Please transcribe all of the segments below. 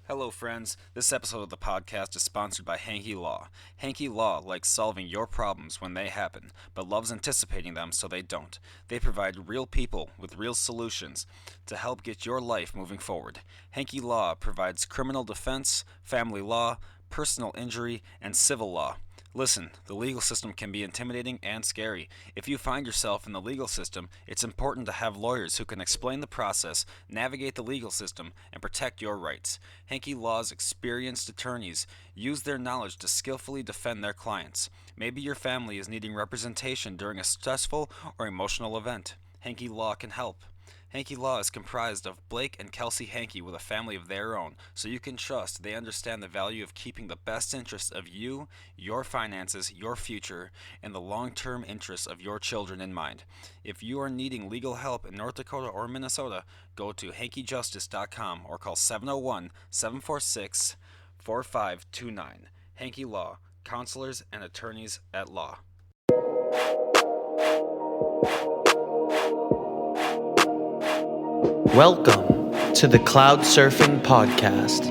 Hello, friends. This episode of the podcast is sponsored by Hankey Law. Hankey Law likes solving your problems when they happen, but loves anticipating them so they don't. They provide real people with real solutions to help get your life moving forward. Hankey Law provides criminal defense, family law, personal injury, and civil law. Listen, the legal system can be intimidating and scary. If you find yourself in the legal system, it's important to have lawyers who can explain the process, navigate the legal system, and protect your rights. Hankey Law's experienced attorneys use their knowledge to skillfully defend their clients. Maybe your family is needing representation during a stressful or emotional event. Hankey Law can help. Hankey Law is comprised of Blake and Kelsey Hankey with a family of their own, so you can trust they understand the value of keeping the best interests of you, your finances, your future, and the long-term interests of your children in mind. If you are needing legal help in North Dakota or Minnesota, go to hankeyjustice.com or call 701-746-4529. Hankey Law, counselors and attorneys at law. Welcome to the Cloud Surfing Podcast.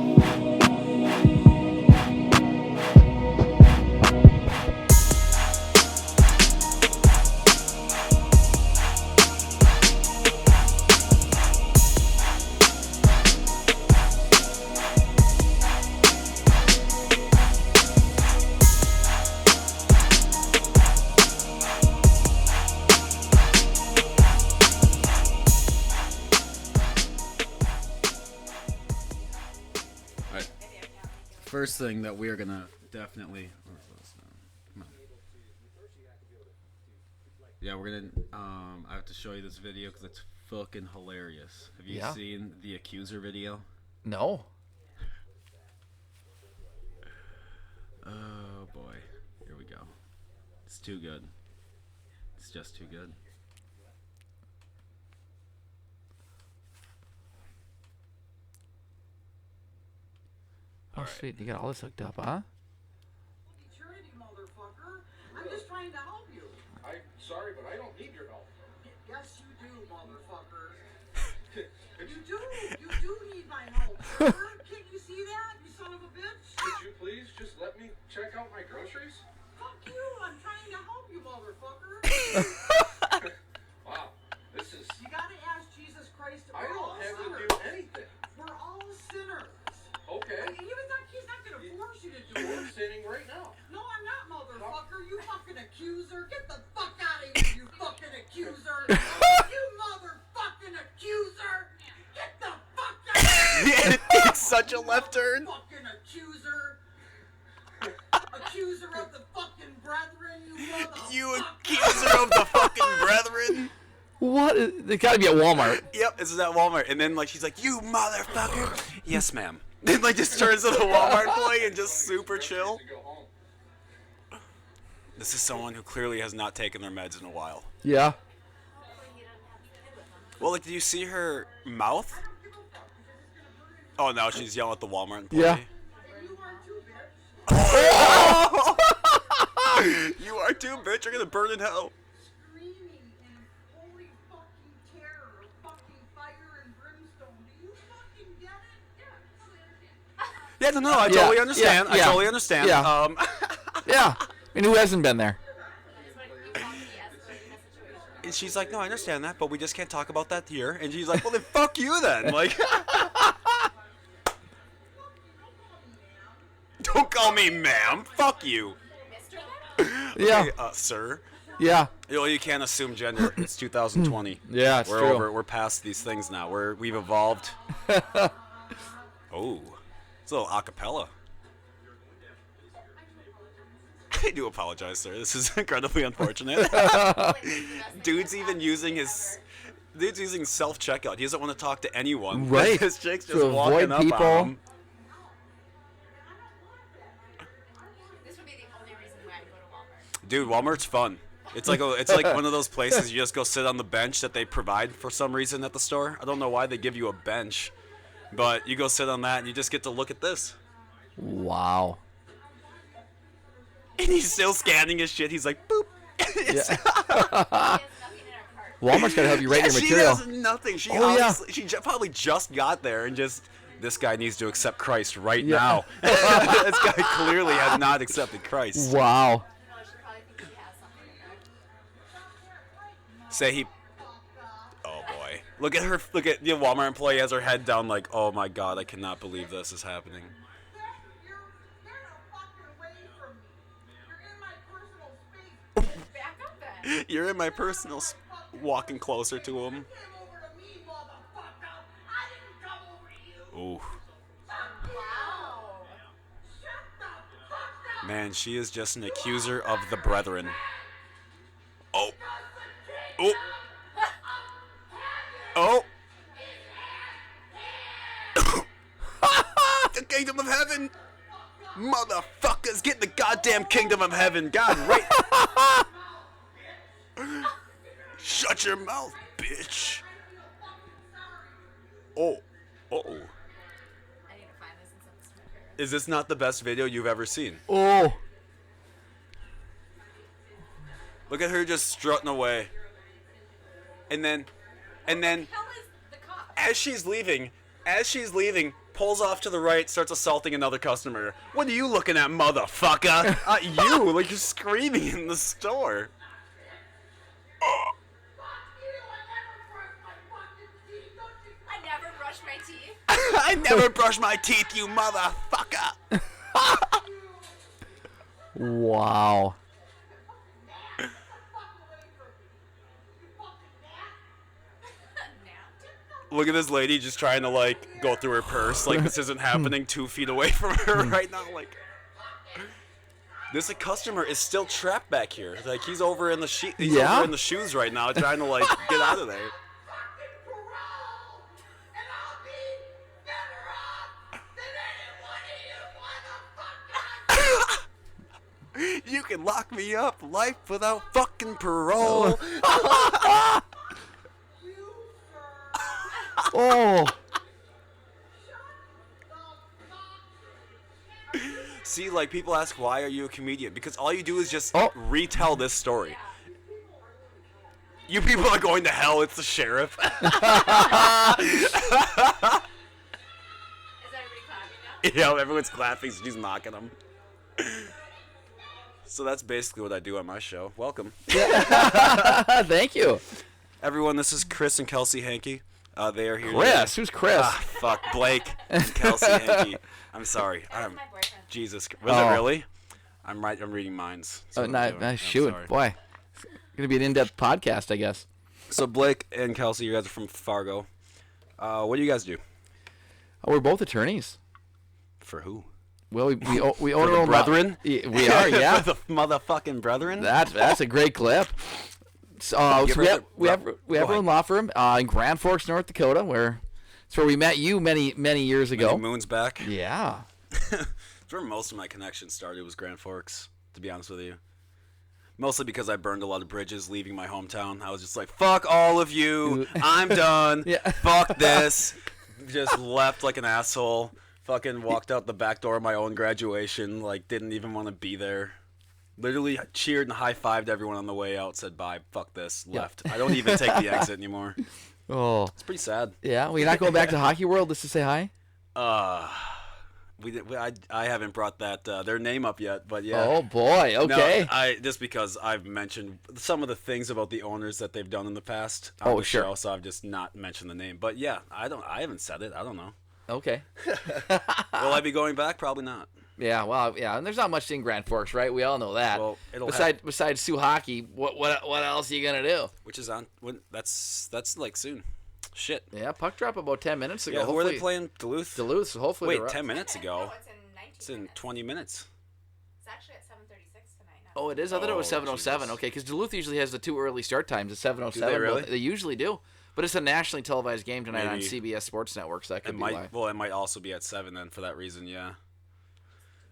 First thing that we are gonna definitely, yeah, we're gonna. I have to show you this video because it's fucking hilarious. Have you seen the accuser video? No. Oh boy, here we go. It's too good. It's just too good. Oh, sweet. You got all this hooked up, huh? Charity, motherfucker. I'm just trying to help you. I'm sorry, but I don't need your help. Yes, you do, motherfucker. You do need my help, sir. Can't you see that, you son of a bitch? Could you please just let me check out my groceries? Fuck you. I'm trying to help you, motherfucker. Wow, this is... You gotta ask Jesus Christ. I We're all don't have to sinners. do anything. We're all sinners. Okay. He's not gonna force you to do You're it. sinning right now. No, I'm not, motherfucker. You fucking accuser. Get the fuck out of here, you fucking accuser. You motherfucking accuser. Get the fuck out of here. It's such a left turn. Fucking accuser. Accuser of the fucking brethren, you motherfucker. You accuser of the fucking brethren. What? They gotta be at Walmart. Yep, this is at Walmart, and then like she's like, "You motherfucker." Yes, ma'am. Then like just turns to the Walmart employee and just super chill. To go home. This is someone who clearly has not taken their meds in a while. Yeah. Well, like, did you see her mouth? Oh no, she's yelling at the Walmart employee. Yeah. You are too, bitch. You are too, bitch. You're gonna burn in hell. Screaming in holy fucking terror of fucking fire and brimstone. Do you fucking get it? Yeah, no, I Yeah, totally understand. yeah, I yeah. totally understand. Yeah. Yeah. I mean, who hasn't been there? And she's like, no, I understand that, but we just can't talk about that here. And she's like, well, then fuck you then. Like, don't call me ma'am. Fuck you. Yeah. Hey, sir. Yeah. You can't assume gender. It's 2020. Yeah, it's we're true. over. We're past these things now. We've evolved. Oh, it's a little acapella. I do apologize, sir. This is incredibly unfortunate. Dude's using self-checkout. He doesn't want to talk to anyone. Right. This chick's just To walking avoid up people. on him. This would be the only reason why I go to Walmart. Dude, Walmart's fun. It's like one of those places you just go sit on the bench that they provide for some reason at the store. I don't know why they give you a bench, but you go sit on that and you just get to look at this. Wow. And he's still scanning his shit. He's like, boop. It's- Yeah. She has nothing in our cart. Walmart's gotta help you rate your she material. has nothing. She Oh, yeah. probably just got there and just this guy needs to accept Christ right now. This guy clearly has not accepted Christ. Wow. No, she probably thinks he has something in there. Say he. Oh boy! Look at her. Look at the Walmart employee has her head down, like, oh my god, I cannot believe this is happening. You're fucking away from me. You're in my personal space. Back up then. You're in my personal. Walking closer to him. You came over to me, motherfucker. I didn't come over to you. Ooh, Wow. Shut the fuck up. man, she is just an accuser of the brethren. Oh, Because oh, oh! The kingdom of heaven, motherfuckers, get the goddamn kingdom of heaven, God, right? Shut your mouth, bitch. Oh, uh-oh. I need to find this and send this to my parents. Is this not the best video you've ever seen? Oh. Look at her just strutting away. And then, Hell is the cop. as she's leaving, pulls off to the right, starts assaulting another customer. What are you looking at, motherfucker? You, like you're screaming in the store. I never brush my teeth. I never brush my teeth, you motherfucker. Wow. Look at this lady just trying to, like, go through her purse. Like, this isn't happening 2 feet away from her right now. Like, this customer is still trapped back here. Like, he's over in the Yeah? over in the shoes right now, trying to, like, get out of there. You can lock me up, life without fucking parole. Oh. See, like, people ask, why are you a comedian? Because all you do is just Oh. retell this story. You people are going to hell, it's the sheriff. Is everybody clapping now? Yeah, everyone's clapping, she's mocking them. So that's basically what I do on my show. Welcome. Thank you. Everyone, this is Chris and Kelsey Hankey. They are here Chris. today. Who's Chris? Ah, fuck, Blake and Kelsey Hankey. I'm sorry. That's my boyfriend. Jesus. Was Oh. it really? I'm reading minds. That's Oh, what I'm nice, doing. nice I'm shoot. sorry. Boy. It's going to be an in-depth podcast, I guess. So Blake and Kelsey, you guys are from Fargo. What do you guys do? Oh, we're both attorneys. For who? Well, we own For our the own brethren? We are, yeah. For the motherfucking brethren? That's a great clip. So, Give we her have the- we have go our own law firm in Grand Forks, North Dakota, where it's where we met you many years ago. Many moons back. Yeah. That's where most of my connections started, was Grand Forks, to be honest with you. Mostly because I burned a lot of bridges leaving my hometown. I was just like, fuck all of you. I'm done. Yeah. Fuck this. Just left like an asshole. Fucking walked out the back door of my own graduation. Like, didn't even want to be there. Literally cheered and high-fived everyone on the way out. Said, bye. Fuck this. Left. I don't even take the exit anymore. Oh. It's pretty sad. Yeah. Well, you're not going back to Hockey World just to say hi? I haven't brought that their name up yet, but yeah. Oh boy. Okay. No, just because I've mentioned some of the things about the owners that they've done in the past on the sure. show, so I've just not mentioned the name. But yeah, I haven't said it. I don't know. Okay. Will I be going back? Probably not. Yeah. Well. Yeah. And there's not much in Grand Forks, right? We all know that. Well, it'll besides Sioux Hockey, what else are you gonna do? Which is on that's like soon. Shit. Yeah. Puck drop about 10 minutes ago. Yeah, who are they Hopefully- playing? Duluth. Duluth. So hopefully. Wait, they're 10 up. minutes ago. No, it's in 19 It's in minutes. 20 minutes. It's actually at 7:36 tonight. Not Oh, it is. I thought it was Oh, 7:07. Jesus. Okay, because Duluth usually has the two early start times at 7:07. Do they really? They usually do. But it's a nationally televised game tonight on Maybe. CBS Sports Network, so that could It be might. why. Well, it might also be at 7 then for that reason. Yeah.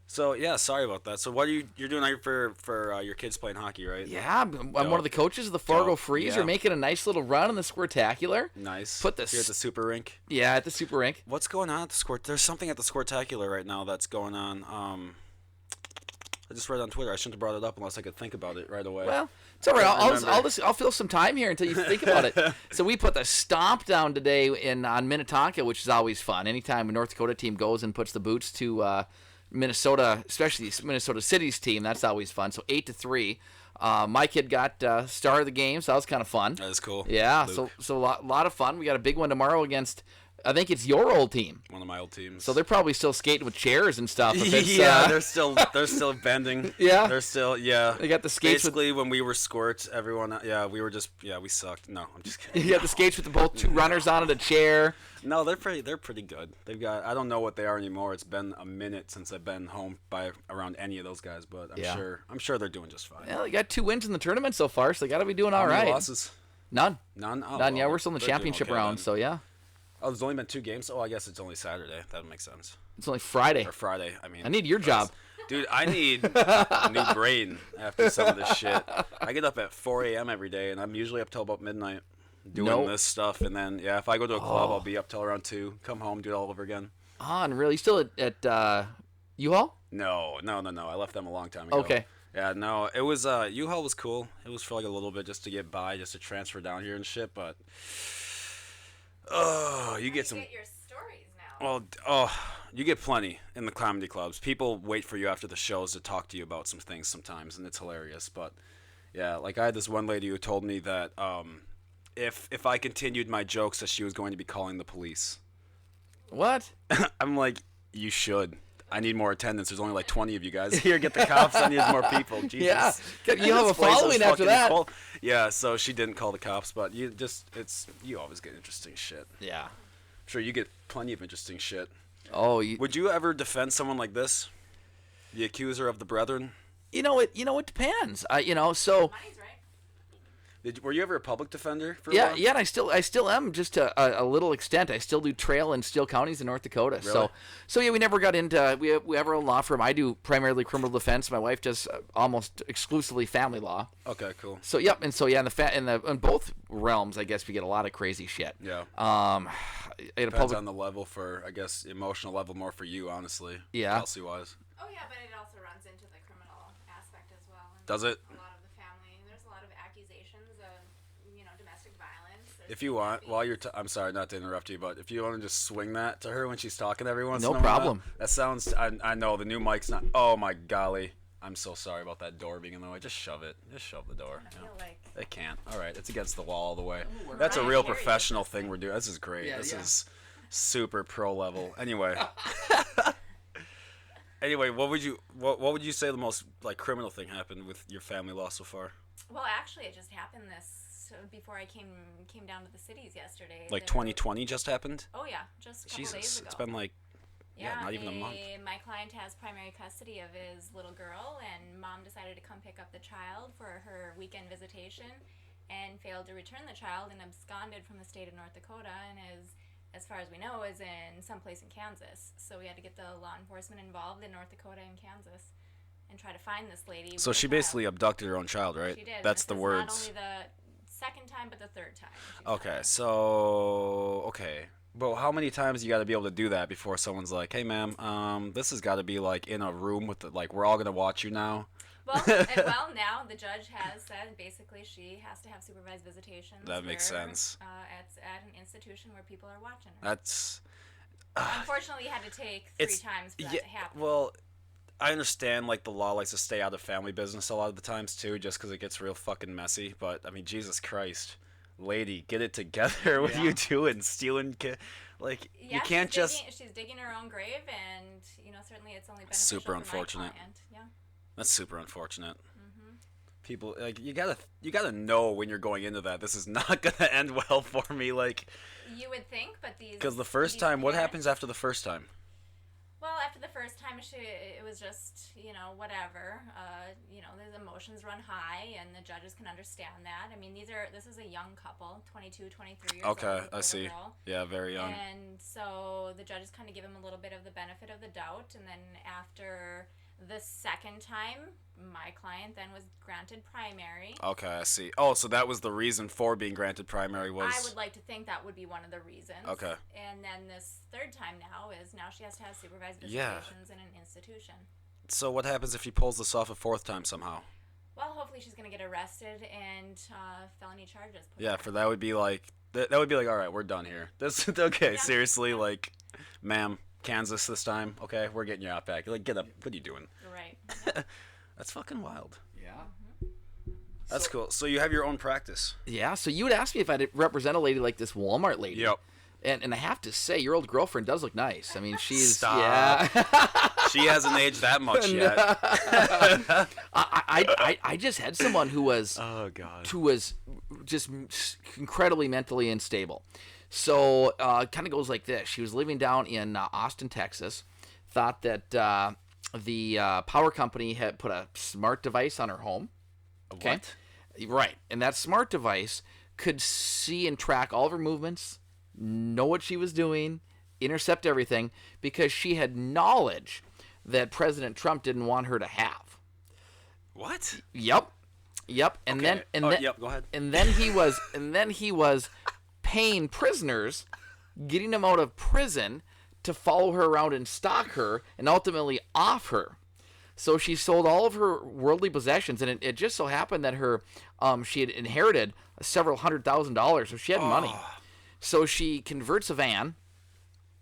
So yeah, sorry about that. So what are you're doing out for your kids playing hockey, right? Yeah, I'm one of the coaches of the Fargo Dope. Freeze. Yeah. Are making a nice little run in the Squirtacular. Nice. Put this- Here at the Super Rink. Yeah, at the Super Rink. What's going on at the Squirt? There's something at the Squirtacular right now that's going on. I just read on Twitter. I shouldn't have brought it up unless I could think about it right away. Well, it's all right. Remember. I'll fill some time here until you think about it. So we put the stomp down today on Minnetonka, which is always fun. Anytime a North Dakota team goes and puts the boots to Minnesota, especially Minnesota City's team, that's always fun. So 8-3. My kid got star of the game, so that was kind of fun. That is cool. Yeah, Luke. so a lot of fun. We got a big one tomorrow against, I think it's your old team. One of my old teams. So they're probably still skating with chairs and stuff. If it's, yeah, they're still bending. Yeah? They're still, yeah. They got the skates with- Basically, when we were squirts, everyone, we sucked. No, I'm just kidding. You got the skates with both two runners on it, a chair. No, they're pretty good. They've got, I don't know what they are anymore. It's been a minute since I've been home around any of those guys, but I'm sure they're doing just fine. Yeah, they got 2 wins in the tournament so far, so they got to be doing all How many right. losses? None. None. Oh, None. well, Yeah, we're still in the they're doing championship okay round, then. so yeah. Oh, there's only been 2 games. Oh, I guess it's only Saturday. That makes sense. It's only Friday. Or Friday. I mean, I need your job. dude. I need a new brain after some of this shit. I get up at 4 a.m. every day, and I'm usually up till about midnight doing Nope. this stuff. And then, yeah, if I go to a club, I'll be up till around 2. Come home, do it all over again. Unreal. You still at U-Haul? No. I left them a long time ago. Okay. Yeah, no, it was U-Haul was cool. It was for like a little bit just to get by, just to transfer down here and shit. But you get some. Get your stories now. Well, you get plenty in the comedy clubs. People wait for you after the shows to talk to you about some things sometimes, and it's hilarious. But yeah, like I had this one lady who told me that if I continued my jokes, that she was going to be calling the police. What? I'm like, you should. I need more attendance. There's only like 20 of you guys here. Get the cops. I need more people. Jesus. Yeah. You have This a place is following after fucking that. equal. Yeah, so she didn't call the cops, but you always get interesting shit. Yeah. Sure, you get plenty of interesting shit. Oh, Would you ever defend someone like this? The accuser of the brethren? it depends. So Money's right. Were you ever a public defender for a yeah, while? yeah, and I still am, just to a little extent. I still do trail in Steele counties in North Dakota. Really? So yeah, we never got into we have our own law firm. I do primarily criminal defense. My wife does almost exclusively family law. Okay, cool. So yep, and so yeah, in both realms, I guess we get a lot of crazy shit. Yeah. In a Depends public, on the level for, I guess, emotional level more for you, honestly. Yeah. Kelsey-wise. Oh yeah, but it also runs into the criminal aspect as well. And Does it? A lot of the family. There's a lot of accusations of, domestic violence. If you want, while you're, I'm sorry not to interrupt you, but if you want to just swing that to her when she's talking to everyone, No problem. That sounds. I know the new mic's not. Oh my golly, I'm so sorry about that door being in the way. Just shove it. Just shove the door. I feel like It can't. All right, it's against the wall all the way. That's a real professional thing we're doing. This is great. Yeah, This yeah. is super pro level. Anyway. Anyway, what would you say the most like criminal thing happened with your family law so far? Well, actually, it just happened before I came down to the cities yesterday. Like There- 2020 just happened? Oh yeah, just a couple days Jesus, ago. it's been like not even a month. My client has primary custody of his little girl, and mom decided to come pick up the child for her weekend visitation, and failed to return the child and absconded from the state of North Dakota, and as far as we know, is in someplace in Kansas. So we had to get the law enforcement involved in North Dakota and Kansas, and try to find this lady. So with she the child. basically abducted her own child, right? She did. That's This the is words. Not only the second time, but the third time. she's Okay, done it. so but how many times you got to be able to do that before someone's like, "Hey, ma'am, this has got to be like in a room with we're all gonna watch you now." Well, now the judge has said basically she has to have supervised visitations. That makes where, sense. At an institution where people are watching her. That's Unfortunately, you had to take 3 times for that to happen. Well, I understand like the law likes to stay out of family business a lot of the times too, just because it gets real fucking messy. But I mean, Jesus Christ, lady, get it together. What are you doing? Stealing like Yeah, you can't just. She's digging her own grave, and certainly it's only beneficial Super for unfortunate. my client. Yeah. That's super unfortunate. People like you gotta know when you're going into that. This is not gonna end well for me. Like, You would think, but these. because the first these time, what parents- happens after the first time? Well, after the first time, it was just, whatever. These emotions run high, and the judges can understand that. I mean, this is a young couple, 22, 23 years old. Okay, with a I little see. girl. Yeah, very young. And so the judges kind of give him a little bit of the benefit of the doubt, and then after the second time, my client then was granted primary. Okay, I see. Oh, so that was the reason for being granted primary was. I would like to think that would be one of the reasons. Okay. And then this third time now she has to have supervised Yeah. visitations in an institution. So what happens if he pulls this off a fourth time somehow? Well, hopefully she's gonna get arrested and felony charges. Put Yeah, on for her. that would be like that would be like, all right, we're done here. This okay, Yeah. seriously, like, ma'am, Kansas this time. Okay, we're getting you out back. Like, get up. What are you doing? Right. That's fucking wild. Yeah. That's cool. So you have your own practice. Yeah. So you would ask me if I'd represent a lady like this Walmart lady. Yep. And I have to say, your old girlfriend does look nice. I mean, she's Stop. yeah. She hasn't aged that much yet. I just had someone who was Oh god. just incredibly mentally unstable. So kind of goes like this. She was living down in Austin, Texas. Thought that the power company had put a smart device on her home. Okay. What? Right. And that smart device could see and track all of her movements, know what she was doing, intercept everything, because she had knowledge that President Trump didn't want her to have. What? Yep. And Okay. then Yep, go ahead. And then he was paying prisoners, getting them out of prison to follow her around and stalk her and ultimately off her. So she sold all of her worldly possessions, and it just so happened that her she had inherited several $100,000, so she had money. So she converts a van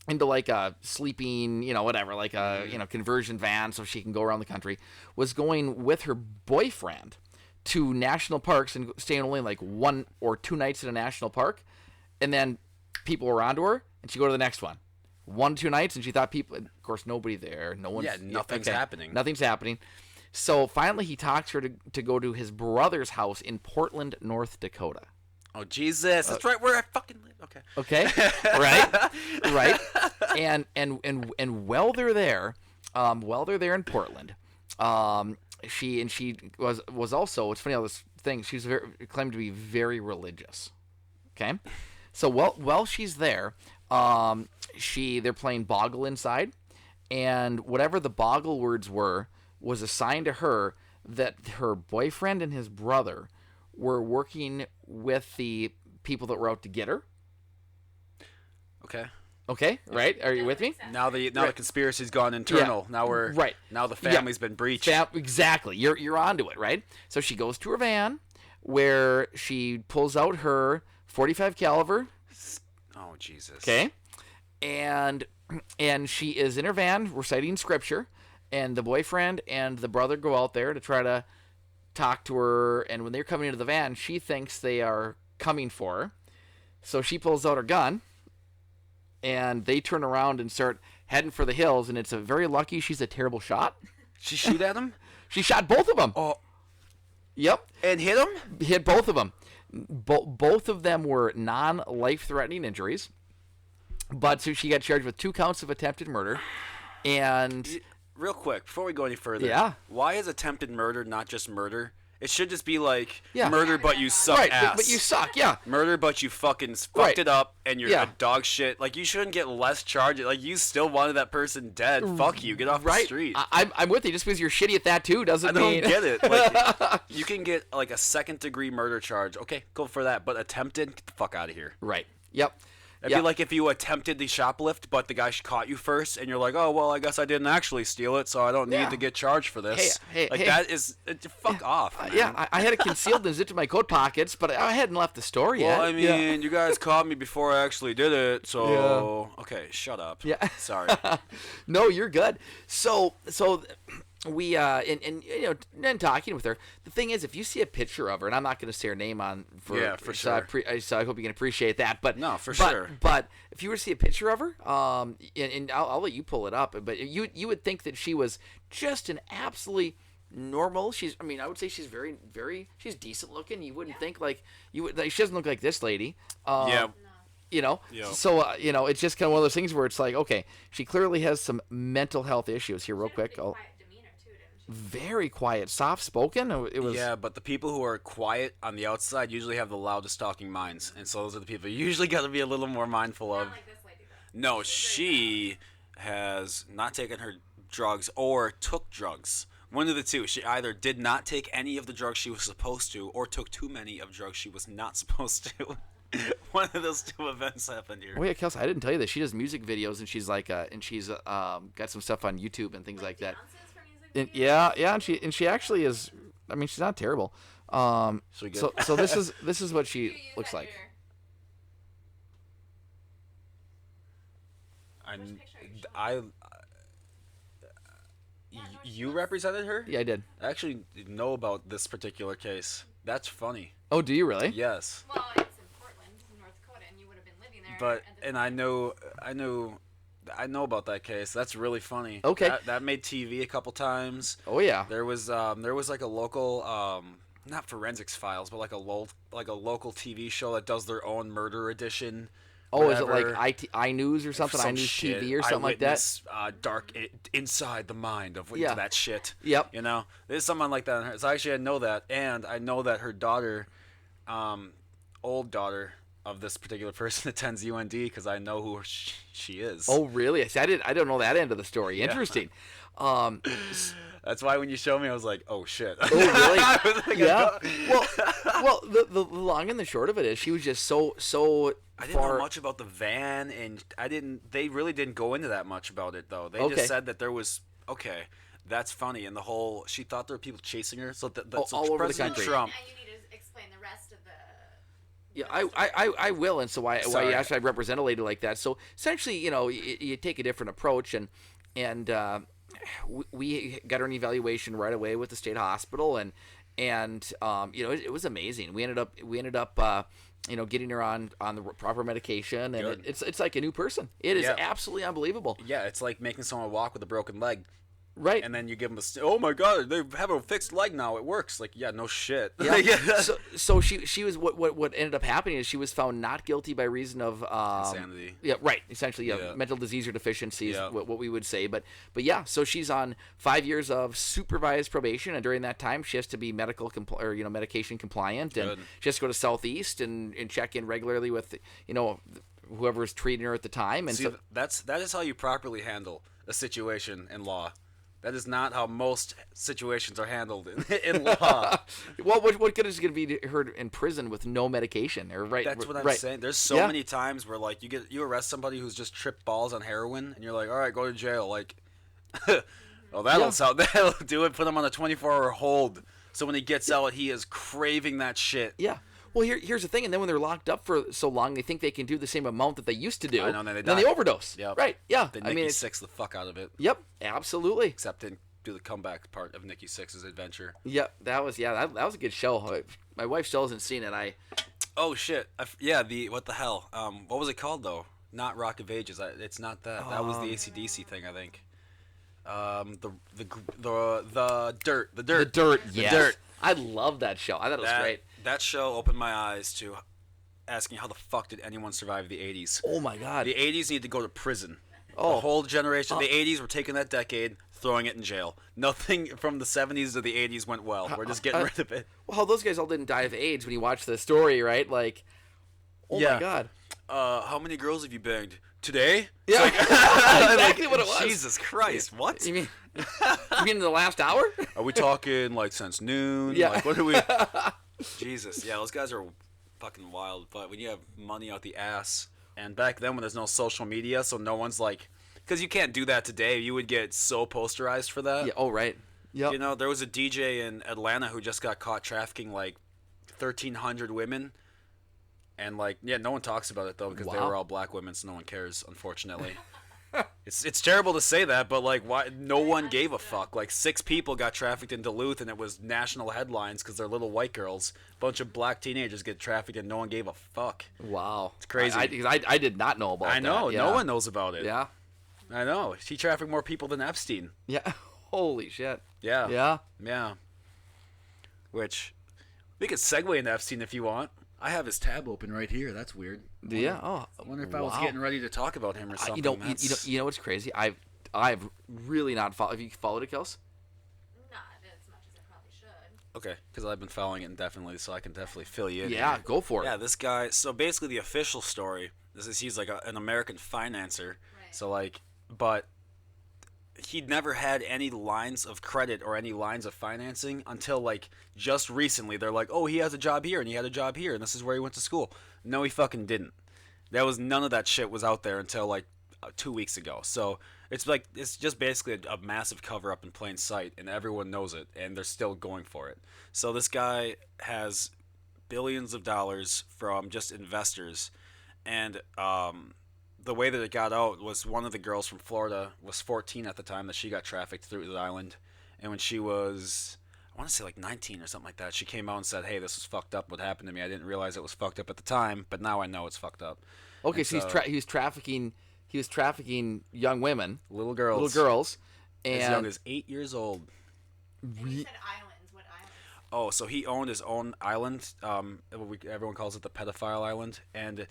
into like a sleeping, whatever, like a conversion van, so she can go around the country. Was going with her boyfriend to national parks and staying only like 1 or 2 nights at a national park, and then people were onto her, and she go to the next one. 1 2 nights, and she thought people, of course, nobody there, no one's, Yeah, nothing's happening. Nothing's happening. So finally, he talks her to go to his brother's house in Portland, North Dakota. Oh Jesus, that's right where I fucking live. Okay. Okay, right. And while they're there, in Portland, she was also. It's funny how this thing. She's claimed to be very religious. Okay, so while she's there, they're playing Boggle inside, and whatever the Boggle words were was assigned to her that her boyfriend and his brother were working with the people that were out to get her. Okay. Okay, right? Are you with me? Now the Right. conspiracy's gone internal. Yeah. Now we're Right. Now the family's been breached. Exactly. You're onto it, right? So she goes to her van where she pulls out her .45 caliber. Oh Jesus. Okay. And she is in her van reciting scripture, and the boyfriend and the brother go out there to try to talk to her, and when they're coming into the van, she thinks they are coming for her. So she pulls out her gun, and they turn around and start heading for the hills, and it's a very lucky she's a terrible shot. She shoot at him? She shot both of them. Oh, Yep. and hit him? Hit both of them. Both of them were non-life-threatening injuries, but so she got charged with 2 counts of attempted murder, and Real quick, before we go any further, Yeah. why is attempted murder not just murder? It should just be like Yeah. murder, but you suck right, ass. but you suck, yeah. Murder, but you fucking fucked Right. it up, and you're Yeah. a dog shit. Like, you shouldn't get less charges. Like, you still wanted that person dead. Fuck you. Get off the Right. street. I'm with you. Just because you're shitty at that too doesn't I don't mean get it. Like, you can get like a second-degree murder charge. Okay, go for that. But attempted, get the fuck out of here. Right. Yep. It'd Yeah. be like if you attempted the shoplift, but the guy caught you first, and you're like, "Oh well, I guess I didn't actually steal it, so I don't need Yeah. to get charged for this." Hey, that is fuck off. Man. Yeah, I had it concealed and zipped in my coat pockets, but I hadn't left the store yet. Well, I mean, you guys caught me before I actually did it, so okay, shut up. Yeah. Sorry. No, you're good. So we and talking with her. The thing is, if you see a picture of her, and I'm not going to say her name on for Yeah, for so I hope you can appreciate that. But No, for sure. But if you were to see a picture of her, and I'll let you pull it up, but you would think that she was just an absolutely normal. I would say she's she's decent looking. You wouldn't think she doesn't look like this lady. Yeah. Yeah. So it's just kind of one of those things where it's like, okay, she clearly has some mental health issues here. Real quick, Quiet demeanor too, didn't she? very quiet, soft spoken. It was Yeah, but the people who are quiet on the outside usually have the loudest talking minds, and so those are the people you usually got to be a little more mindful of. Not like this lady though. No, she has not taken her drugs or took drugs. One of the two. She either did not take any of the drugs she was supposed to, or took too many of drugs she was not supposed to. One of those 2 events happened here. Oh yeah, Kelsey, I didn't tell you that she does music videos, and she's like, got some stuff on YouTube and things like that. Dances for music yeah, and she actually is. I mean, she's not terrible. we good? So this is what she looks like. You represented her? Yeah, I did. I actually know about this particular case. That's funny. Oh, do you really? Yes. Well, it's in Portland, North Dakota, and you would have been living there. But at the and time. I know about that case. That's really funny. Okay. That made TV a couple times. Oh yeah. There was like a local not forensics files, but like a local TV show that does their own murder edition. Oh, is it whatever. like iNews or something? Some iNews shit. TV or something like that? Dark inside the mind of Yeah. that shit. Yep. You know, there's someone like that in her. So actually, I know that, and I know that her daughter, old daughter of this particular person attends UND because I know who she is. Oh, really? See, I don't know that end of the story. Interesting. That's why when you showed me, I was like, oh shit. Oh, really? I was like, Yeah. Well, the long and the short of it is she was just so I didn't far. know much about the van, and they really didn't go into that much about it, though. They Okay. just said that there was, okay, that's funny, and she thought there were people chasing her, so so all over the President country. Trump, And you need to explain the rest of the. Yeah, I will, and so why Sorry. you actually I represent a lady like that. So essentially, you take a different approach, and we got her an evaluation right away with the state hospital, and it was amazing. We ended up getting her on the proper medication, and Good. it's like a new person. It is Yeah. absolutely unbelievable. yeah, it's like making someone walk with a broken leg, Right. and then you give them oh my god, they have a fixed leg now, it works. Like, yeah, no shit. Yeah. So she was what ended up happening is she was found not guilty by reason of Insanity. Yeah, right. Essentially, Yeah. mental disease or deficiencies, Yeah. what we would say. But yeah, so she's on 5 years of supervised probation, and during that time, she has to be medication compliant, and Good. she has to go to Southeast and check in regularly with whoever's treating her at the time. And See, so that is how you properly handle a situation in law. That is not how most situations are handled in law. well, what good is it going to be to her in prison with no medication? Or right? That's what I'm right. saying. There's so Yeah. many times where like you arrest somebody who's just tripped balls on heroin, and you're like, all right, go to jail. Like, well, that'll do it. Put him on a 24-hour hold. So when he gets out, he is craving that shit. Yeah. Well, here's the thing, and then when they're locked up for so long, they think they can do the same amount that they used to do. I know, and then they Then die. they overdose. Yep. Right. Yeah. Then I Nikki mean, it's, Sixx the fuck out of it. yep. Absolutely. Except didn't do the comeback part of Nikki Sixx's adventure. Yep. That was that was a good show. My wife still hasn't seen it. Oh shit! What the hell? What was it called though? Not Rock of Ages. It's not that. That was the AC/DC thing, I think. The dirt. The Dirt. The Yes. Dirt. I love that show. I thought it was great. That show opened my eyes to asking how the fuck did anyone survive the 80s? Oh my God. The 80s need to go to prison. Oh. The whole generation. The 80s were taking that decade, throwing it in jail. Nothing from the 70s to the 80s went well. We're just getting rid of it. Well, those guys all didn't die of AIDS when you watch the story, right? Like, oh Yeah. my God. How many girls have you banged? Today? Yeah. Exactly what it was. Jesus Christ, what? You mean in the last hour? Are we talking like since noon? Yeah. Like, what are we? Jesus, yeah, those guys are fucking wild. But when you have money out the ass, and back then when there's no social media, so no one's like, because you can't do that today. You would get so posterized for that. Yeah. Oh, right. Yep. You know, there was a DJ in Atlanta who just got caught trafficking like 1,300 women. And like, yeah, no one talks about it though because they Wow. were all black women, so no one cares, unfortunately. It's terrible to say that, but like, why? No one gave a fuck. Like 6 people got trafficked in Duluth, and it was national headlines because they're little white girls. Bunch of black teenagers get trafficked, and no one gave a fuck. Wow. It's crazy. I did not know about that. I know, Yeah. no one knows about it. Yeah. I know. He trafficked more people than Epstein. Yeah. Holy shit. Yeah. Yeah. Yeah. Which we could segue into Epstein if you want. I have his tab open right here. That's weird. Yeah. Oh. I wonder if I was wow. getting ready to talk about him or something. You know what's crazy? I've really not followed. Have you followed it, Kels? Not as much as I probably should. Okay, because I've been following it indefinitely, so I can definitely fill you in. Yeah. here. Go for it. Yeah, this guy. So basically, the official story. He's like an American financer. Right. So like, but he'd never had any lines of credit or any lines of financing until like just recently. They're like, oh, he has a job here and he had a job here and this is where he went to school. No, he fucking didn't. None of that shit was out there until like 2 weeks ago. So it's just basically a massive cover up in plain sight, and everyone knows it, and they're still going for it. So this guy has billions of dollars from just investors, and the way that it got out was one of the girls from Florida was 14 at the time that she got trafficked through the island, and when she was, I want to say like 19 or something like that, she came out and said, "Hey, this was fucked up. What happened to me? I didn't realize it was fucked up at the time, but now I know it's fucked up." Okay, And so he was trafficking young women, little girls, and as young as 8 years old. And you said islands. What islands? Oh, so he owned his own island. Everyone calls it the pedophile island. And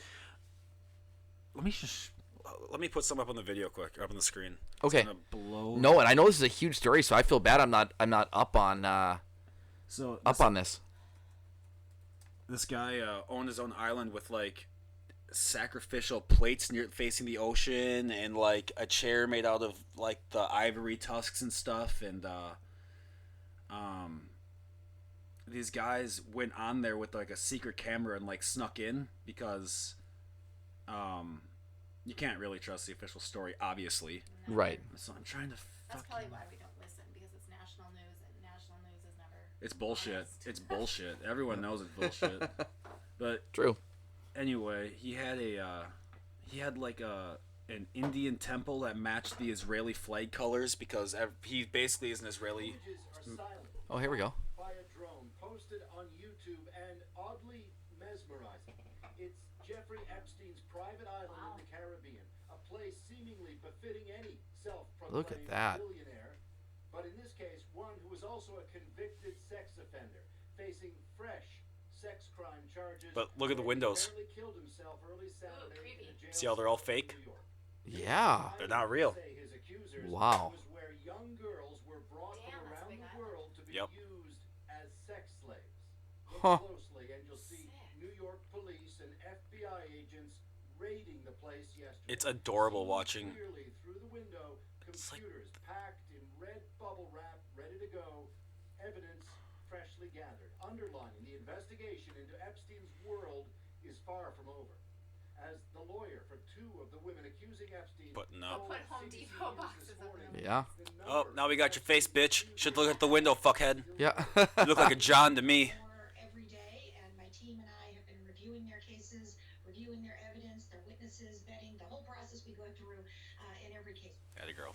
let me put some up on the video quick, up on the screen. Okay. It's gonna blow. No, and I know this is a huge story, so I feel bad. I'm not up on So on this. this guy owned his own island with like sacrificial plates facing the ocean, and like a chair made out of like the ivory tusks and stuff, and these guys went on there with like a secret camera and like snuck in because you can't really trust the official story, obviously. Right. So I'm trying to That's probably why we don't listen, because it's national news, and national news is never. It's bullshit. honest. It's bullshit. Everyone knows it's bullshit. But True. anyway, he had like an Indian temple that matched the Israeli flag colors because he basically is an Israeli. Images are silent Oh, here we go. by a drone posted on YouTube and oddly mesmerizing. It's Jeffrey Epstein's private island in the Caribbean, a place seemingly befitting any self-proclaimed Look at that. billionaire, but in this case, one who is also a convicted sex offender, facing fresh sex crime charges. But look at the windows. Apparently killed himself early Saturday creepy. in a jail See how they're all cell in fake? New York. Yeah. They're not real. Say his accusers Wow. was where young girls were brought Damn, from that's a around big the island. world to be Yep. used as sex slaves. Look Huh. closely and you'll see Sick. New York police and FBI agents raiding the place yesterday. It's adorable Seen watching. Clearly through the window, It's like- computers packed in red bubble wrap, ready to go, evidence freshly gathered, underlining the investigation into Epstein's world is far from over. As the lawyer for two of the women accusing Epstein Button up. Put Home CBC Depot News boxes this up morning, there. Yeah. the Oh, number now we got your face, bitch. of Should look at the window, fuckhead. Yeah. You look like a John to me. More every day, and my team and I have been reviewing their cases, reviewing their evidence, their witnesses, vetting the whole process we go through in every case. Atta girl.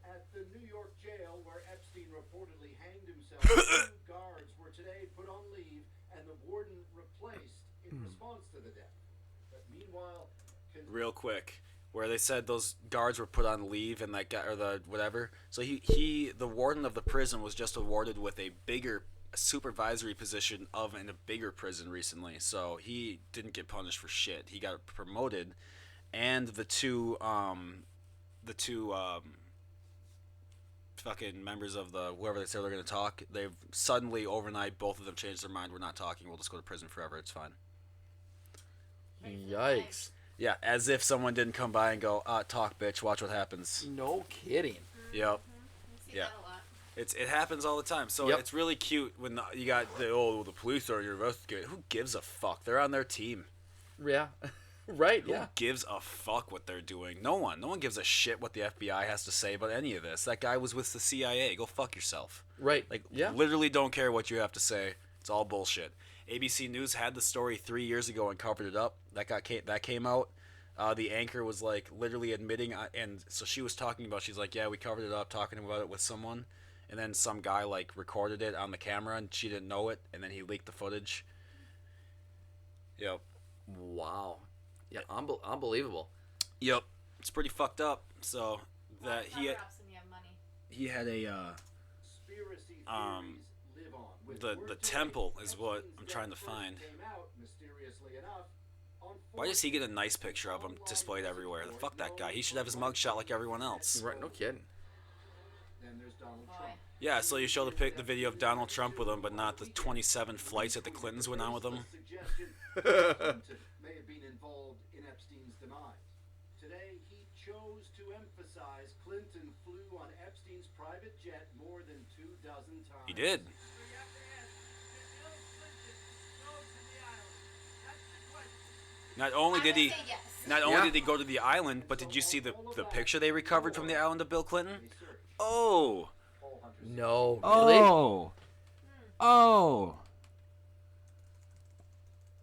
At the New York jail where Epstein reportedly hanged himself, 2 guards were today put on leave and the warden replaced in response to the death. But meanwhile, Real quick, where they said those guards were put on leave and that guy or the whatever. So the warden of the prison was just awarded with a bigger supervisory position in a bigger prison recently. So he didn't get punished for shit. He got promoted, and the two fucking members of the whoever they say they're gonna talk, they've suddenly overnight both of them changed their mind. We're not talking. We'll just go to prison forever. It's fine. Yikes. Yeah, as if someone didn't come by and go, talk, bitch, watch what happens. No kidding. Yep. We see Yeah. that a lot. It happens all the time. So Yep. it's really cute when you got the police are your investigator. Who gives a fuck? They're on their team. Yeah. Right. Who Yeah. gives a fuck what they're doing? No one. No one gives a shit what the FBI has to say about any of this. That guy was with the CIA. Go fuck yourself. Right. Like, yeah. literally don't care what you have to say. It's all bullshit. ABC News had the story 3 years ago and covered it up. That came out. The anchor was like literally admitting, and so she was talking about. She's like, "Yeah, we covered it up, talking about it with someone," and then some guy like recorded it on the camera, and she didn't know it, and then he leaked the footage. Yep. Wow. Yeah. Unbelievable. Yep. It's pretty fucked up. So that Cover-ups when you have money. he had a conspiracy theories live on. With the word temple today, is what Epstein's I'm trying to death find. came out, mysteriously enough, on Why does he get a 4 nice picture of him displayed everywhere? Fuck that guy. He should have his mugshot like everyone else. Right. No kidding. Then there's Donald Boy. Trump. Yeah, so you show the video of Donald Trump with him, but not the 27 flights that the Clintons went on with him. Suggestion that Clinton may have been involved in Epstein's demise. Today, he chose to emphasize Clinton flew on Epstein's private jet more than 24 times. He did. Not only did he, I'm gonna say yes. Not only Yeah. did he go to the island, but did you see the picture they recovered from the island of Bill Clinton? Oh. No. Really? Oh. Oh.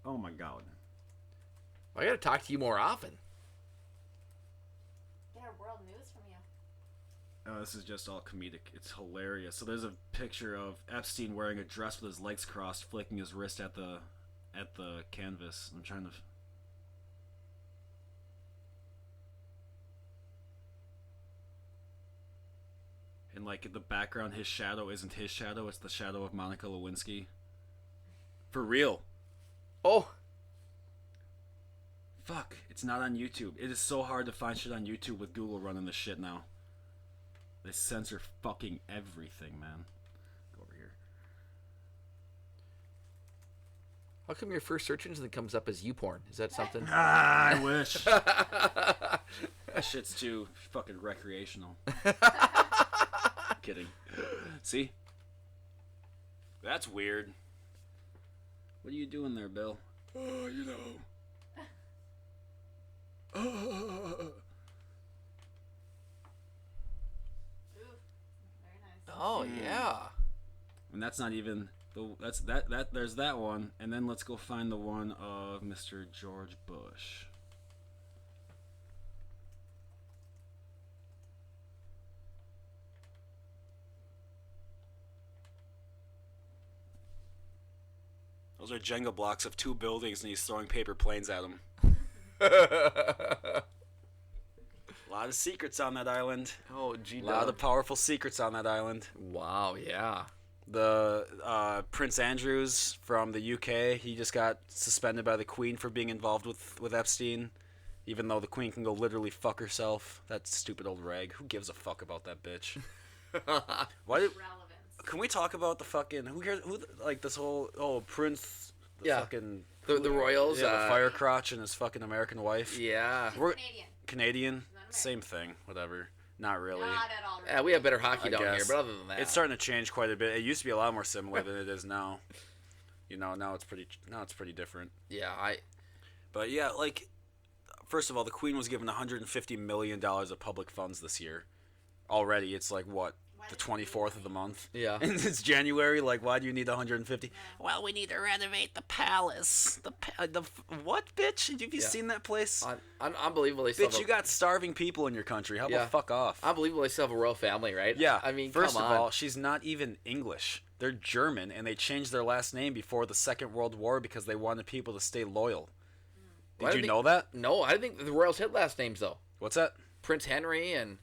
Oh my God. I gotta talk to you more often. Get our world news from you. Oh, this is just all comedic. It's hilarious. So there's a picture of Epstein wearing a dress with his legs crossed, flicking his wrist at the canvas. I'm trying to. And like in the background, his shadow isn't his shadow; it's the shadow of Monica Lewinsky. For real. Oh. Fuck! It's not on YouTube. It is so hard to find shit on YouTube with Google running this shit now. They censor fucking everything, man. Go over here. How come your first search engine comes up as YouPorn? Is that something? Ah, I wish. That shit's too fucking recreational. Kidding. See? That's weird. What are you doing there, Bill? Oh, you know. Very nice. Oh yeah. And that's not even there's that one, and then let's go find the one of Mr. George Bush. Those are Jenga blocks of 2 buildings, and he's throwing paper planes at them. A lot of secrets on that island. Oh, gee. A lot of powerful secrets on that island. Wow. Yeah. The Prince Andrews from the UK, he just got suspended by the Queen for being involved with Epstein, even though the Queen can go literally fuck herself. That stupid old rag. Who gives a fuck about that bitch? Why did? Relevance. Can we talk about the fucking who cares? Who like this whole Prince? The Yeah. Fucking The Royals. yeah, the fire crotch and his fucking American wife. Yeah. We're Canadian. Canadian. Not American. Same thing. Whatever. Not really. Not at all. Yeah, we have better hockey I down here, guess. but other than that, It's starting to change quite a bit. It used to be a lot more similar than it is now. You know, now it's pretty different. yeah, But yeah, like, first of all, the Queen was given $150 million of public funds this year. Already, it's like what, the 24th of the month. Yeah. And it's January. Like, why do you need 150? Well, we need to renovate the palace. The what, bitch? Have you Yeah. seen that place? unbelievable. They still Bitch, have you got starving people in your country. How Yeah. about fuck off? unbelievable. They still have a royal family, right? Yeah. I mean, first come of on. all, she's not even English. They're German, and they changed their last name before the Second World War because they wanted people to stay loyal. Why Did do you they- know that? No, I didn't think the royals had last names though. What's that? Prince Henry and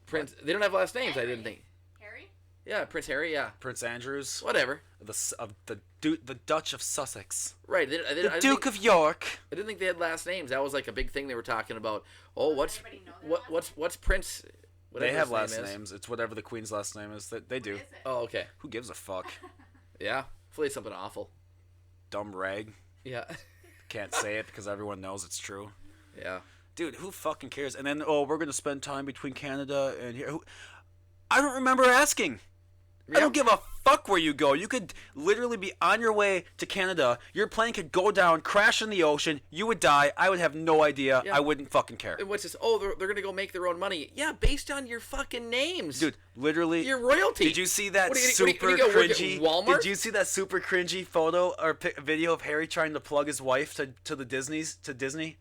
Prince. They don't have last names. I didn't think. Harry? Yeah, Prince Harry. Yeah. Prince Andrews, Whatever. the Dutch of Sussex, Right. the Duke of York. I didn't think they had last names. That was like a big thing they were talking about. Oh, Everybody know their last what's Prince? whatever They have his name last is. names. It's whatever the Queen's last name is. They do. What is it? Oh, okay. Who gives a fuck? Yeah. Hopefully it's something awful. Dumb rag. Yeah. Can't say it because everyone knows it's true. Yeah. Dude, who fucking cares? And then, we're gonna spend time between Canada and here. I don't remember asking. I don't give a fuck where you go. You could literally be on your way to Canada. Your plane could go down, crash in the ocean. You would die. I would have no idea. Yeah. I wouldn't fucking care. And what's this? Oh, they're gonna go make their own money. Yeah, based on your fucking names, Dude, literally. Your royalty. Did you see that What are you super gonna go work at cringy? Walmart? Did you see that super cringy photo or video of Harry trying to plug his wife to the Disney?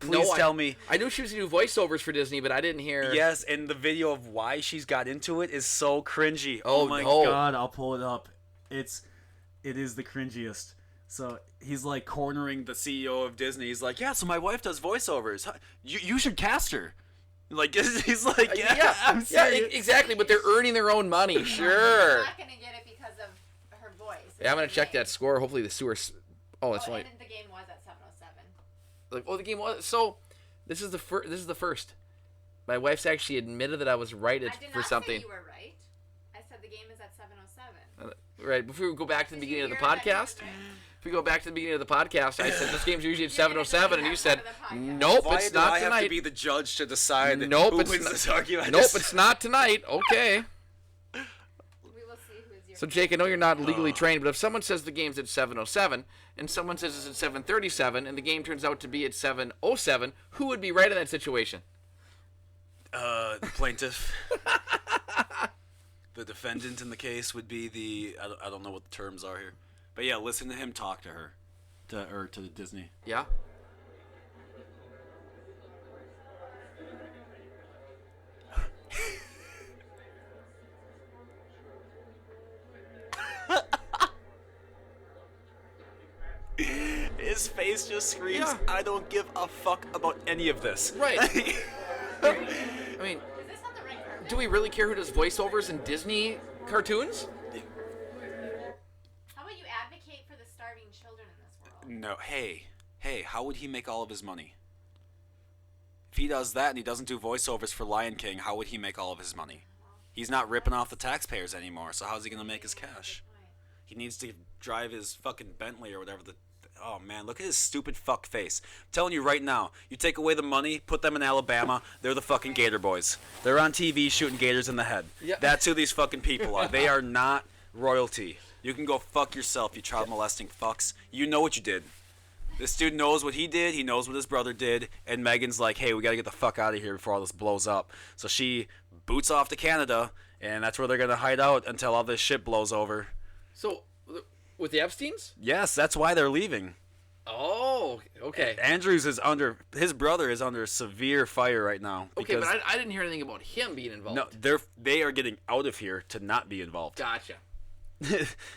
Please tell me. I knew she was gonna do voiceovers for Disney, but I didn't hear. Yes, and the video of why she's got into it is so cringy. Oh, my no. god, I'll pull it up. It is the cringiest. So he's like cornering the CEO of Disney. He's like, yeah, so my wife does voiceovers. You should cast her. Like he's like, yeah, I'm serious. exactly. But they're earning their own money. You're Sure. not gonna get it because of her voice. Yeah, I'm gonna check that score. Hopefully the sewer. Oh, it's Oh, only. and the game was at 7:07. Like, oh, the game was. So, this is the first. This is the first. My wife's actually admitted that I was right I did for not something. say you were right. I said the game is at 7:07. Right before we go back to the Did you beginning of the hear that you podcast. was right? If we go back to the beginning of the podcast, I said this game's usually at 7:07, and you said, Part of the podcast. "Nope, Why it's do not I have tonight." to be the judge to decide Nope, who it's wins not- this argument? Nope, it's not tonight. Okay. We will see who's your So, Jake, I know you're not legally trained, but if someone says the game's at 7:07 and someone says it's at 7:37 and the game turns out to be at 7:07, who would be right in that situation? The plaintiff. The defendant in the case would be the... I don't know what the terms are here. But yeah, listen to him talk to her. To Disney. Yeah. His face just screams, Yeah. I don't give a fuck about any of this. Right. I mean, do we really care who does voiceovers in Disney cartoons? How about you advocate for the starving children in this world? No, hey, how would he make all of his money? If he does that and he doesn't do voiceovers for Lion King, how would he make all of his money? He's not ripping off the taxpayers anymore, so how's he going to make his cash? He needs to drive his fucking Bentley or whatever the... Oh, man, look at his stupid fuck face. I'm telling you right now, you take away the money, put them in Alabama, they're the fucking Gator Boys. They're on TV shooting gators in the head. Yeah. That's who these fucking people are. They are not royalty. You can go fuck yourself, you child molesting fucks. You know what you did. This dude knows what he did, he knows what his brother did, and Megan's like, hey, we gotta get the fuck out of here before all this blows up. So she boots off to Canada, and that's where they're gonna hide out until all this shit blows over. So, with the Epsteins? Yes, that's why they're leaving. Oh, okay. His brother is under severe fire right now. Okay, because but I didn't hear anything about him being involved. no, they are getting out of here to not be involved. Gotcha.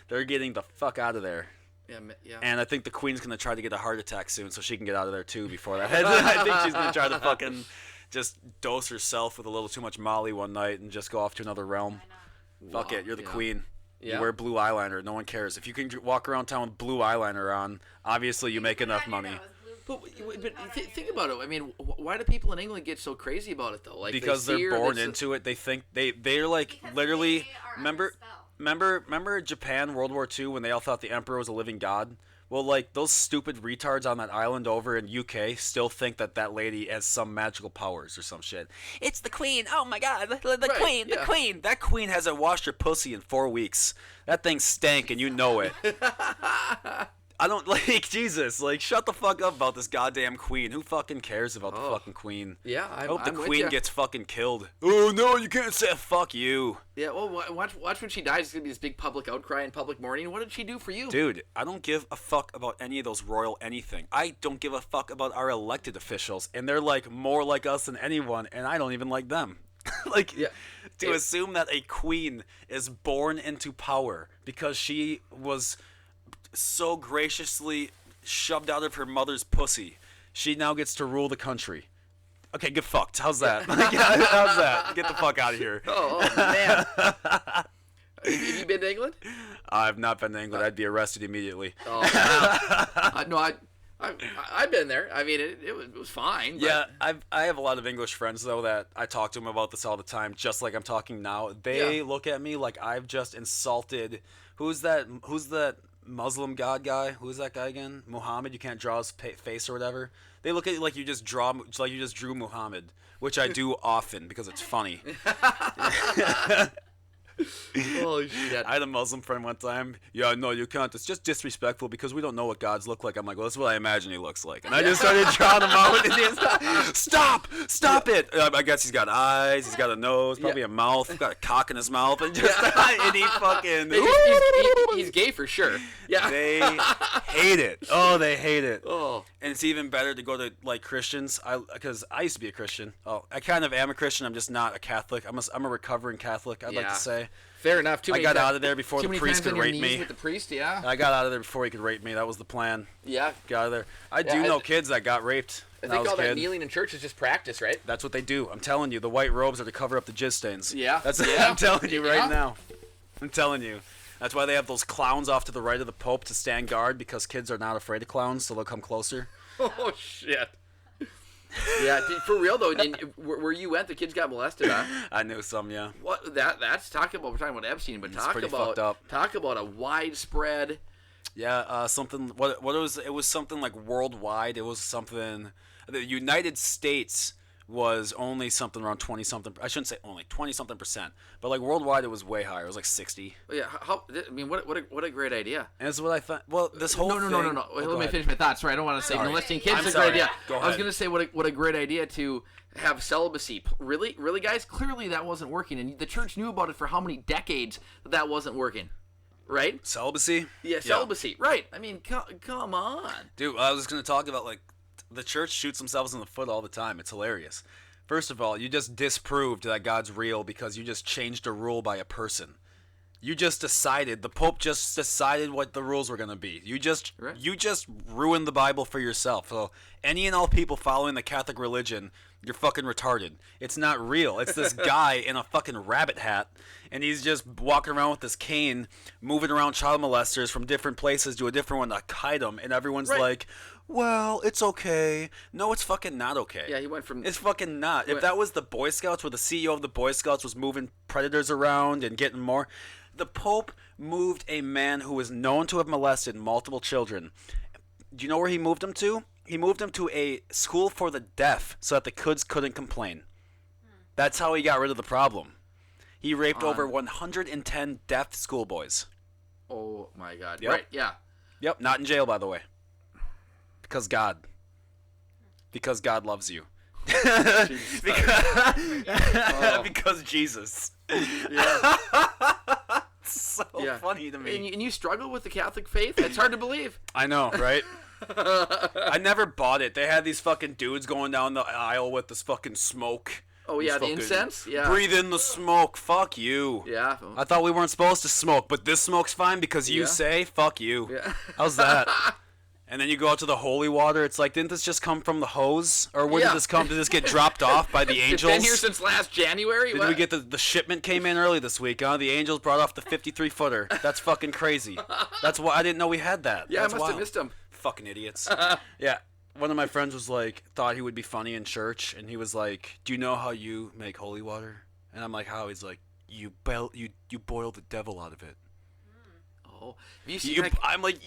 They're getting the fuck out of there. Yeah. And I think the Queen's gonna try to get a heart attack soon, so she can get out of there too before that. I think she's gonna try to fucking just dose herself with a little too much Molly one night and just go off to anher realm. Fuck it, you're the Queen. Yeah. You wear blue eyeliner. No one cares. If you can walk around town with blue eyeliner on, obviously you make enough money. But think about it. I mean, why do people in England get so crazy about it though? Like Because they're born into it. They think they're like Because literally. they are under Remember Japan, World War II, when they all thought the emperor was a living god? Well, like, those stupid retards on that island over in UK still think that lady has some magical powers or some shit. It's the queen. Oh, my God. The Right, queen. The yeah. queen. That queen hasn't washed her pussy in 4 weeks. That thing stank, and you know it. I don't, like, Jesus. Like, shut the fuck up about this goddamn queen. Who fucking cares about the fucking queen? Yeah, I hope I'm the with queen ya. gets fucking killed. Oh, no, you can't say fuck you. Yeah, well, watch when she dies. It's gonna be this big public outcry and public mourning. What did she do for you? Dude, I don't give a fuck about any of those royal anything. I don't give a fuck about our elected officials, and they're like more like us than anyone, and I don't even like them. Like, Yeah. to assume that a queen is born into power because she was so graciously shoved out of her mother's pussy, she now gets to rule the country. Okay, get fucked. How's that? How's that? Get the fuck out of here. Oh man. Have you been to England? I've not been to England. I'd be arrested immediately. Oh, no, I've been there. I mean, it was fine. But Yeah, I have a lot of English friends though that I talk to them about this all the time, just like I'm talking now. They look at me like I've just insulted. Who's that Muslim god guy? Who's that guy again? Muhammad. You can't draw his face or whatever. They look at you like you just drew Muhammad, which I do often because it's funny. Holy shit. I had a Muslim friend one time. Yeah, no, you can't. It's just disrespectful because we don't know what gods look like. I'm like, well, that's what I imagine he looks like. And I just started drawing him out. And he's stop it. I guess he's got eyes. He's got a nose, probably a mouth. He's got a cock in his mouth, and just and he fucking. He's gay for sure. Yeah. They hate it. Oh, they hate it. Oh. And it's even better to go to like Christians. Because I used to be a Christian. Oh, I kind of am a Christian. I'm just not a Catholic. I'm a recovering Catholic. I'd like to say. Fair enough. I got out of there before the priest could rape me. With the priest, yeah. I got out of there before he could rape me. That was the plan. Yeah. Got out of there. I do know kids that got raped. I when think was all a that kid. kneeling in church is just practice, right? That's what they do. I'm telling you, the white robes are to cover up the jizz stains. Yeah. That's Yeah. I'm telling you right Yeah. now. I'm telling you. That's why they have those clowns off to the right of the Pope to stand guard, because kids are not afraid of clowns, so they'll come closer. Oh shit. Yeah, for real though. Where you went, the kids got molested, huh? I knew some, yeah. What that's talking about. We're talking about Epstein, but It's pretty fucked up. talk about a widespread. Yeah, something. What it was? It was something like worldwide. It was something. The United States was only something around 20 something. I shouldn't say only 20 something percent, but like worldwide it was way higher. It was like 60. Yeah, I mean, what a great idea. And that's what I thought. Well, this whole No. Oh, Wait, go let me ahead. finish my thoughts. Sorry, I don't want to say Sorry. molesting kids I'm is a sorry. great idea. Go I was ahead. going to say what a great idea to have celibacy. Really, guys. Clearly, that wasn't working, and the church knew about it for how many decades that wasn't working. Right? Celibacy? Yeah, celibacy. Right. I mean, come on. Dude, I was just going to talk about, like, the church shoots themselves in the foot all the time. It's hilarious. First of all, you just disproved that God's real because you just changed a rule by a person. You just decided, the Pope just decided what the rules were going to be. You just ruined the Bible for yourself. So any and all people following the Catholic religion, you're fucking retarded. It's not real. It's this guy in a fucking rabbit hat, and he's just walking around with this cane, moving around child molesters from different places to a different one to hide them, and everyone's like, well, it's okay. No, it's fucking not okay. Yeah, he went from... It's fucking not. If that was the Boy Scouts, where the CEO of the Boy Scouts was moving predators around and getting more... The Pope moved a man who was known to have molested multiple children. Do you know where he moved him to? He moved him to a school for the deaf so that the kids couldn't complain. That's how he got rid of the problem. He raped over 110 deaf schoolboys. Oh, my God. Yep. Right, yeah. Yep, not in jail, by the way. Because God. Because God loves you. because Jesus. Yeah. So Yeah. funny to me. And you struggle with the Catholic faith? It's hard to believe. I know, right? I never bought it. They had these fucking dudes going down the aisle with this fucking smoke. Oh, yeah, the Fucking incense? Yeah. Breathe in the smoke. Fuck you. Yeah. I thought we weren't supposed to smoke, but this smoke's fine because you Yeah. say, fuck you. Yeah. How's that? And then you go out to the holy water. It's like, didn't this just come from the hose? Or where Yeah. did this come? Did this get dropped off by the It's angels? been here since last January? Did What? we get the shipment came in early this week, huh? The Angels brought off the 53-footer. That's fucking crazy. That's why I didn't know we had that. Yeah, That's I must have wild. missed him. Fucking idiots. Yeah. One of my friends was like, thought he would be funny in church, and he was like, do you know how you make holy water? And I'm like, how? He's like, you boil the devil out of it. Oh, have you seen that? I'm like,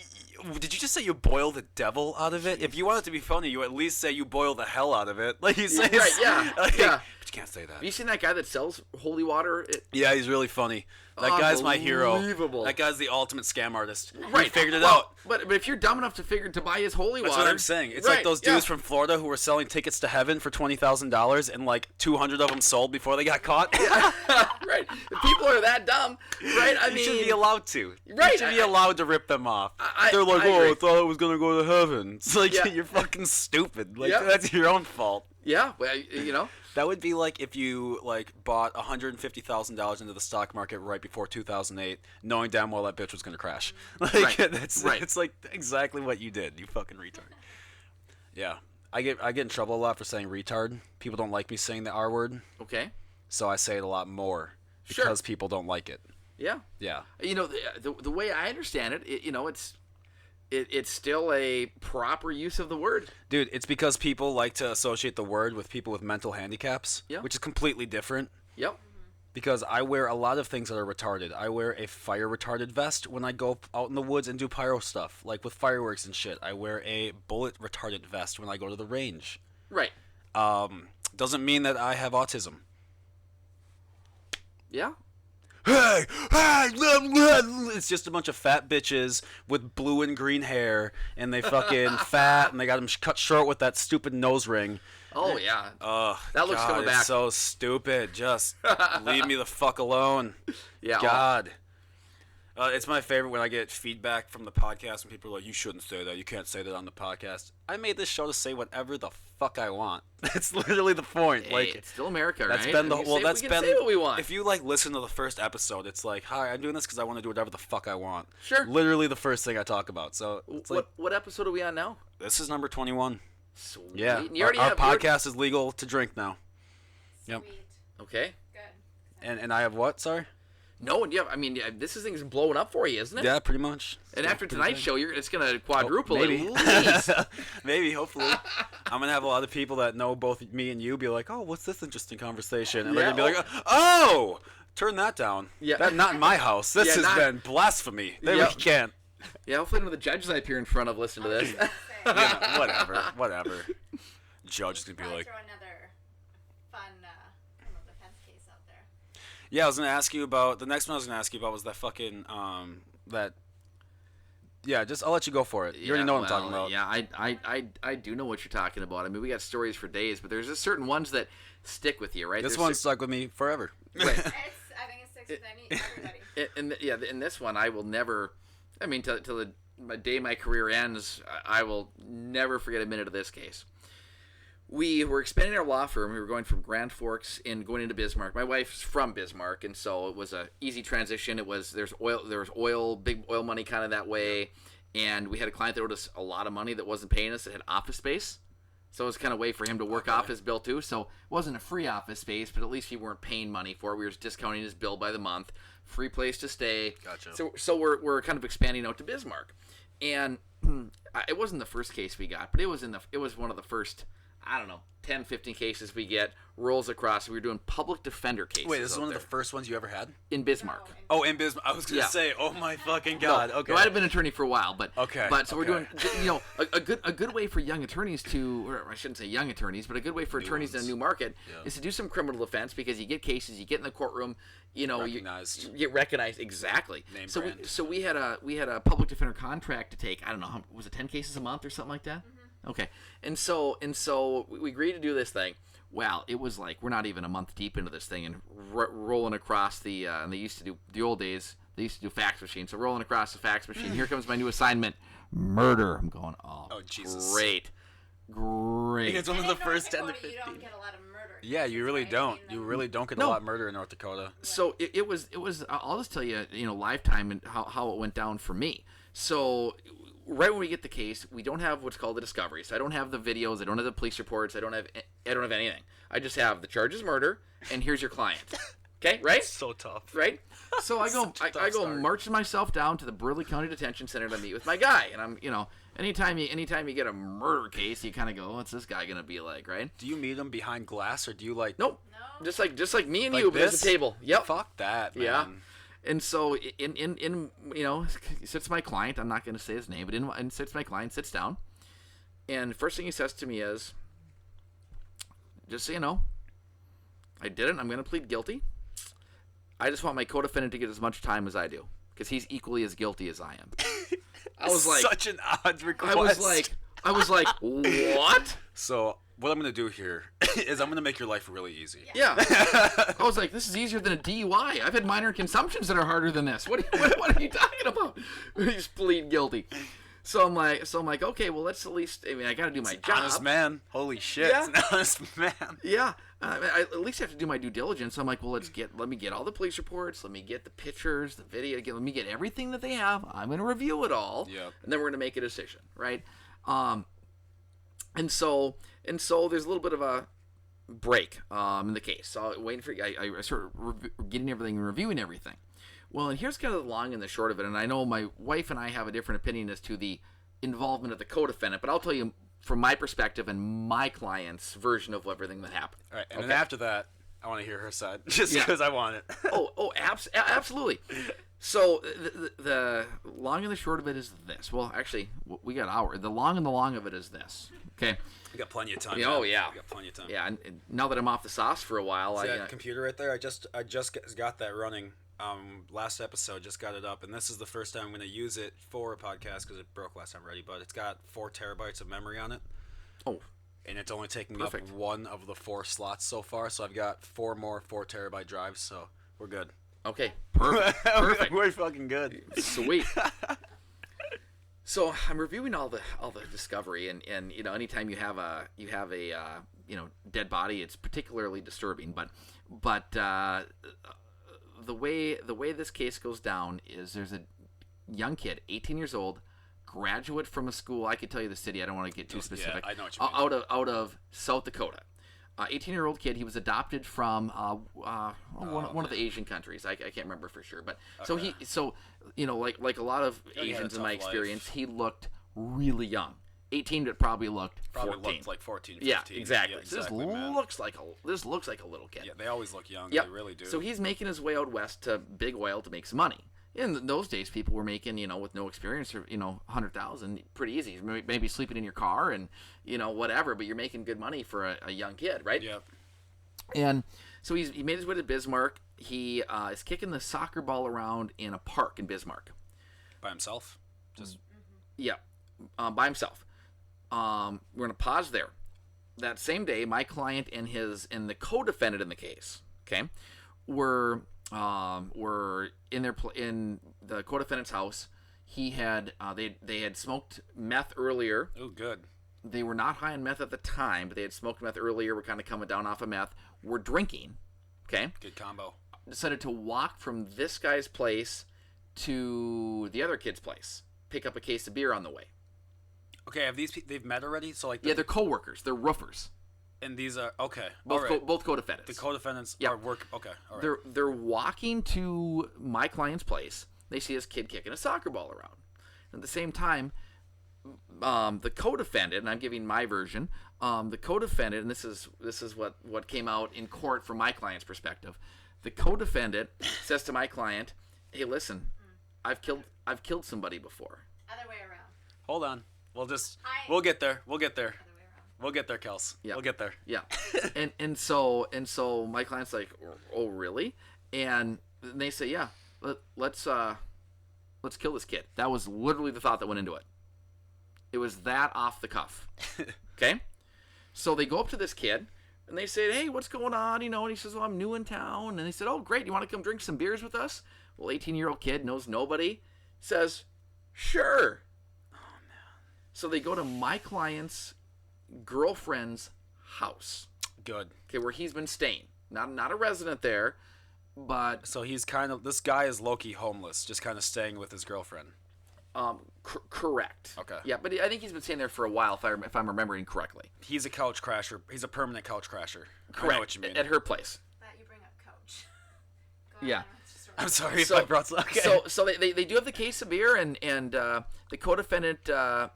did you just say you boil the devil out of it? If you want it to be funny, you at least say you boil the hell out of it. Like you say, Right, yeah, like, yeah. But you can't say that. Have you seen that guy that sells holy water? Yeah, he's really funny. That guy's my hero. Unbelievable. That guy's the ultimate scam artist. Right. He figured it Well, out. But if you're dumb enough to buy his holy That's water, what I'm saying. It's right, like those dudes from Florida who were selling tickets to heaven for $20,000 and like 200 of them sold before they got caught. right. If people are that dumb, right? I You mean, should be allowed to. Right, You should be allowed to rip them off. I- They're like, I oh, agree. I thought I was going to go to heaven. It's like, Yeah. you're fucking stupid. Like, Yeah. that's your own fault. Yeah, well, you know. That would be like if you like bought $150,000 into the stock market right before 2008, knowing damn well that bitch was gonna crash. Like Right, that's right. it's like exactly what you did. You fucking retard. Yeah, I get in trouble a lot for saying retard. People don't like me saying the R word, Okay. so I say it a lot more Sure. because people don't like it. Yeah. Yeah. You know, the way I understand it, you know, it's still a proper use of the word. Dude, it's because people like to associate the word with people with mental handicaps, Yeah. which is completely different. Yep. Because I wear a lot of things that are retarded. I wear a fire retarded vest when I go out in the woods and do pyro stuff, like with fireworks and shit. I wear a bullet retarded vest when I go to the range. Right. Doesn't mean that I have autism. Yeah. Hey, it's just a bunch of fat bitches with blue and green hair, and they fucking fat, and they got them cut short with that stupid nose ring. Oh yeah. Ugh, That looks God, coming it's back. so stupid. Just leave me the fuck alone. Yeah. God. It's my favorite when I get feedback from the podcast and people are like, you shouldn't say that. You can't say that on the podcast. I made this show to say whatever the fuck I want. That's literally the point. Hey, Like, it's still America, that's right? been the We well. say- That's we been can say what we want. If you like listen to the first episode, it's like, hi, I'm doing this because I want to do whatever the fuck I want. Sure. Literally the first thing I talk about. So it's like what episode are we on now? this is number 21. Sweet. Yeah, You already our have you already- podcast is legal to drink now. Yep. Sweet. Okay. Good. And I have what? Sorry. No, and yeah, I mean, this thing's blowing up for you, isn't it? Yeah, pretty much. And Yeah, after pretty tonight's good. show, it's gonna quadruple maybe. at least. Maybe, hopefully. I'm going to have a lot of people that know both me and you be like, oh, what's this interesting conversation? And Yeah, they're going to be like, oh, turn that down. Yeah. That, not in my house. This Yeah, has not- been blasphemy. There Yep. we can't. Yeah, hopefully none of the judges I appear in front of listen to this. Yeah, whatever. Judge is going to be Probably like, throw Yeah, I was gonna ask you about the next one. I was gonna ask you about was that fucking that. Yeah, just I'll let you go for it. You already know what I'm talking about. Yeah, I do know what you're talking about. I mean, we got stories for days, but there's just certain ones that stick with you, right? This There's one stuck with me forever. Right. I think it sticks with everybody. In this one, I will never. I mean, till the day my career ends, I will never forget a minute of this case. We were expanding our law firm. We were going from Grand Forks and going into Bismarck. My wife's from Bismarck, and so it was a easy transition. There was oil, big oil money kind of that way, and we had a client that owed us a lot of money that wasn't paying us. That had office space, so it was kind of a way for him to work off his bill too. So it wasn't a free office space, but at least we weren't paying money for it. We were just discounting his bill by the month, free place to stay. Gotcha. So we're kind of expanding out to Bismarck, and it wasn't the first case we got, but it was one of the first. I don't know, 10, 15 cases we get, rolls across. We were doing public defender cases. Wait, this is one of the first ones you ever had? In Bismarck. Oh, in Bismarck. I was going to say, oh my fucking God. Okay. No, I'd have been an attorney for a while, but okay. But so we're doing, a good way for young attorneys to, or I shouldn't say young attorneys, but a good way for attorneys in a new market is to do some criminal defense because you get cases, you get in the courtroom, you recognized. You get recognized exactly. Name so brand. we had a public defender contract to take. I don't know, was it 10 cases a month or something like that? Mm-hmm. Okay, and so we agreed to do this thing. Well, it was like we're not even a month deep into this thing and rolling across the. And they used to do the old days. They used to do fax machine. So rolling across the fax machine. Here comes my new assignment: murder. I'm going. Oh Jesus! Great. It's one of the first 10 to 15. You don't get a lot of murder. Yeah, you really right? don't. You really don't get a lot of murder in North Dakota. So it was. I'll just tell you, lifetime and how it went down for me. So. Right when we get the case, we don't have what's called a discovery. So I don't have the videos, I don't have the police reports, I don't have anything. I just have the charge is murder, and here's your client. Okay, right? So tough. Right? So I go marching myself down to the Burley County Detention Center to meet with my guy, and I'm anytime you get a murder case, you kind of go, what's this guy gonna be like, right? Do you meet him behind glass or do you like? Nope. No. Just like me and like you, but this? there's a table. Yep. Fuck that, man. Yeah. And so in sits my client. I'm not going to say his name, but in sits my client. Sits down, and the first thing he says to me is, "Just so you know, I did it. I'm going to plead guilty. I just want my co-defendant to get as much time as I do because he's equally as guilty as I am." I was like, such an odd request. I was like, what? So what I'm going to do here is I'm going to make your life really easy. Yeah. I was like, this is easier than a DUI. I've had minor consumptions that are harder than this. What are you talking about? He's plead guilty. So I'm like, okay, well, let's at least, I got to do my job. Honest man. Holy shit. Yeah. It's an honest man. Yeah. I at least have to do my due diligence. So I'm like, well, let me get all the police reports. Let me get the pictures, the video. Let me get everything that they have. I'm going to review it all. Yep. And then we're going to make a decision, right? And so there's a little bit of a break in the case. So waiting for I started getting everything and reviewing everything. Well, and here's kind of the long and the short of it. And I know my wife and I have a different opinion as to the involvement of the co-defendant, but I'll tell you from my perspective and my client's version of everything that happened. All right, and then after that, I want to hear her side, just because I want it. Absolutely. So the long and the short of it is this. Well, actually, we got hour. The long and the long of it is this. Okay. We got plenty of time. Oh yeah. We got plenty of time. Yeah. And now that I'm off the sauce for a while, See that computer right there? I just got that running. Last episode, just got it up, and this is the first time I'm going to use it for a podcast because it broke last time already. But it's got 4 terabytes of memory on it. Oh. And it's only taking up one of the 4 slots so far, so I've got 4 more 4 terabyte drives, so we're good. Okay, perfect. We're fucking good. Sweet. So I'm reviewing all the discovery, and anytime you have a dead body, it's particularly disturbing. But the way this case goes down is there's a young kid, 18 years old, graduate from a school. I could tell you the city. I don't want to get too specific. Yeah, I know what you mean. Out of South Dakota. 18-year-old kid. He was adopted from one of the Asian countries. I can't remember for sure, but okay. so like a lot of Asians in my experience, he looked really young. 18, but probably looked 14. Looked like 14, 15. Yeah, exactly. Yeah, exactly, this looks like a little kid. Yeah, they always look young. Yep. They really do. So he's making his way out west to big oil to make some money. In those days, people were making, with no experience, or, $100,000 pretty easy. Maybe sleeping in your car and, whatever, but you're making good money for a young kid, right? Yep. And So he made his way to Bismarck. He is kicking the soccer ball around in a park in Bismarck. By himself? Just Yeah, by himself. We're going to pause there. That same day, my client and the co-defendant in the case, okay, were in the co-defendant's house. He had they had smoked meth earlier. Oh, good. They were not high on meth at the time, but they had smoked meth earlier. Were kind of coming down off of meth. Were drinking. Okay. Good combo. Decided to walk from this guy's place to the other kid's place. Pick up a case of beer on the way. Okay, have they've met already? So like Yeah, they're co-workers. They're roofers. and these are okay. Both all right. both co-defendants. The co-defendants Yeah. are work. Okay, all right. They're walking to my client's place. They see this kid kicking a soccer ball around. At the same time, the co-defendant, and I'm giving my version, the co-defendant, and this is what came out in court from my client's perspective. The co-defendant says to my client, "Hey, listen, I've killed somebody before." Other way around. Hold on. We'll get there. We'll get there. Other way around. We'll get there, Kels. Yeah. We'll get there. Yeah, and so my client's like, "Oh, really?" And they say, "Yeah, let's kill this kid." That was literally the thought that went into it. It was that off the cuff. Okay, so they go up to this kid and they say, "Hey, what's going on?" And he says, "Well, I'm new in town." And they said, "Oh, great, you want to come drink some beers with us?" Well, 18-year-old kid knows nobody, says, "Sure." Oh man. So they go to my client's girlfriend's house. Good. Okay, where he's been staying. Not a resident there, but So he's this guy is low-key homeless, just kind of staying with his girlfriend. correct. Okay. Yeah, but I think he's been staying there for a while, if I'm remembering correctly. He's a couch crasher. He's a permanent couch crasher. Correct. I know what you mean. At her place. That you bring up coach. Go Yeah. on, let's just I'm sorry if So- I brought okay. So they do have the case of beer, and the co-defendant, they're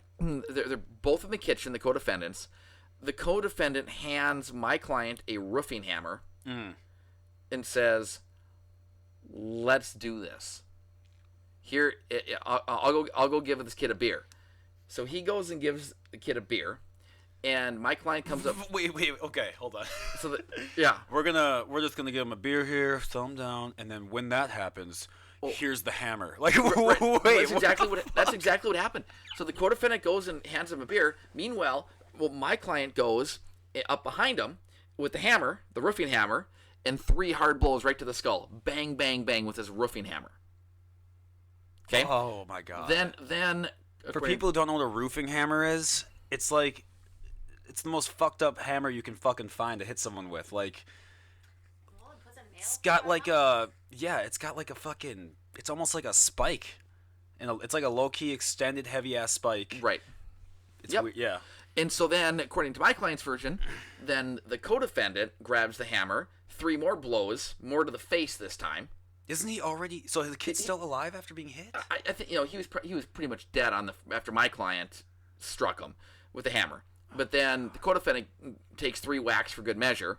both in the kitchen, the co-defendants. The co-defendant hands my client a roofing hammer and says, "Let's do this. Here, I'll go give this kid a beer." So he goes and gives the kid a beer, and my client comes up. Wait, okay, hold on. So yeah, We're just gonna give him a beer here, thumb down, and then when that happens, here's the hammer. Like, right. wait, That's exactly what happened. So the co-defendant goes and hands him a beer. Meanwhile, my client goes up behind him with the hammer, the roofing hammer, and 3 hard blows right to the skull. Bang, bang, bang with his roofing hammer. Okay. Oh my god. Then For people who don't know what a roofing hammer is, it's like it's the most fucked up hammer you can fucking find to hit someone with. Like, Well, it puts a nail it's got through like it. it's got like a fucking, it's almost like a spike, and it's like a low key extended heavy ass spike. right. It's Yep. weird, yeah. And so then, according to my client's version, then the co-defendant grabs the hammer, 3 more blows, more to the face this time. Isn't he already? So the kid's still alive after being hit? I think he was pretty much dead after my client struck him with the hammer. But then the co-defendant takes 3 whacks for good measure.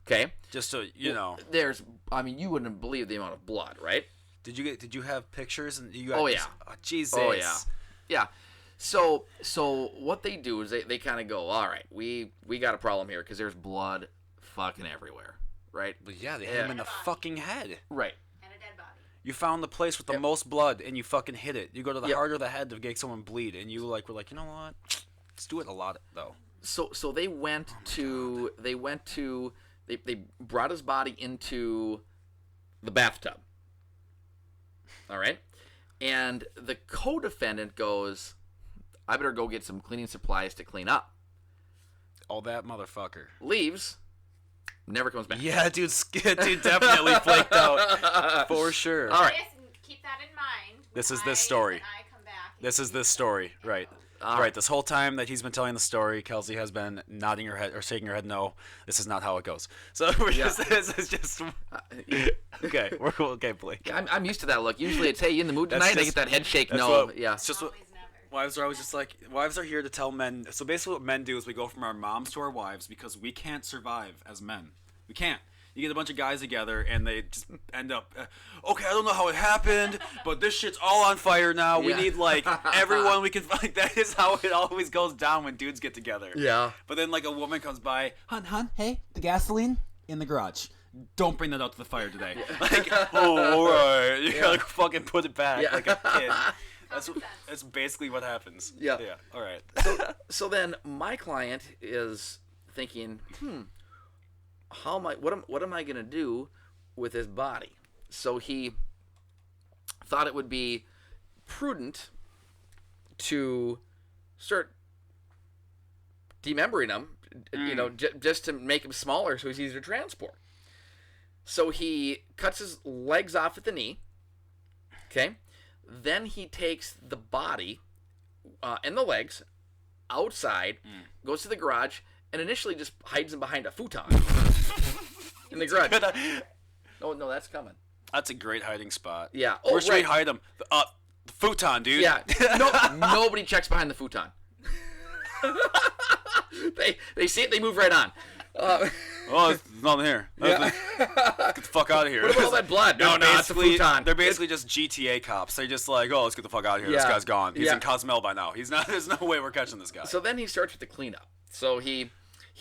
Okay. Just so you know. You wouldn't believe the amount of blood, right? Did you have pictures and you got? Oh, yeah. Oh, Jesus. Oh yeah, yeah. So what they do is they kind of go, all right, we got a problem here because there's blood fucking everywhere, right? But yeah, they hit him in the fucking head. Right. And a dead body. You found the place with the most blood and you fucking hit it. You go to the Yep. heart or the head to make someone bleed, and you were like, you know what? Let's do it a lot though. So they went to they brought his body into the bathtub. All right, and the co-defendant goes, "I better go get some cleaning supplies to clean up." Oh, that motherfucker. Leaves, never comes back. Yeah, dude definitely flaked out for sure. All right. Just keep that in mind. This is when this story. when I come back, This is this story, right? All Right. right. This whole time that he's been telling the story, Kelsey has been nodding her head or shaking her head. No, this is not how it goes. So this is just okay. We're cool. Okay, Blake. I'm used to that look. Usually it's, "Hey, you in the mood That's tonight?" I just- get that head shake. that's No, what- yeah. It's just what Always never. wives are always just like. Wives are here to tell men. So basically, what men do is we go from our moms to our wives because we can't survive as men. We can't. You get a bunch of guys together and they just end up, okay, I don't know how it happened, but this shit's all on fire now. We Yeah. need like everyone we can find. That is how it always goes down when dudes get together. Yeah. But then like a woman comes by, Hun, hey, the gasoline in the garage. don't bring that out to the fire today. Like, oh, all right. You gotta fucking put it back like a kid. That's basically what happens. Yeah. Yeah. All right. So then my client is thinking, what am I gonna do with his body? So he thought it would be prudent to start demembering him, just to make him smaller so he's easier to transport. So he cuts his legs off at the knee. Okay. Then he takes the body and the legs outside, goes to the garage, and initially just hides him behind a futon in the garage. No, that's coming. That's a great hiding spot. Yeah. Where should we hide him? The futon, dude. Yeah. Nobody checks behind the futon. They see it, they move right on. There's nothing here. Get the fuck out of here. What about all that blood? No, it's a futon. They're basically just GTA cops. They're just like, let's get the fuck out of here. This guy's gone. He's in Cozumel by now. He's not. There's no way we're catching this guy. So then he starts with the cleanup. So he.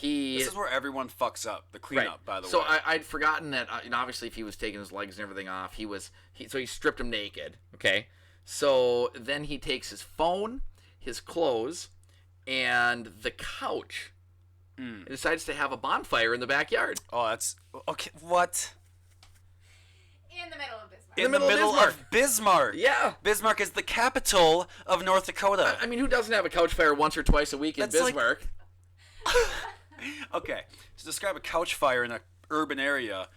This is where everyone fucks up. The cleanup, by the way. So I'd forgotten that. Obviously, if he was taking his legs and everything off, so he stripped him naked. Okay. So then he takes his phone, his clothes, and the couch. And decides to have a bonfire in the backyard. Oh, that's okay. What? In the middle of Bismarck. In the middle of Bismarck. Yeah. Bismarck is the capital of North Dakota. I mean, who doesn't have a couch fire once or twice a week in Bismarck? Okay, to describe a couch fire in an urban area,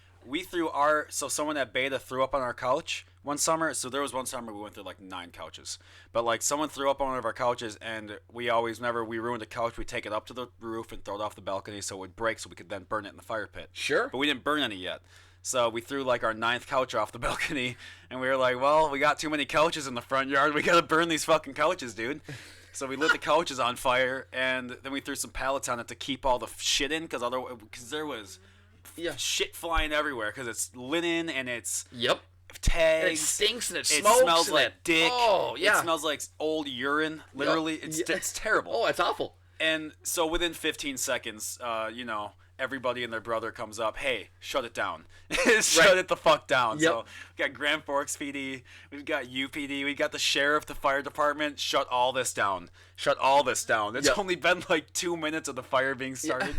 someone at Beta threw up on our couch one summer. So there was one summer we went through like 9 couches. But like someone threw up on one of our couches, and whenever we ruined a couch, we take it up to the roof and throw it off the balcony so it would break so we could then burn it in the fire pit. Sure. But we didn't burn any yet. So we threw like our 9th couch off the balcony, and we were like, well, we got too many couches in the front yard. We got to burn these fucking couches, dude. So we lit the couches on fire, and then we threw some pallets on it to keep all the shit in, because there was shit flying everywhere, because it's linen and it's tags. And it stinks and it smokes. smokes. It smells like dick. Oh, yeah. It smells like old urine. Literally, it's terrible. Oh, it's awful. And so within 15 seconds, everybody and their brother comes up. Hey, shut it down. Shut it the fuck down. Yep. So we got Grand Forks PD. We've got UPD. We got the sheriff, the fire department. Shut all this down. Shut all this down. It's only been like 2 minutes of the fire being started.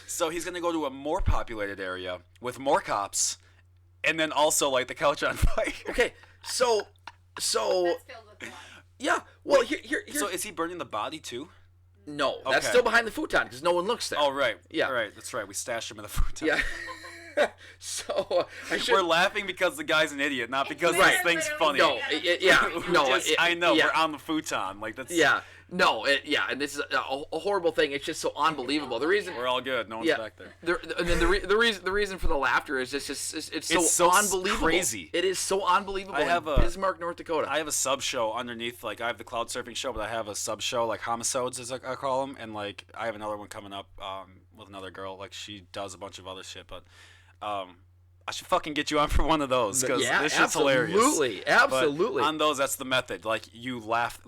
So he's going to go to a more populated area with more cops, and then also light the couch on fire. Okay, so That's filled with blood. yeah. Well, here. So is he burning the body too? No, that's Okay. still behind the futon because no one looks there. Oh, right. Yeah. Right, that's right. We stashed him in the futon. Yeah. So We're laughing because the guy's an idiot, not because Right. this thing's funny. No, I know. Yeah. We're on the futon. Like that's. Yeah. No. And this is a horrible thing. It's just so unbelievable. The reason. We're all good. No one's back there. And then the reason for the laughter is it's so unbelievable. Crazy. It is so unbelievable. I have in Bismarck, North Dakota. I have a sub show underneath. Like I have the cloud surfing show, but I have a sub show like Homicides, as I call them, and like I have another one coming up with another girl. Like she does a bunch of other shit, but I should fucking get you on for one of those because this shit's hilarious. Absolutely. But on those, that's the method. Like you laugh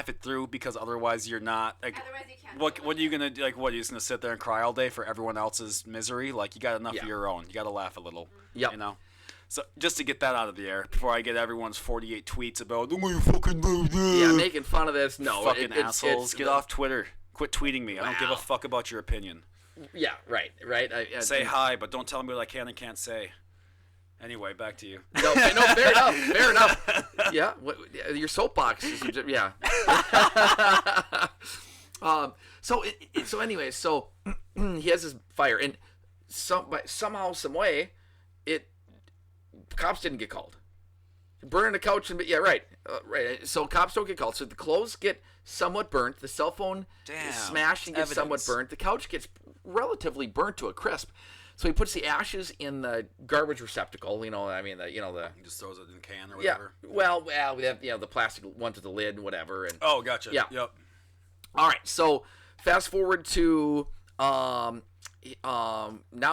it through because otherwise you're not. Like, Otherwise you can't. what are you gonna do? Like? What are you just gonna sit there and cry all day for everyone else's misery? Like you got enough of your own. You got to laugh a little. Yep. You know. So just to get that out of the air before I get everyone's 48 tweets about the way you fucking do this. Yeah, making fun of this. No, fucking assholes. Get off Twitter. Quit tweeting me. I don't give a Wow. fuck about your opinion. Yeah, right. Say hi, but don't tell me what I can and can't say. Anyway, back to you. No, fair enough. Fair enough. Yeah, your soapbox is yeah. So anyway, he has this fire, and somehow, some way, cops didn't get called. Burning the couch and right. So cops don't get called. So the clothes get somewhat burnt. The cell phone is smashed and gets somewhat burnt. The couch gets relatively burnt to a crisp. So he puts the ashes in the garbage receptacle. You He just throws it in a can or whatever. Yeah. Well, we have the plastic ones with the lid and whatever. And oh, gotcha. Yeah. Yep. All right. So fast forward to now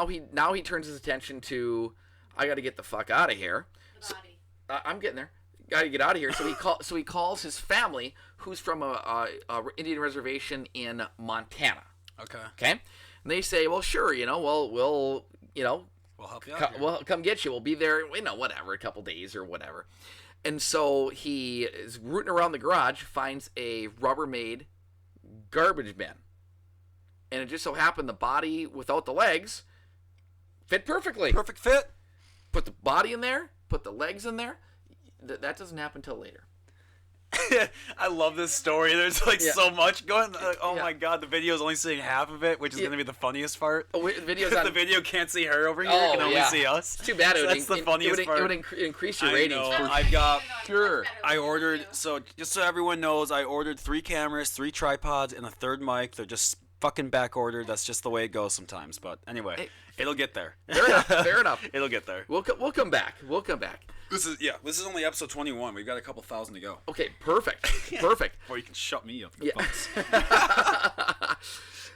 he turns his attention to I got to get the fuck out of here. The body. I'm getting there. Got to get out of here. So he calls his family, who's from a Indian reservation in Montana. Okay. Okay. And they say, well, sure, we'll We'll help you out. here. We'll come get you. We'll be there, whatever, a couple days or whatever. And so he is rooting around the garage, finds a Rubbermaid garbage bin. And it just so happened the body without the legs fit perfectly. Perfect fit. Put the body in there, put the legs in there. That doesn't happen till later. I love this story. There's so much going. Yeah. My god, the video's only seeing half of it, which is going to be the funniest part. Oh, wait, the video's on. The video can't see her over here. Oh, Can only yeah. see us. It's too bad. That's the funniest part. It would increase your I ratings. know. For I've got. Sure. I ordered. So just so everyone knows, I ordered 3 cameras, 3 tripods, and a 3rd mic. They're just fucking back ordered. That's just the way it goes sometimes. But anyway, Hey. it'll get there. Fair enough. Fair enough. It'll get there. We'll come back. We'll come back. This is only episode 21. We've got a couple thousand to go. Okay. Perfect. Perfect. Before you can shut me up. Yeah. Folks.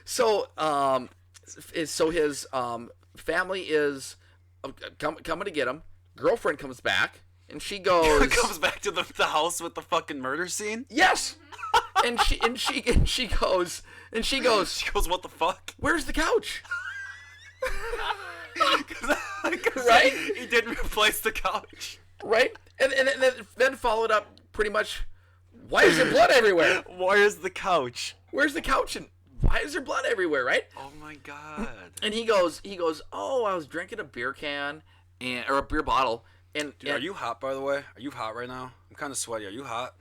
So his family is coming to get him. Girlfriend comes back, and she goes. Comes back to the house with the fucking murder scene. Yes. and she goes. She goes, what the fuck? Where's the couch? Right? He didn't replace the couch. Right. And then followed up pretty much. Why is there blood everywhere? Where's the couch? Where's the couch? And why is there blood everywhere? Right. Oh my god. And he goes. Oh, I was drinking a beer can or a beer bottle. And, Dude, are you hot, by the way? Are you hot right now? I'm kind of sweaty. Are you hot?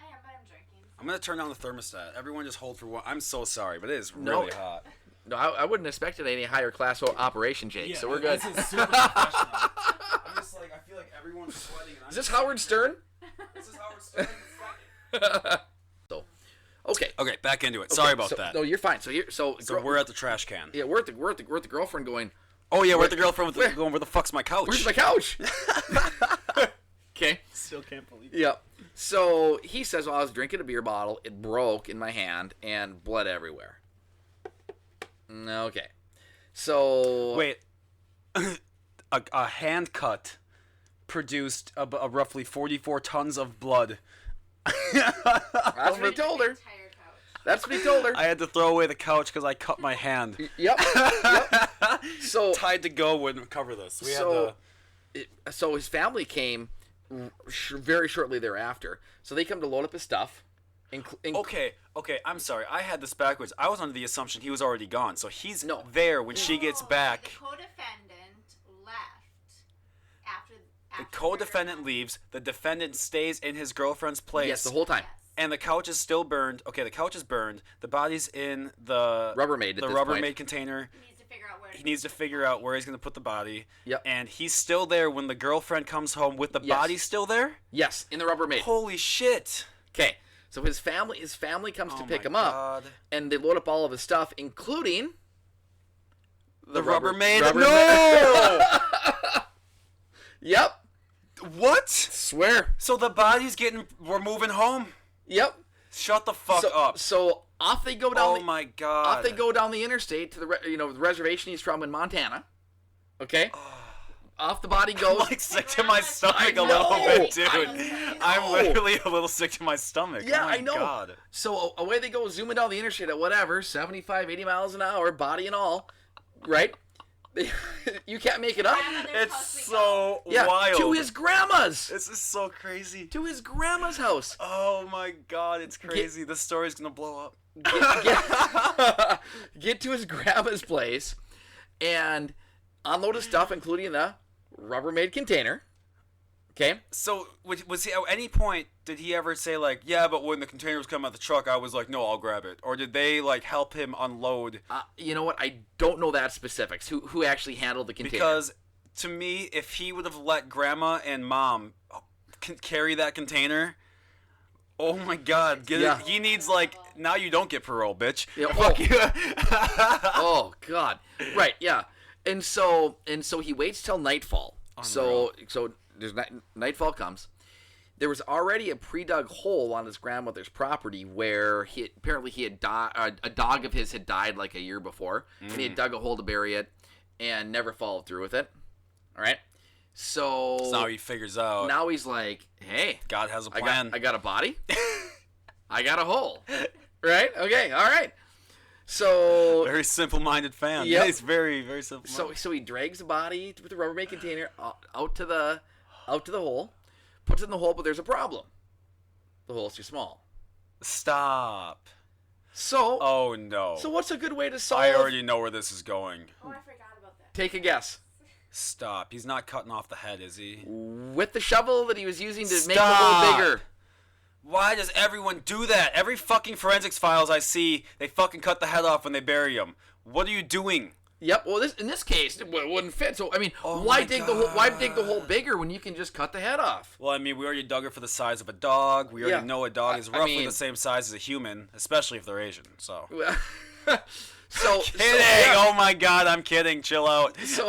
I am, but I'm drinking. I'm going to turn down the thermostat. Everyone just hold for one. I'm so sorry, but it is really hot. No, I wouldn't expect it any higher class operation, Jake. So we're good. This is super professional. I'm just I feel like everyone's sweating. And Is this Howard Stern? This is Howard Stern. Okay, back into it. Sorry about that. No, you're fine. So We're at the trash can. Yeah, we're at the girlfriend going. Oh yeah, we're at the girlfriend with going. Where the fuck's my couch? Where's my couch? Okay. Still can't believe it. Yeah. So he says, well, I was drinking a beer bottle. It broke in my hand and blood everywhere. Okay. So Wait. a hand cut produced a roughly 44 tons of blood. that's what he told her. Entire couch. That's what he told her. I had to throw away the couch because I cut my hand. Yep. So Tied to go wouldn't cover this. So his family came very shortly thereafter. So they come to load up his stuff. Okay, I'm sorry. I had this backwards. I was under the assumption he was already gone. So he's No. there when she gets back. The co-defendant left after The co-defendant leaves. The defendant stays in his girlfriend's place. Yes, the whole time. And the couch is still burned. Okay, the couch is burned. The body's in the Rubbermaid. the Rubbermaid container. He needs to figure out where. He needs to figure out where he's going to put the body. Yep. And he's still there when the girlfriend comes home with the Yes. body still there? Yes, in the Rubbermaid. Holy shit. Okay. So his family comes to Oh pick my him up, God. and they load up all of his stuff, including The Rubbermaid? Rubbermaid. No! Yep. What? Swear. So the body's we're moving home? Yep. Shut the fuck up. So off they go down. Oh my god. Off they go down the interstate to the the reservation he's from in Montana. Okay. Off the body goes. I'm like sick to my stomach I a little know. bit, dude. I I'm know. literally a little sick to my stomach. Yeah, oh my I know. God. So away they go, zooming down the interstate at whatever, 75, 80 miles an hour, body and all, right? You can't make it up. It's so Yeah, wild. to his grandma's. This is so crazy. To his grandma's house. Oh my god, it's crazy. This story's gonna blow up. Get to his grandma's place and unload his stuff, including the Rubbermaid container. Okay. So, was he at any point did he ever say like, yeah, but when the container was coming out the truck, I was like, no, I'll grab it, or did they like help him unload? You know what? I don't know that specifics. Who actually handled the container? Because to me, if he would have let Grandma and Mom carry that container, oh my God, he needs like now you don't get parole, bitch. Yeah, Fuck you. Oh God. Right. Yeah. And so he waits till nightfall. So there's nightfall comes. There was already a pre-dug hole on his grandmother's property where a dog of his had died like a year before, and he had dug a hole to bury it and never followed through with it. All right. So now he figures out. Now he's like, hey, God has a plan. I got a body. I got a hole. Right? Okay. All right. So Very simple-minded fan. Yep. He's very, very simple. So he drags the body with the Rubbermaid container out to the hole, puts it in the hole, but there's a problem. The hole's too small. Stop. So Oh no. so what's a good way to solve? I already know where this is going. Oh, I forgot about that. Take a guess. Stop. He's not cutting off the head, is he? With the shovel that he was using to make the hole bigger. Why does everyone do that? Every fucking forensics files I see, they fucking cut the head off when they bury him. What are you doing? Yep. Well, in this case, it wouldn't fit. So I mean, Oh why my dig the hole? Why dig the hole bigger when you can just cut the head off? Well, I mean, we already dug it for the size of a dog. We already Yeah. know a dog is I roughly mean- the same size as a human, especially if they're Asian. So. So Kidding! yeah. Oh my god, I'm kidding. Chill out. So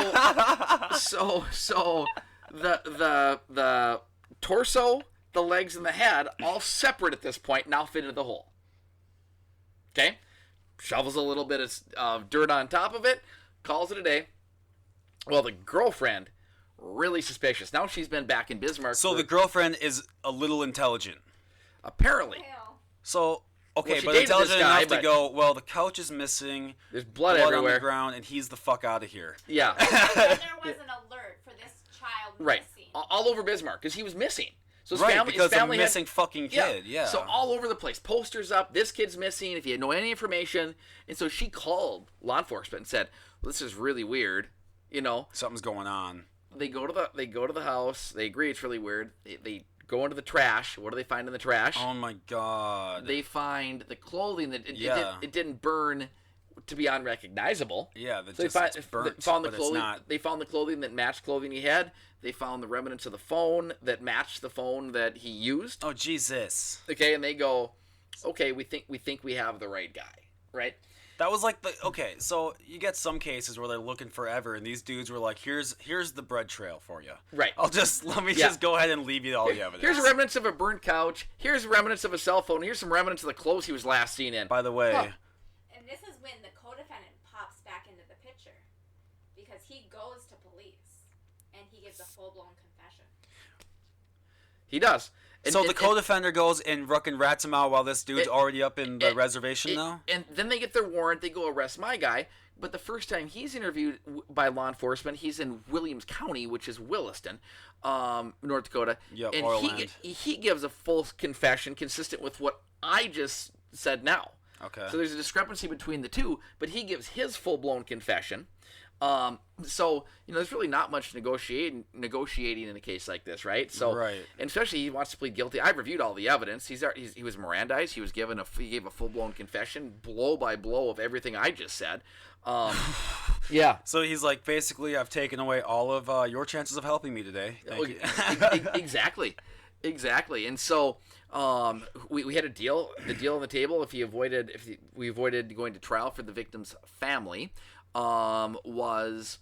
the torso, the legs, and the head, all separate at this point, now fit into the hole. Okay? Shovels a little bit of dirt on top of it, calls it a day. Well, the girlfriend, really suspicious. Now she's been back in Bismarck. So for- the girlfriend is a little intelligent. apparently, Hell. So okay, Well, she but dated this intelligent guy, enough to but- go. Well, the couch is missing. there's blood on everywhere. the ground, and he's the fuck out of here. Yeah, And there was an alert for this child right. missing. All over Bismarck because he was missing. So his Right, family, because his family a had- missing fucking kid. Yeah. So all over the place, posters up. This kid's missing. If you had any information, and so she called law enforcement and said, well, "This is really weird." You know, Something's going on. they go to the house. They agree it's really weird. They go into the trash. What do they find in the trash? Oh my god. They find the clothing that Yeah. it didn't burn to be unrecognizable. Yeah, that So just they it's burnt, found the but clothing. it's not. They found the clothing that matched clothing he had. They found the remnants of the phone that matched the phone that he used. Oh Jesus. Okay, and they go, okay, we think we have the right guy, right? That was like so you get some cases where they're looking forever, and these dudes were like, here's the bread trail for you. Right. Let me Yeah. just go ahead and leave you all the evidence. Here's remnants of a burnt couch. Here's remnants of a cell phone. Here's some remnants of the clothes he was last seen in. By the way, Huh. And this is when the co-defendant pops back into the picture because he goes to police and he gives a full-blown confession. He does. And- so and- the co-defender goes and fucking rats him out while this dude's It- already up in the it- reservation it- now? And then they get their warrant. They go arrest my guy. But the first time he's interviewed by law enforcement, he's in Williams County, which is Williston, North Dakota. Yep, and oil he land. he gives a full confession consistent with what I just said now. Okay. So there's a discrepancy between the two, but he gives his full-blown confession. So there's really not much negotiating in a case like this, right? So, Right. and especially he wants to plead guilty. I've reviewed all the evidence. He was Mirandized. He gave a full-blown confession, blow by blow of everything I just said. Yeah. So he's like, basically, I've taken away all of your chances of helping me today. Thank you. Exactly. And so we had the deal on the table. If we avoided going to trial for the victim's family, was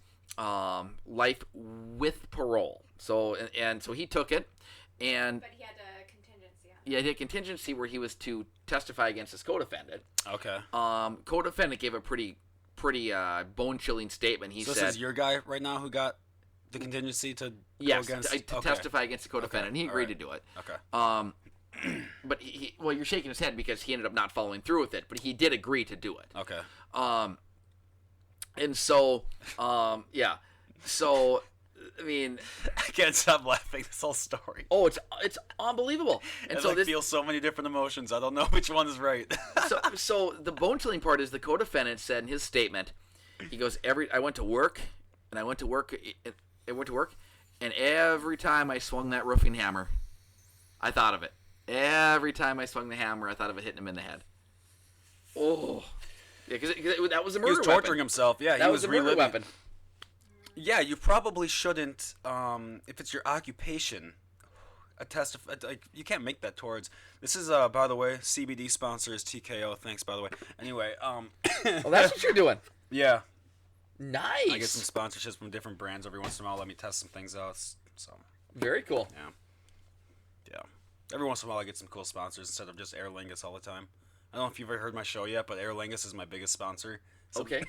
life with parole. So so he took it, and But he had a contingency on it. he had a contingency where he was to testify against his co-defendant. Okay. Co-defendant gave a pretty bone-chilling statement. He So said, this is your guy right now who got the contingency to yes, go against? to Okay. testify against the co-defendant. And he agreed to do it. Okay. But well, you're shaking his head because he ended up not following through with it. But he did agree to do it. Okay. And so, yeah. So, I mean, I can't stop laughing this whole story. oh, it's unbelievable. And I so this, feel so many different emotions. I don't know which one is right. so the bone chilling part is the co-defendant said in his statement, he goes, I went to work, and every time I swung that roofing hammer, I thought of it. Every time I swung the hammer, I thought of it hitting him in the head. Oh, yeah, because that was a He murder was torturing weapon. himself. Yeah, That he was a murder reliving. weapon. Yeah, you probably shouldn't. If it's your occupation, you can't make that towards. This is by the way, CBD sponsor is TKO. Thanks, by the way. Anyway, Well, that's what you're doing. yeah, Nice. I get some sponsorships from different brands every once in a while. Let me test some things out. So Very cool. yeah. Every once in a while, I get some cool sponsors instead of just Aer Lingus all the time. I don't know if you've ever heard my show yet, but Aer Lingus is my biggest sponsor. So Okay.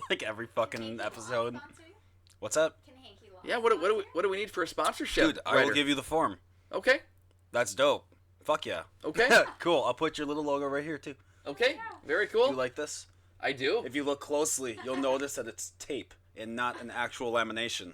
like every fucking Hankey Law episode. sponsor you? What's that? Can Hankey Law Yeah. What sponsor you? do we need for a sponsorship? Dude, I will give you the form. Okay. That's dope. Fuck yeah. Okay. Cool. I'll put your little logo right here too. Okay. Very cool. You like this? I do. If you look closely, you'll notice that it's tape and not an actual lamination.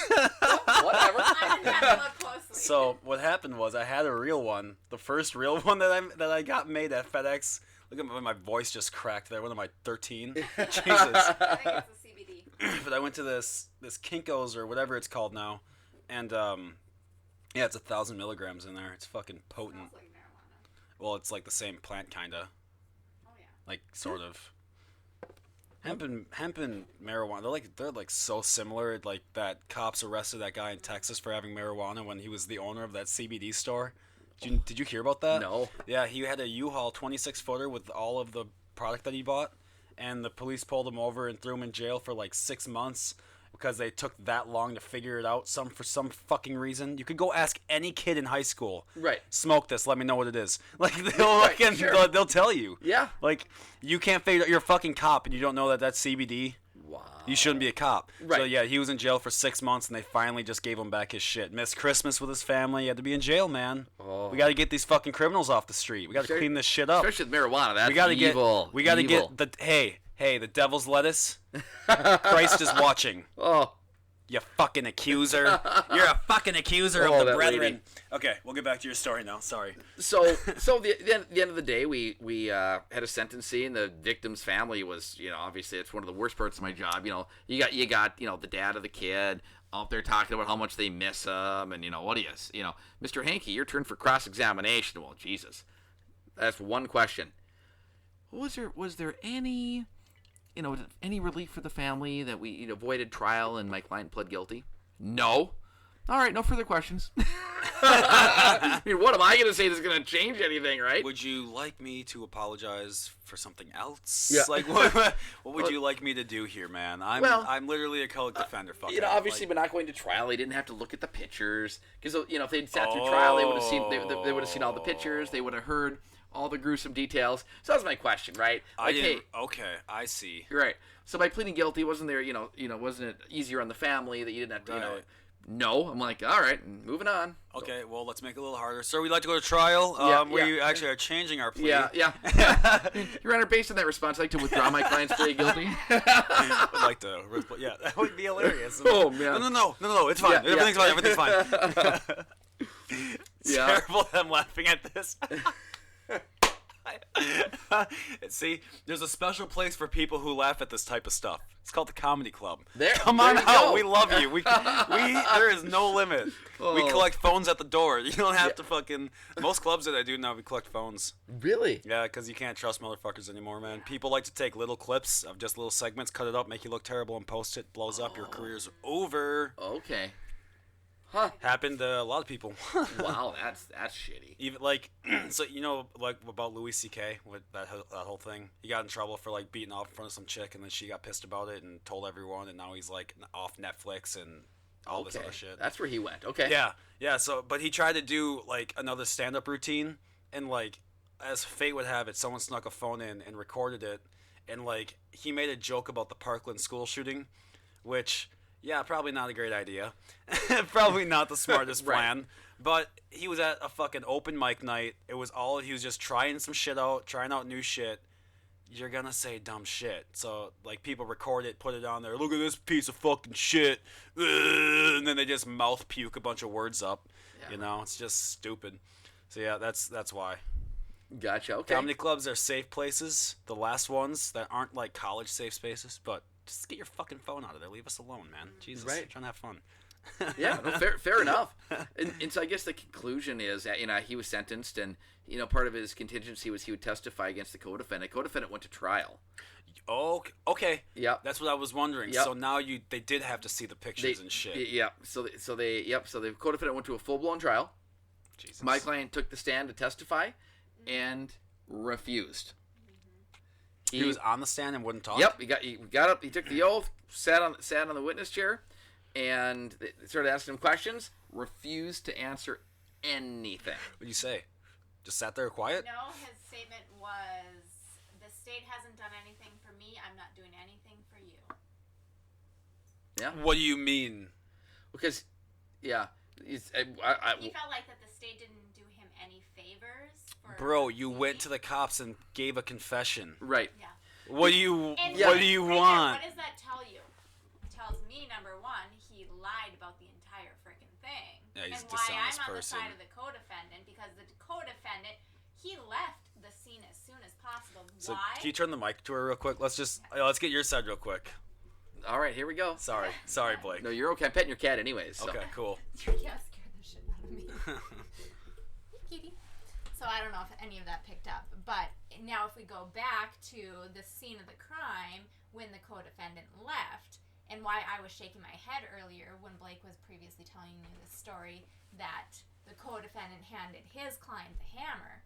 Whatever. I didn't have to look closely. So what happened was I had a real one, the first real one that I got made at FedEx. Look at my voice just cracked there. What am I, 13? Jesus. I think it's a CBD. But I went to this Kinko's or whatever it's called now, and yeah, it's 1,000 milligrams in there. It's fucking potent. Smells like marijuana. Well, it's like the same plant kinda, Oh yeah. like sort of. Hemp and marijuana, they're like so similar. Like that cops arrested that guy in Texas for having marijuana when he was the owner of that CBD store. Did you hear about that? No. Yeah, he had a U-Haul 26-footer with all of the product that he bought, and the police pulled him over and threw him in jail for like 6 months because they took that long to figure it out. For some fucking reason, you could go ask any kid in high school. Right. Smoke this. Let me know what it is. Like they'll tell you. Yeah. Like you can't figure. You're a fucking cop and you don't know that that's CBD. Wow. You shouldn't be a cop. Right. So yeah, he was in jail for 6 months, and they finally just gave him back his shit. Missed Christmas with his family. He had to be in jail, man. Oh. We got to get these fucking criminals off the street. We got to clean this shit up. Especially with marijuana. That's we got to evil. We got to Evil. get the hey, the devil's lettuce. Christ is watching. Oh. You fucking accuser. You're a fucking accuser Oh, of the that brethren. lady. Okay, we'll get back to your story now. Sorry. So the end of the day, we had a sentencing. The victim's family was, obviously it's one of the worst parts of my job. You got the dad of the kid out there talking about how much they miss him, and what do you, Mr. Hankey, your turn for cross-examination. Well, Jesus, that's one question. Was there any any relief for the family that we avoided trial and my client pled guilty? No. All right, no further questions. I mean, what am I going to say that's going to change anything, right? Would you like me to apologize for something else? Yeah. Like, what would you like me to do here, man? I'm literally a code defender. Fuck it. Obviously, Like, but not going to trial. They didn't have to look at the pictures because if they'd sat through trial, they would have seen they would have seen all the pictures. They would have heard all the gruesome details. So that was my question, right? Like, okay, I see. you're right. So by pleading guilty, wasn't there, wasn't it easier on the family that you didn't have to, Right. No. I'm like, all right, moving on. Okay, well, let's make it a little harder. Sir, we'd like to go to trial. We actually are changing our plea. Yeah. Your Honor, based on that response, I'd like to withdraw my client's plea guilty. I'd like to. Yeah, that would be hilarious. Oh, man. No, it's fine. Yeah, Everything's yeah. fine. Everything's fine. It's Yeah. terrible that I'm laughing at this. See, there's a special place for people who laugh at this type of stuff. It's called the Comedy Club. Come on there you out. go. We love you. There is no limit. We Oh. collect phones at the door. You don't have to fucking. Most clubs that I do now, we collect phones. Really? Yeah, because you can't trust motherfuckers anymore, man. People like to take little clips of just little segments, cut it up, make you look terrible, and post it. Blows up. Your career's over. Okay. Happened to a lot of people. Wow, that's shitty. Even so, like about Louis C.K. with that whole thing. He got in trouble for like beating off in front of some chick, and then she got pissed about it and told everyone, and now he's like off Netflix and all this other shit. That's where he went. Okay. Yeah. So, but he tried to do like another stand-up routine, and like as fate would have it, someone snuck a phone in and recorded it, and like he made a joke about the Parkland school shooting, which. Yeah, probably not a great idea. Probably not the smartest Right. plan. But he was at a fucking open mic night. He was just trying some shit out, trying out new shit. You're gonna say dumb shit. So, like, people record it, put it on there. Look at this piece of fucking shit. Ugh, and then they just mouth puke a bunch of words up. Yeah. It's just stupid. So, yeah, that's why. Gotcha. Okay. Comedy clubs are safe places. The last ones that aren't, like, college safe spaces, but... Just get your fucking phone out of there. Leave us alone, man. Jesus, Right. We're trying to have fun. Yeah, no, fair enough. And so I guess the conclusion is that, he was sentenced, and, part of his contingency was he would testify against the co-defendant. Co-defendant went to trial. Oh, okay. Yeah. That's what I was wondering. Yep. So now they did have to see the pictures and shit. Yeah. So the co-defendant went to a full-blown trial. Jesus. My client took the stand to testify and refused. He was on the stand and wouldn't talk? Yep, he got up, he took the oath, sat on the witness chair, and they started asking him questions, refused to answer anything. What'd you say? Just sat there quiet? No, his statement was, the state hasn't done anything for me. I'm not doing anything for you. Yeah. What do you mean? Because, yeah. He felt like that the state didn't do him any favors. Bro, you went to the cops and gave a confession. Right. Yeah. What do you And What do you right there, want? what does that tell you? It tells me, number one, he lied about the entire freaking thing. Yeah, he's a and why I'm dishonest on person. the side of the co-defendant, because the co-defendant, he left the scene as soon as possible. So Why? can you turn the mic to her real quick? Let's get your side real quick. All right, here we go. Sorry, Blake. No, you're okay. I'm petting your cat anyways. So. Okay, cool. Yeah, scared the shit out of me. Kitty. So I don't know if any of that picked up. But now if we go back to the scene of the crime when the co-defendant left, and why I was shaking my head earlier when Blake was previously telling you this story that the co-defendant handed his client the hammer,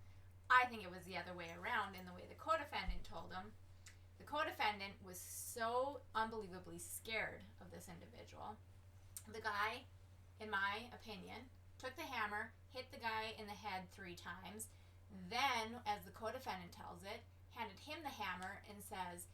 I think it was the other way around in the way the co-defendant told him. The co-defendant was so unbelievably scared of this individual. The guy, in my opinion, took the hammer, hit the guy in the head 3 times, then, as the co-defendant tells it, handed him the hammer and says,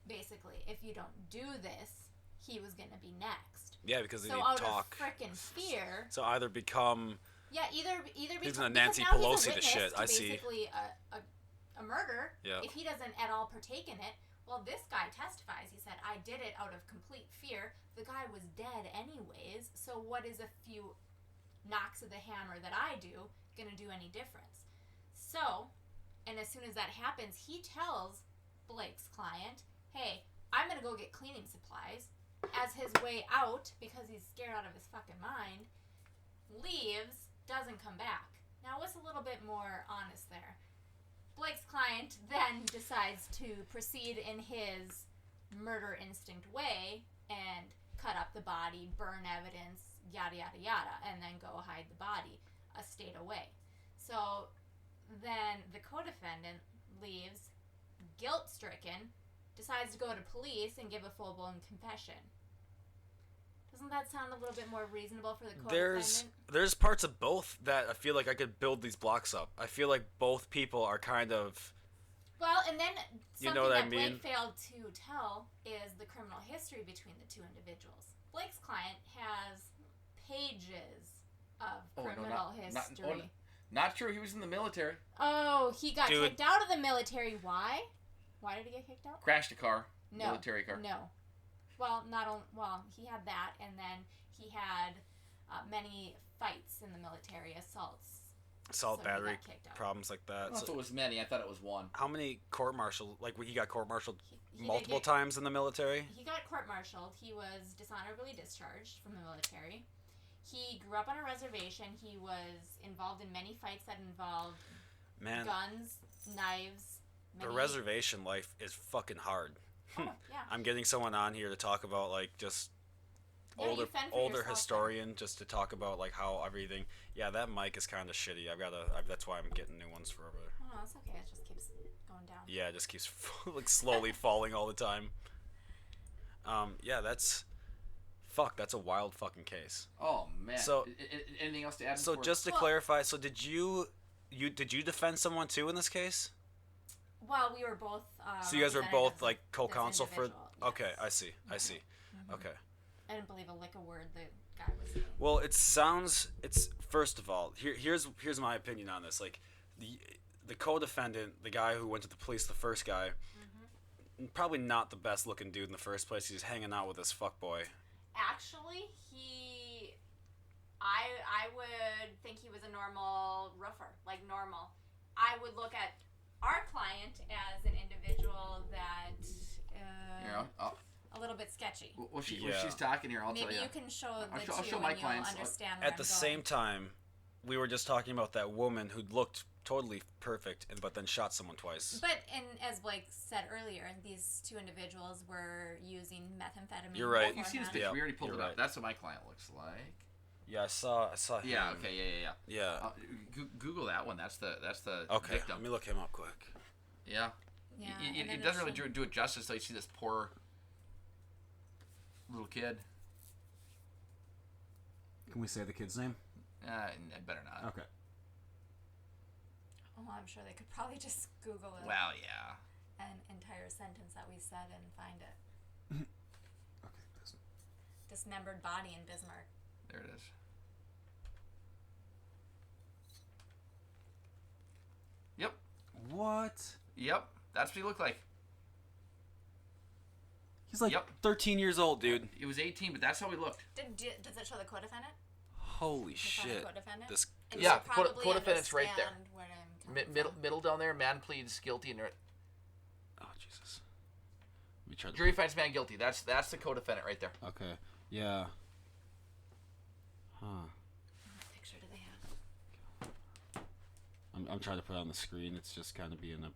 basically, if you don't do this, he was going to be next. Yeah, because they So need out to talk. of frickin' fear... So either become... Yeah, either He's because gonna Nancy now Pelosi he's a the shit. witness to I see. basically a murder. Yeah. If he doesn't at all partake in it, well, this guy testifies. He said, I did it out of complete fear. The guy was dead anyways, so what is a few knocks of the hammer that I do going to do any difference? So, and as soon as that happens, he tells Blake's client, hey, I'm going to go get cleaning supplies. As his way out, because he's scared out of his fucking mind, leaves, doesn't come back. Now, what's a little bit more honest there? Blake's client then decides to proceed in his murder instinct way and cut up the body, burn evidence, yada, yada, yada, and then go hide the body a state away. So then the co-defendant leaves, guilt-stricken, decides to go to police and give a full-blown confession. Doesn't that sound a little bit more reasonable for the co-defendant? There's parts of both that I feel like I could build these blocks up. I feel like both people are kind of... Well, and then You something know what I that mean? Blake failed to tell is the criminal history between the two individuals. Blake's client has pages of criminal history. Not true. He was in the military. Oh, he got Dude. kicked out of the military. Why? Why did he get kicked out? Crashed a car. No. Military car. No. Well, he had that, and then he had many fights in the military, assaults. Assault, So he battery, got kicked out. problems like I that. don't know if So it was many. I thought it was one. how many court-martial... Like, he got court-martialed He multiple did get- times in the military? He got court-martialed. He was dishonorably discharged from the military. He grew up on a reservation. He was involved in many fights that involved Man, guns, knives. the Many... reservation life is fucking hard. Oh, yeah. I'm getting someone on here to talk about, like, just... Yeah, you older fend for older yourself, historian just to talk about like how everything. Yeah, that mic is kind of shitty. That's why I'm getting new ones forever. Oh, it's okay. It just keeps going down. Yeah, it just keeps like slowly falling all the time. Yeah, that's a wild fucking case. Oh man. So- anything else to add? So before- just to Well- clarify, so did you defend someone too in this case? Well, we were both. So you guys were both representatives like of co-counsel this for? individual, Okay, yes. I see. I see. Mm-hmm. Okay. I didn't believe a lick of word the guy was saying. Well, it's first of all, here's my opinion on this. Like the co-defendant, the guy who went to the police, the first guy, probably not the best looking dude in the first place. He's hanging out with this fuckboy. Actually, I would think he was a normal roofer, like normal. I would look at our client as an individual that a little bit sketchy. Well, when Yeah. she's talking here, I'll Maybe tell you. you can show the I'll two show my and you'll clients. understand where At I'm the going. same time, we were just talking about that woman who looked totally perfect, but then shot someone twice. But as Blake said earlier, these two individuals were using methamphetamine. You're right. You've seen his beforehand. picture. Yeah, We already pulled you're it up. right. That's what my client looks like. Yeah, I saw him. Yeah. Okay. Yeah. Yeah. Google that one. That's the Okay. victim. Let me look him up quick. Yeah. Yeah, It and then doesn't there's really do it justice. So you see this poor little kid. Can we say the kid's name? I'd better not. Okay. Oh, I'm sure they could probably just Google it. Well, yeah. An entire sentence that we said and find it. Okay. Dismembered body in Bismarck. There it is. Yep. What? Yep. That's what he looked like. He's like Yep. 13 years old, dude. He was 18, but that's how he looked. Does it show the co-defendant? Holy The front shit. co-defendant? This. And Yeah, you probably co-defendant's right there. understand where I'm coming from. Middle down there, man pleads guilty, and Oh Jesus. Let me try to. jury finds man guilty. That's the co-defendant right there. Okay. Yeah. Huh. What picture do they have? I'm trying to put it on the screen. It's just kind of being a.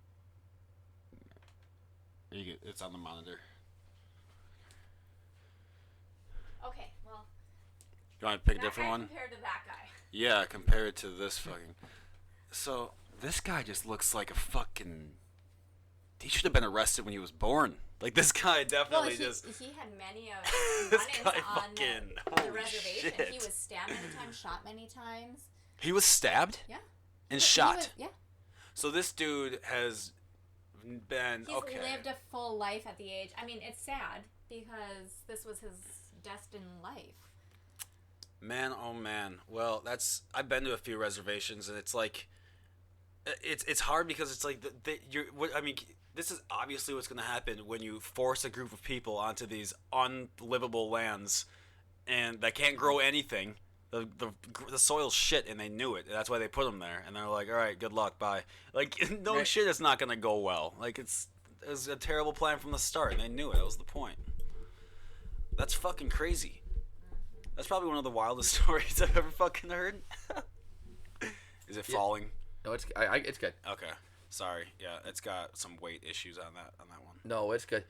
It's on the monitor. Okay, well, You want to pick a that different guy one? compared to that guy. Yeah, compare it to this fucking. So this guy just looks like a fucking. He should have been arrested when he was born. Like this guy Well, definitely he just. had many of This run-ins guy on fucking- the holy reservation. shit. He was stabbed many times, shot many times. He was stabbed Yeah. and He shot. was- yeah. So this dude has been He's okay. lived a full life at the age. I mean, it's sad because this was his destined life. Man, oh man. Well, I've been to a few reservations, and it's like, it's hard because it's like this is obviously what's going to happen when you force a group of people onto these unlivable lands, and that can't grow anything. The soil's shit, and they knew it. That's why they put them there, and they're like, all right, good luck, bye. Like, no Right. shit, it's not going to go well. Like, it was a terrible plan from the start, and they knew it. That was the point. That's fucking crazy. That's probably one of the wildest stories I've ever fucking heard. Is it falling? No, it's good. Okay. Sorry. Yeah, it's got some weight issues on that one. No, it's good.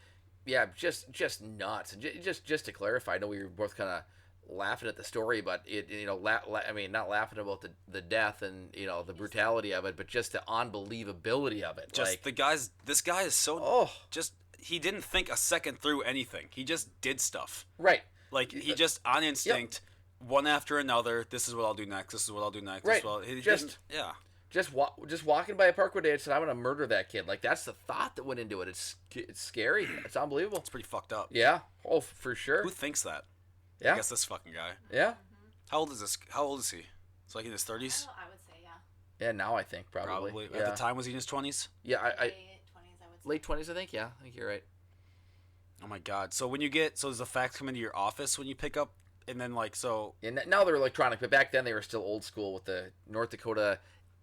Yeah, just nuts. And just to clarify, I know we were both kind of laughing at the story, but I mean, not laughing about the death and the brutality of it, but just the unbelievability of it. Just like this guy is so he didn't think a second through anything. He just did stuff. right. Like he just on instinct, one after another. This is what I'll do next. This is what I'll do next. Right. This is what he Just- didn't- yeah. Just walking by a park one day and said, I'm gonna murder that kid. Like that's the thought that went into it. It's scary. It's unbelievable. It's pretty fucked up. Yeah. Oh, for sure. Who thinks that? Yeah. I guess this fucking guy. Yeah. How old is this? How old is he? It's like in his 30s. I would say, yeah. Yeah. Now I think probably. Probably. Yeah. At the time, was he in his 20s? Yeah. I Late 20s, I would say. late 20s. I think. Yeah. I think you're right. Oh my god. So when you does the fax come into your office when you pick up, and then And now they're electronic, but back then they were still old school with the North Dakota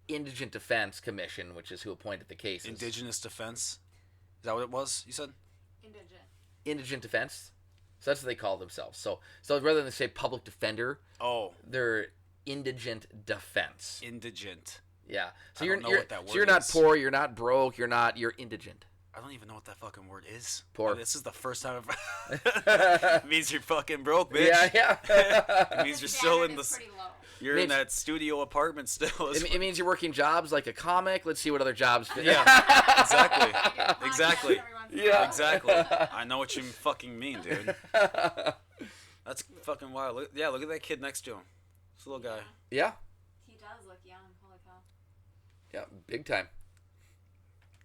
Indigent Defense Commission, which is who appointed the cases. Indigenous Defense? Is that what it was? You said? Indigent. Indigent Defense. So that's what they call themselves. So rather than say public defender, Oh, they're Indigent Defense. indigent. Yeah. So I you're don't know you're, what that so you're word not is. poor, you're not broke, you're indigent. I don't even know what that fucking word is. Poor. This is the first time it means you're fucking broke, bitch. Yeah. It means you're His still standard in the. is pretty low. You're in that studio apartment still. It means you're working jobs like a comic. Let's see what other jobs fit. Yeah, exactly. Podcast Exactly. every once in a Yeah. while. Exactly. I know what you fucking mean, dude. That's fucking wild. Look at that kid next to him. This little guy. Yeah. He does look young. Holy cow. Yeah. Big time.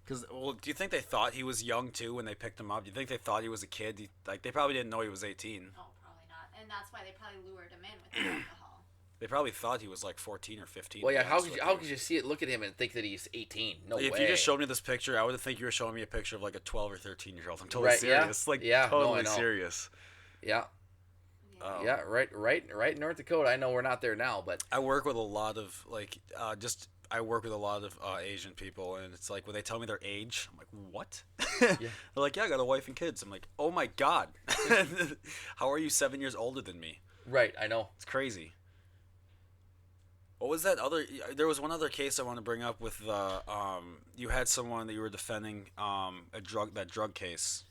Do you think they thought he was young too when they picked him up? Do you think they thought he was a kid? They probably didn't know he was 18. Oh, probably not. And that's why they probably lured him in with the alcohol. They probably thought he was like 14 or 15. Well, yeah. to be How honest could with how could you see it? Look at him and think that he's 18? No way. If you just showed me this picture, I would think you were showing me a picture of like a 12 or 13-year-old. I'm totally Right, yeah. serious. Like Yeah, no, I totally know. serious. Yeah. Oh. Yeah. Right. In North Dakota. I know we're not there now, but I work with a lot of I work with a lot of Asian people, and it's like when they tell me their age, I'm like, what? They're like, yeah, I got a wife and kids. I'm like, oh my god, how are you 7 years older than me? right. I know. It's crazy. What was that other? There was one other case I want to bring up with you had someone that you were defending that drug case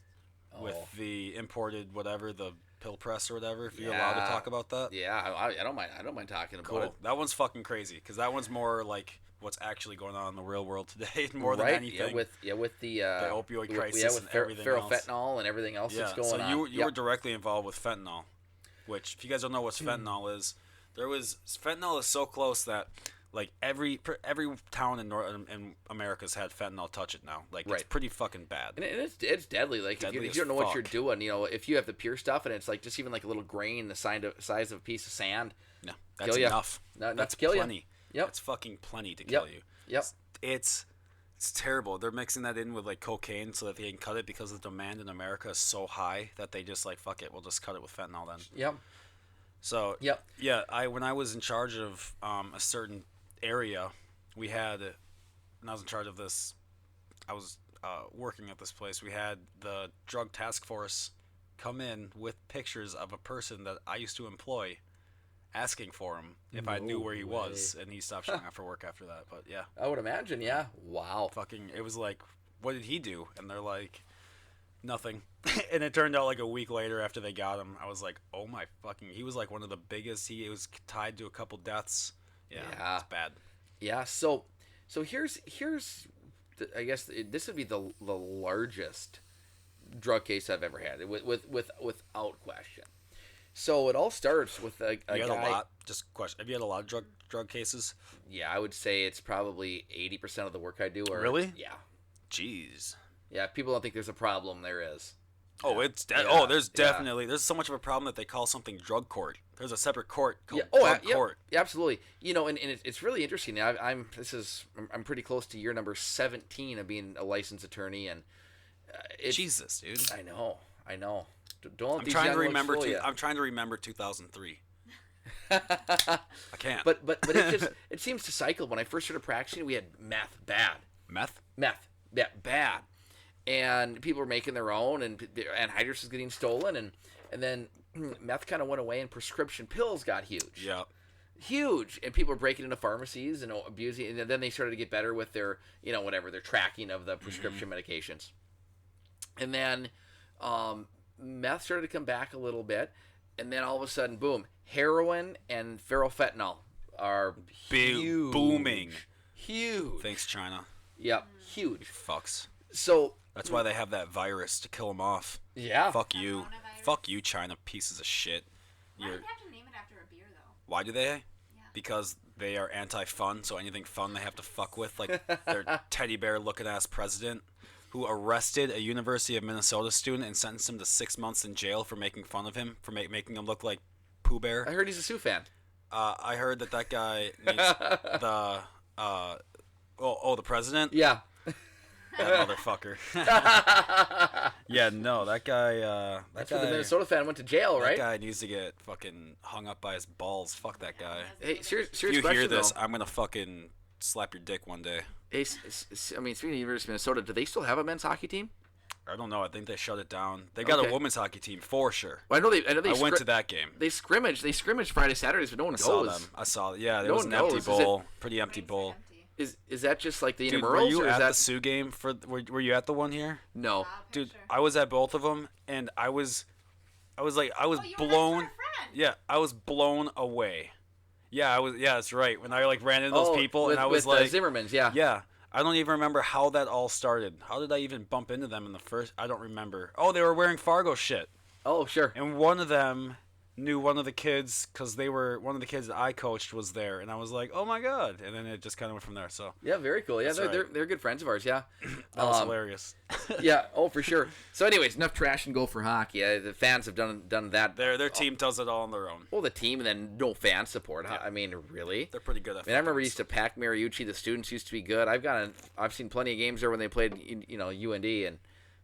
with the imported whatever, the pill press or whatever. If you're allowed to talk about that. Yeah. I don't mind. I don't mind talking about Cool. it. That one's fucking crazy because that one's more like what's actually going on in the real world today, more than right? anything. With the opioid crisis with and everything feral else. fentanyl and everything else Yeah. that's going So on. you were directly involved with fentanyl, which if you guys don't know what fentanyl is, fentanyl is so close that like every town in America's had fentanyl touch it now. Like it's Right. pretty fucking bad. And it's deadly. Like Deadly if as you don't know what you're fuck. doing, if you have the pure stuff and it's like just even like a little grain the size of a piece of sand. No, that's Kill ya. enough. Not That's to kill ya. plenty. Yep. That's fucking plenty to Yep. kill you. Yep. It's It's terrible. They're mixing that in with like cocaine so that they can cut it because the demand in America is so high that they just like fuck it. We'll just cut it with fentanyl then. Yep. So Yep. yeah, when I was in charge of a certain area, we had when I was in charge of this, I was working at this place. We had the drug task force come in with pictures of a person that I used to employ, asking for him if I knew where he was, and he stopped showing up for work after that. But yeah, I would imagine, yeah. Wow. fucking, it was like, what did he do? And they're like, nothing. And it turned out like a week later after they got him, I was like, oh my fucking, he was like one of the biggest. He was tied to a couple deaths. Yeah. It's bad. Yeah. So here's I guess this would be the largest drug case I've ever had, without question. So it all starts with a You had guy. a lot. Just question. Have you had a lot of drug cases? Yeah, I would say it's probably 80% of the work I do. Really? Yeah. Jeez. Yeah. People don't think there's a problem. There is. Oh, Yeah, there's yeah. definitely there's so much of a problem that they call something drug court. There's a separate court called Yeah. drug Yeah, court. yeah, absolutely. You know, and it's really interesting. I'm pretty close to year number 17 of being a licensed attorney, and Jesus, dude. I know. Don't let I'm these trying young to looks remember. fool ya. I'm trying to remember 2003. I can't. But it just it seems to cycle. When I first started practicing, we had meth bad. Meth? Meth, yeah, bad, and people were making their own, and anhydrous was getting stolen, and then meth kind of went away, and prescription pills got huge. Yeah. Huge, and people were breaking into pharmacies and abusing, and then they started to get better with their, their tracking of the prescription medications, and then meth started to come back a little bit, and then all of a sudden, boom, heroin and ferrofentanyl are huge. Booming. Huge. Thanks, China. Yep, huge. Fucks. So That's why they have that virus to kill them off. yeah, Fuck you. Coronavirus. Fuck you, China, pieces of shit. Why do You're, they have to name it after a beer, though? why do they? Yeah. Because they are anti-fun, so anything fun they have to fuck with, like their teddy bear looking ass president who arrested a University of Minnesota student and sentenced him to 6 months in jail for making fun of him, for making him look like Pooh Bear. I heard he's a Sioux fan. I heard that guy needs the the president. Yeah. That motherfucker. Yeah, no, that guy. That's where the Minnesota fan went to jail, That right? guy needs to get fucking hung up by his balls. Fuck that guy. Hey, serious If you question, hear this, though. I'm gonna fucking slap your dick one day. Hey, I mean, speaking of University of Minnesota, do they still have a men's hockey team? I don't know. I think they shut it down. They got Okay. a women's hockey team for sure. Well, I know they. I went to that game. They scrimmage Friday, Saturdays, but no one I goes. saw them. I saw. Yeah, there No was one an empty goes. Is it- bowl. Pretty empty bowl. Empty. Is that just like the Dude, intramurals, were you or is at that the Sioux game for? Were you at the one here? no? Wow, Dude, picture. I was at both of them, and I was Oh, you were next to blown. our friend. Yeah, I was blown away. Yeah, I was. Yeah, that's right. When I like ran into those people, with, and I was with, like, Zimmerman's, yeah. yeah, I don't even remember how that all started. How did I even bump into them in the first? I don't remember. Oh, they were wearing Fargo shit, Oh, sure. and one of them knew one of the kids because one of the kids that I coached was there, and I was like, oh my god, and then it just kind of went from there. So Yeah, very cool. Yeah, That's they're right. they're good friends of ours. Yeah. that was hilarious. Yeah. Oh, for sure. So, anyways, enough trash and go for hockey. The fans have done that. Their team does it all on their own. Well, the team, and then no fan support. Huh? I mean, really? They're pretty good at. I mean, I remember we fucking- used to pack Mariucci. The students used to be good. I've seen plenty of games there when they played, UND, and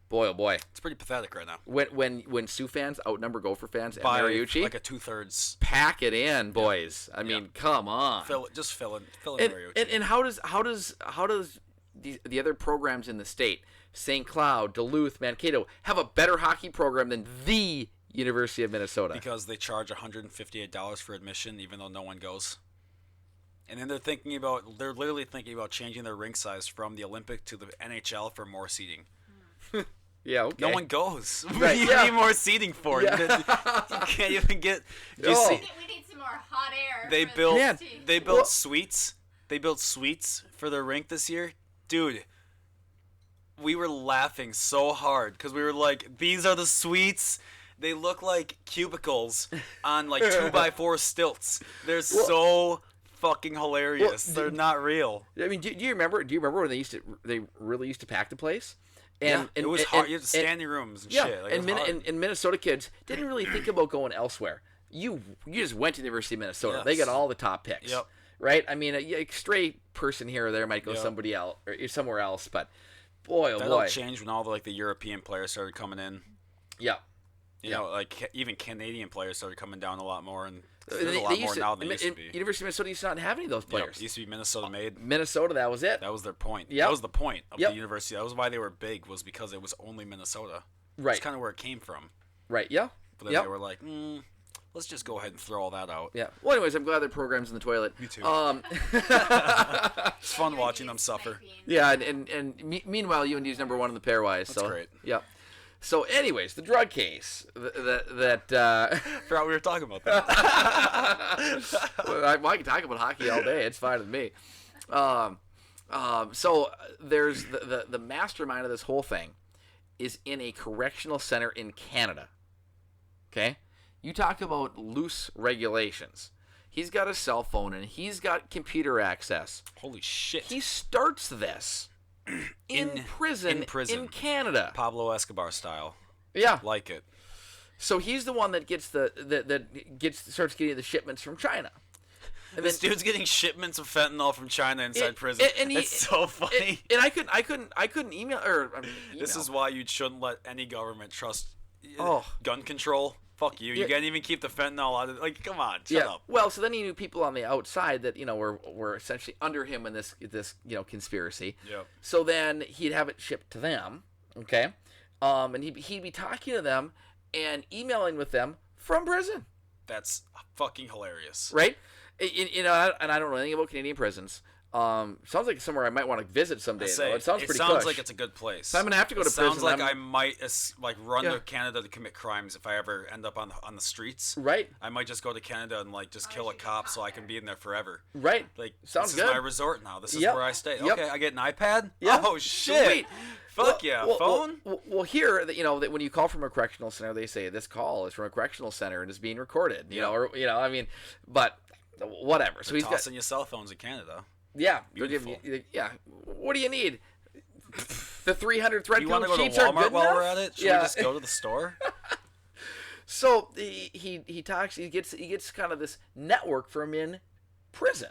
boy, oh boy, It's pretty pathetic right now. when Sioux fans outnumber Gopher fans at By Mariucci, like a 2/3. pack it in, boys. I mean, come on. Fill in And, Mariucci. and how does the other programs in the state, St. Cloud, Duluth, Mankato, have a better hockey program than the University of Minnesota? Because they charge $158 for admission, even though no one goes. And then they're literally thinking about changing their rink size from the Olympic to the NHL for more seating. Yeah, okay. No one goes. What Right, do you yeah. need more seating for? Yeah. You can't even get. Do you No. see? We need some more hot air. They for built. this team. They built Well- suites. They built suites for their rink this year, dude. We were laughing so hard because we were like, "These are the suites. They look like cubicles on like 2x4 stilts. They're so fucking hilarious. Well, They're not real." I mean, do you remember? Do you remember when they really used to pack the place? And It was hard. You had standing rooms and yeah, shit. Like, it and, was hard. and Minnesota kids didn't really think about going elsewhere. You just went to the University of Minnesota. They Yes. got all the top picks. Yep. Right? I mean, straight person here or there might go Yep. somebody else or somewhere else, but boy, oh That'll boy, change when all the European players started coming in. yeah. You Yeah. know, like even Canadian players started coming down a lot more, and They there's a lot used more to- now than there used to be. University of Minnesota used to not have any of those Yep, players. it used to be Minnesota made. Minnesota, that was it. That was their point. Yep. That was the point of Yep. the university. That was why they were big, was because it was only Minnesota. Right. That's kind of where it came from. Right. Yeah. But then Yep. they were like, let's just go ahead and throw all that out. Yeah. Well, anyways, I'm glad their program's in the toilet. Me too. It's It's fun watching them suffer. Yeah, and meanwhile, UND's number one in the pairwise. That's so, great. Yeah. So, anyways, the drug case that Forgot we were talking about that. I can talk about hockey all day. It's fine with me. So there's the mastermind of this whole thing is in a correctional center in Canada. Okay, you talk about loose regulations. He's got a cell phone and he's got computer access. Holy shit. He starts this in prison in Canada. Pablo Escobar style. Yeah. Like it. So he's the one that gets starts getting the shipments from China. And This dude's getting shipments of fentanyl from China inside prison. It's so funny. And I couldn't email or This email. is why you shouldn't let any government trust Oh. gun control. Fuck you. You Yeah. can't even keep the fentanyl out of come on, shut up. Well, so then he knew people on the outside that were essentially under him in this conspiracy. Yep. So then he'd have it shipped to them, okay, and he'd be talking to them and emailing with them from prison, That's fucking hilarious. right? And I don't know anything about Canadian prisons. Sounds like somewhere I might want to visit someday. Though. It sounds pretty sounds cush. like it's a good place. So I'm gonna have to go to prison. Sounds like I'm- I might run Yeah. to Canada to commit crimes if I ever end up on the streets. Right. I might just go to Canada and just kill a cop so I can be in there forever. Right. Like Sounds this is good. my resort now. This is Yep. where I stay. Yep. Okay, I get an iPad. Yeah. Oh shit. Sweet. Fuck yeah. Phone. Well, here, that when you call from a correctional center, they say this call is from a correctional center and is being recorded. But whatever. So They're he's got, tossing your cell phones in Canada. yeah, they're giving you, yeah. What do you need? The 300 thread You want to count go to sheets are Walmart good while enough? we're at it? Should Yeah. we just go to the store? So he talks. He gets kind of this network from in prison,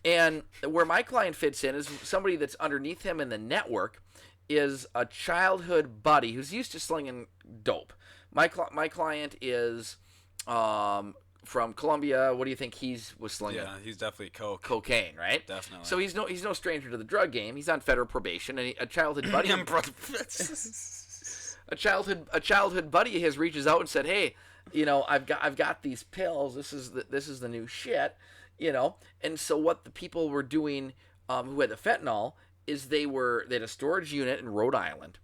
and where my client fits in is somebody that's underneath him in the network is a childhood buddy who's used to slinging dope. My client is from Colombia. What do you think was slinging? Yeah, he's definitely coke. Cocaine, right? Definitely. So he's no stranger to the drug game. He's on federal probation, and a childhood buddy. A childhood buddy of his reaches out and said, "Hey, I've got these pills. This is the new shit, And so what the people were doing, who had the fentanyl, is they had a storage unit in Rhode Island.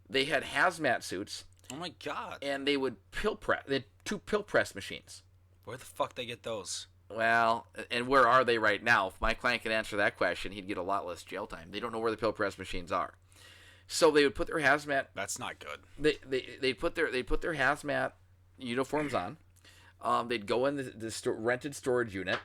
They had hazmat suits, Oh my god. and they would pill press. They had 2 pill press machines. Where the fuck they get those? Well, and where are they right now? If my client could answer that question, he'd get a lot less jail time. They don't know where the pill press machines are. So they would put their hazmat. That's not good. They'd put their hazmat uniforms on. They'd go in the rented storage unit,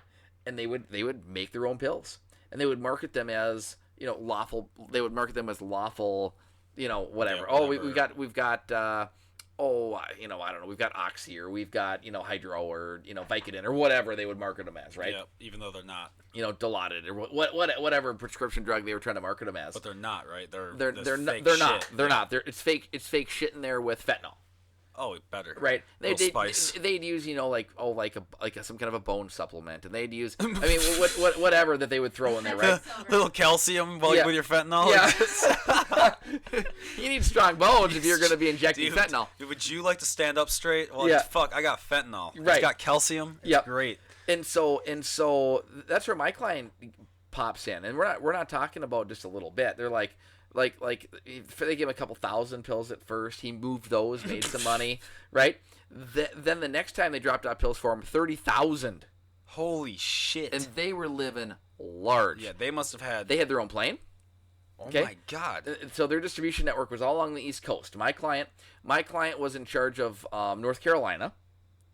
and they would make their own pills, and they would market them as lawful. They would market them as lawful, whatever. Yeah, Oh, whatever. we've got. I don't know. We've got Oxy, or we've got Hydro, or Vicodin, or whatever they would market them as, right? Yeah, even though they're not. Dilaudid, or whatever prescription drug they were trying to market them as. But they're not, right? They're there's not. fake They're shit. not. They're not. It's fake shit in there with fentanyl. Oh, better. Right. Spice. They'd use, some kind of a bone supplement, and they'd use, whatever that they would throw in there, right? Little calcium with your fentanyl. Yeah. You need strong bones if you're going to be injecting fentanyl. Would you like to stand up straight? Well, Yeah. fuck, I got fentanyl. Right. It's got calcium. It's Yep. great. And so that's where my client pops in, and we're not talking about just a little bit. They're like they gave him a couple thousand pills at first. He moved those, made some money, right? Then the next time they dropped out pills for him, 30,000, Holy shit. and they were living large. yeah, they must have had. They had their own plane. oh okay. my god. So their distribution network was all along the East Coast. My client was in charge of North Carolina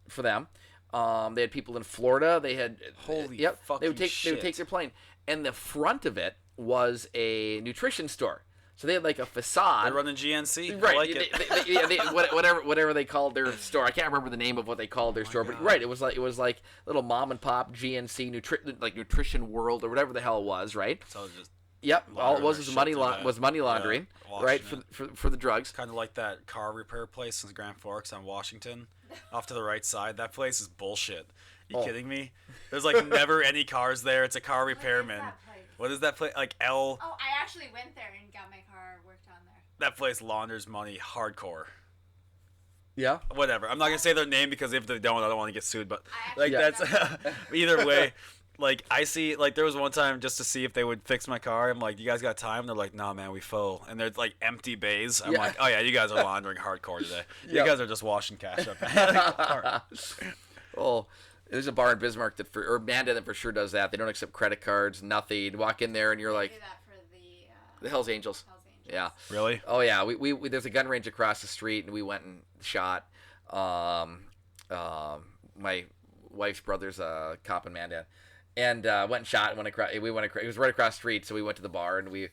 for them. They had people in Florida. They had Holy They would fucking take shit. their plane, and the front of it was a nutrition store. So they had like a facade. They're running GNC. Right. I like it. Whatever they called their store. I can't remember the name of what they called their store, but right, it was like little mom and pop GNC nutrition world or whatever the hell it was, right? So just Yep. All it was shit money through that. was money laundering, Yeah, right? washing For the drugs. kind of like that car repair place in Grand Forks on Washington, off to the right side. That place is bullshit. You kidding me? There's like never any cars there. It's a car repairman. What is that place? Like Oh, I actually went there and got my car worked on there. That place launders money hardcore. Yeah. Whatever. I'm not gonna say their name because if they don't, I don't want to get sued. But like Yeah. that's either way. Like I see, like there was one time just to see if they would fix my car. I'm like, you guys got time? They're like, nah, man, we full. And there's like empty bays. I'm Yeah. like, oh yeah, you guys are laundering hardcore today. You Yep. guys are just washing cash up. Oh, there's a bar in Bismarck or Mandan that for sure does that. They don't accept credit cards, nothing. You walk in there and you're I like do that for the Hells Angels. Hells Angels. Yeah. Really? Oh yeah. We there's a gun range across the street and we went and shot. My wife's brother's a cop in Mandan, and went and shot. And went across. It was right across the street, so we went to the bar and we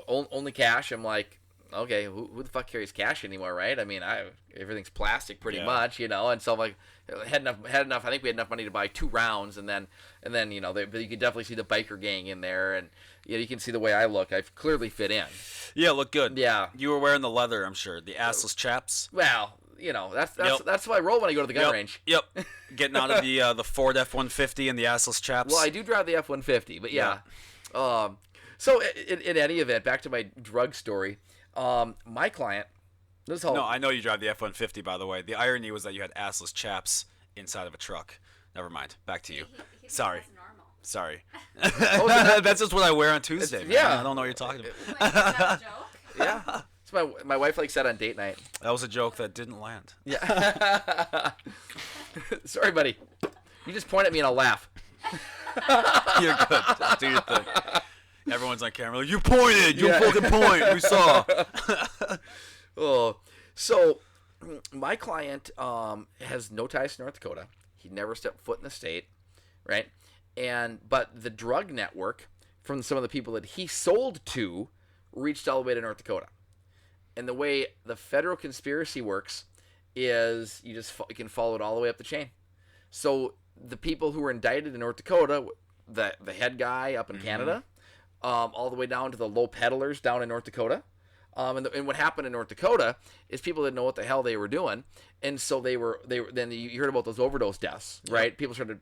only cash. I'm like, okay, who the fuck carries cash anymore, right? I mean, everything's plastic pretty Yeah. much, And so I'm like, had enough. I think we had enough money to buy 2 rounds, and then but you could definitely see the biker gang in there, and you can see the way I look. I've clearly fit in. Yeah, look good. Yeah. You were wearing the leather, I'm sure. The assless chaps. Well, that's Yep. that's how I roll when I go to the gun Yep. range. Yep. Getting out of the Ford F-150 and the assless chaps. Well, I do drive the F-150, but yeah. So in any event, back to my drug story. My client, this whole No, I know you drive the F-150, by the way. The irony was that you had assless chaps inside of a truck. Never mind. Back to you. He Sorry. That's normal. Sorry. That's just what I wear on Tuesday, man. yeah. I don't know what you're talking about. Like, is that a joke? yeah. So my wife said on date night. That was a joke that didn't land. Yeah. Sorry, buddy. You just point at me and I'll laugh. You're good. Do your thing. Everyone's on camera like, you pointed! You Yeah. fucking point! We saw! Oh, so my client has no ties to North Dakota. He never stepped foot in the state, right? But the drug network from some of the people that he sold to reached all the way to North Dakota. And the way the federal conspiracy works is you can follow it all the way up the chain. So the people who were indicted in North Dakota, the head guy up in Canada, all the way down to the low peddlers down in North Dakota. And what happened in North Dakota is people didn't know what the hell they were doing, and so they were then you heard about those overdose deaths, right? People started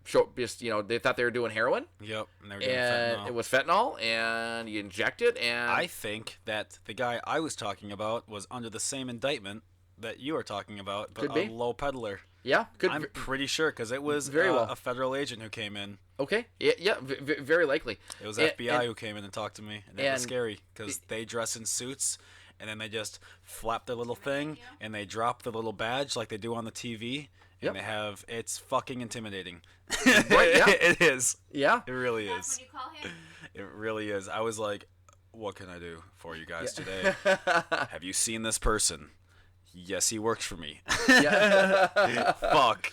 they thought they were doing heroin, Yep. And, they were doing and fentanyl. it was fentanyl, and you inject it, and I think that the guy I was talking about was under the same indictment that you are talking about, but Could be. a low peddler. yeah, good, I'm pretty sure because it was Very well. a federal agent who came in. okay, yeah, very likely. It was And- FBI and- who came in and talked to me, and it was and- scary because they dress in suits, and then they just flap their little thing, and they drop the little badge like they do on the TV, and Yep. it's fucking intimidating. Right, yeah. It is. Yeah, It really That's is. what you call him? It really is. I was like, what can I do for you guys today? Have you seen this person? Yes, he works for me. yeah. Fuck.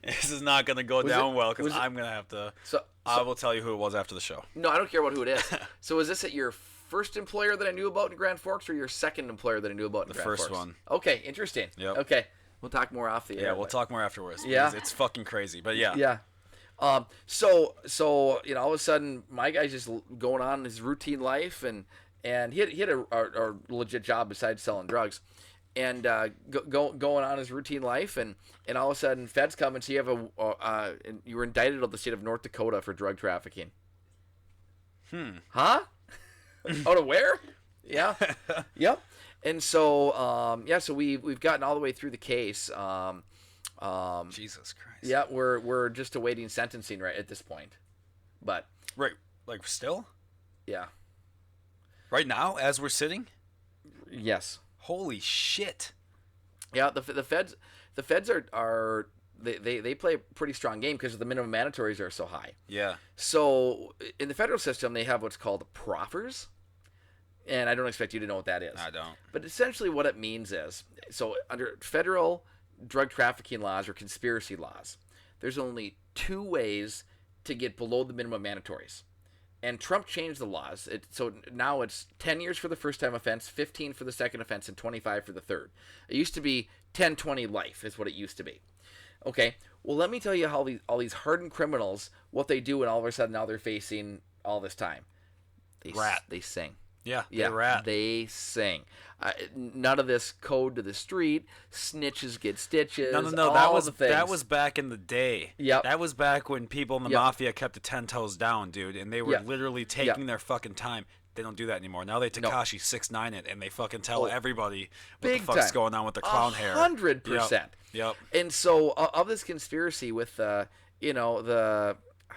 This is not going to go Was down it- well because was it- I'm going to have to. So I will tell you who it was after the show. no, I don't care about who it is. So is this at your first employer that I knew about in Grand Forks, or your second employer that I knew about in The Grand first Forks? one. Okay, interesting. Yep. Okay, we'll talk more off the air. Yeah, we'll but- talk more afterwards. Yeah. because it's fucking crazy. But yeah. Yeah. So all of a sudden, my guy's just going on his routine life, and he had a legit job besides selling drugs, and going on his routine life, and all of a sudden, feds come and say you have and you were indicted of the state of North Dakota for drug trafficking. Huh? Out of where? Yeah. Yep. And so so we've gotten all the way through the case. Jesus Christ. Yeah, we're just awaiting sentencing right at this point. But Right. Like, still? yeah. Right now, as we're sitting? Yes. Holy shit. Yeah, the feds are they play a pretty strong game because the minimum mandatories are so high. Yeah. So in the federal system, they have what's called proffers, and I don't expect you to know what that is. I don't. But essentially, what it means is, so under federal drug trafficking laws or conspiracy laws, there's only 2 ways to get below the minimum mandatories. And Trump changed the laws. So now it's 10 years for the first time offense, 15 for the second offense, and 25 for the third. It used to be 10, 20 life is what it used to be. Okay, well, let me tell you how all these hardened criminals, what they do, and all of a sudden now they're facing all this time. They sing. Yeah, Yeah, they rat. they sing. None of this code to the street. Snitches get stitches. No. all the things. That was back in the day. Yep. That was back when people in the Yep. mafia kept the 10 toes down, dude, and they were Yep. literally taking their fucking time. They don't do that anymore. Now they Tekashi 6ix9ine it, and they fucking tell everybody what the Big fuck's time. going on with their clown hair. 100%. Yep. And so of this conspiracy with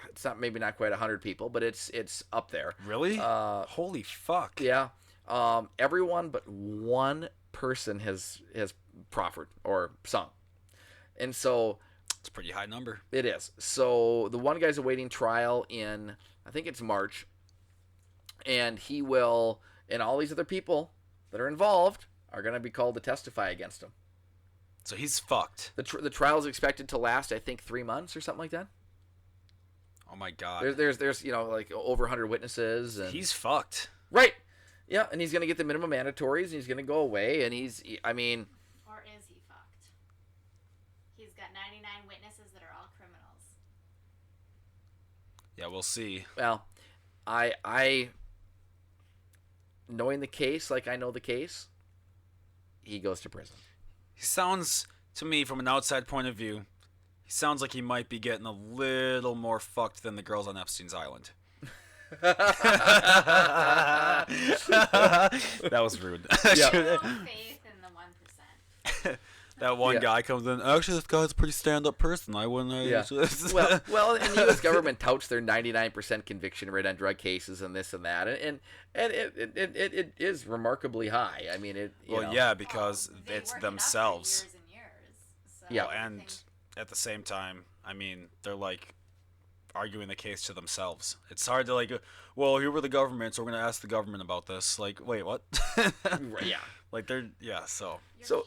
it's not quite 100 people, but it's up there. Really? Holy fuck. Yeah. Everyone but one person has proffered or sung. And so It's a pretty high number. it is. So the one guy's awaiting trial in, I think it's March. And he will, and all these other people that are involved are going to be called to testify against him. So he's fucked. The trial is expected to last, I think, 3 months or something like that. Oh my god. There's like over 100 witnesses. And He's fucked. right. Yeah, and he's going to get the minimum mandatories, and he's going to go away, and Or is he fucked? He's got 99 witnesses that are all criminals. Yeah, we'll see. well, I knowing the case like I know the case, he goes to prison. He sounds, to me, from an outside point of view, he sounds like he might be getting a little more fucked than the girls on Epstein's Island. That was rude. Yeah. No faith in the 1%. That one Yeah. guy comes in. Actually, this guy's a pretty stand-up person. I wouldn't. Yeah. well, and the U.S. government touts their 99% conviction rate on drug cases and this and that, and it is remarkably high. I mean, yeah, because They it's work it up for themselves. years and years. So Yeah. I And think- at the same time, I mean, they're like arguing the case to themselves. It's hard to well, here we're the government, so we're gonna ask the government about this. Like, wait, what? yeah. Like so. Your So-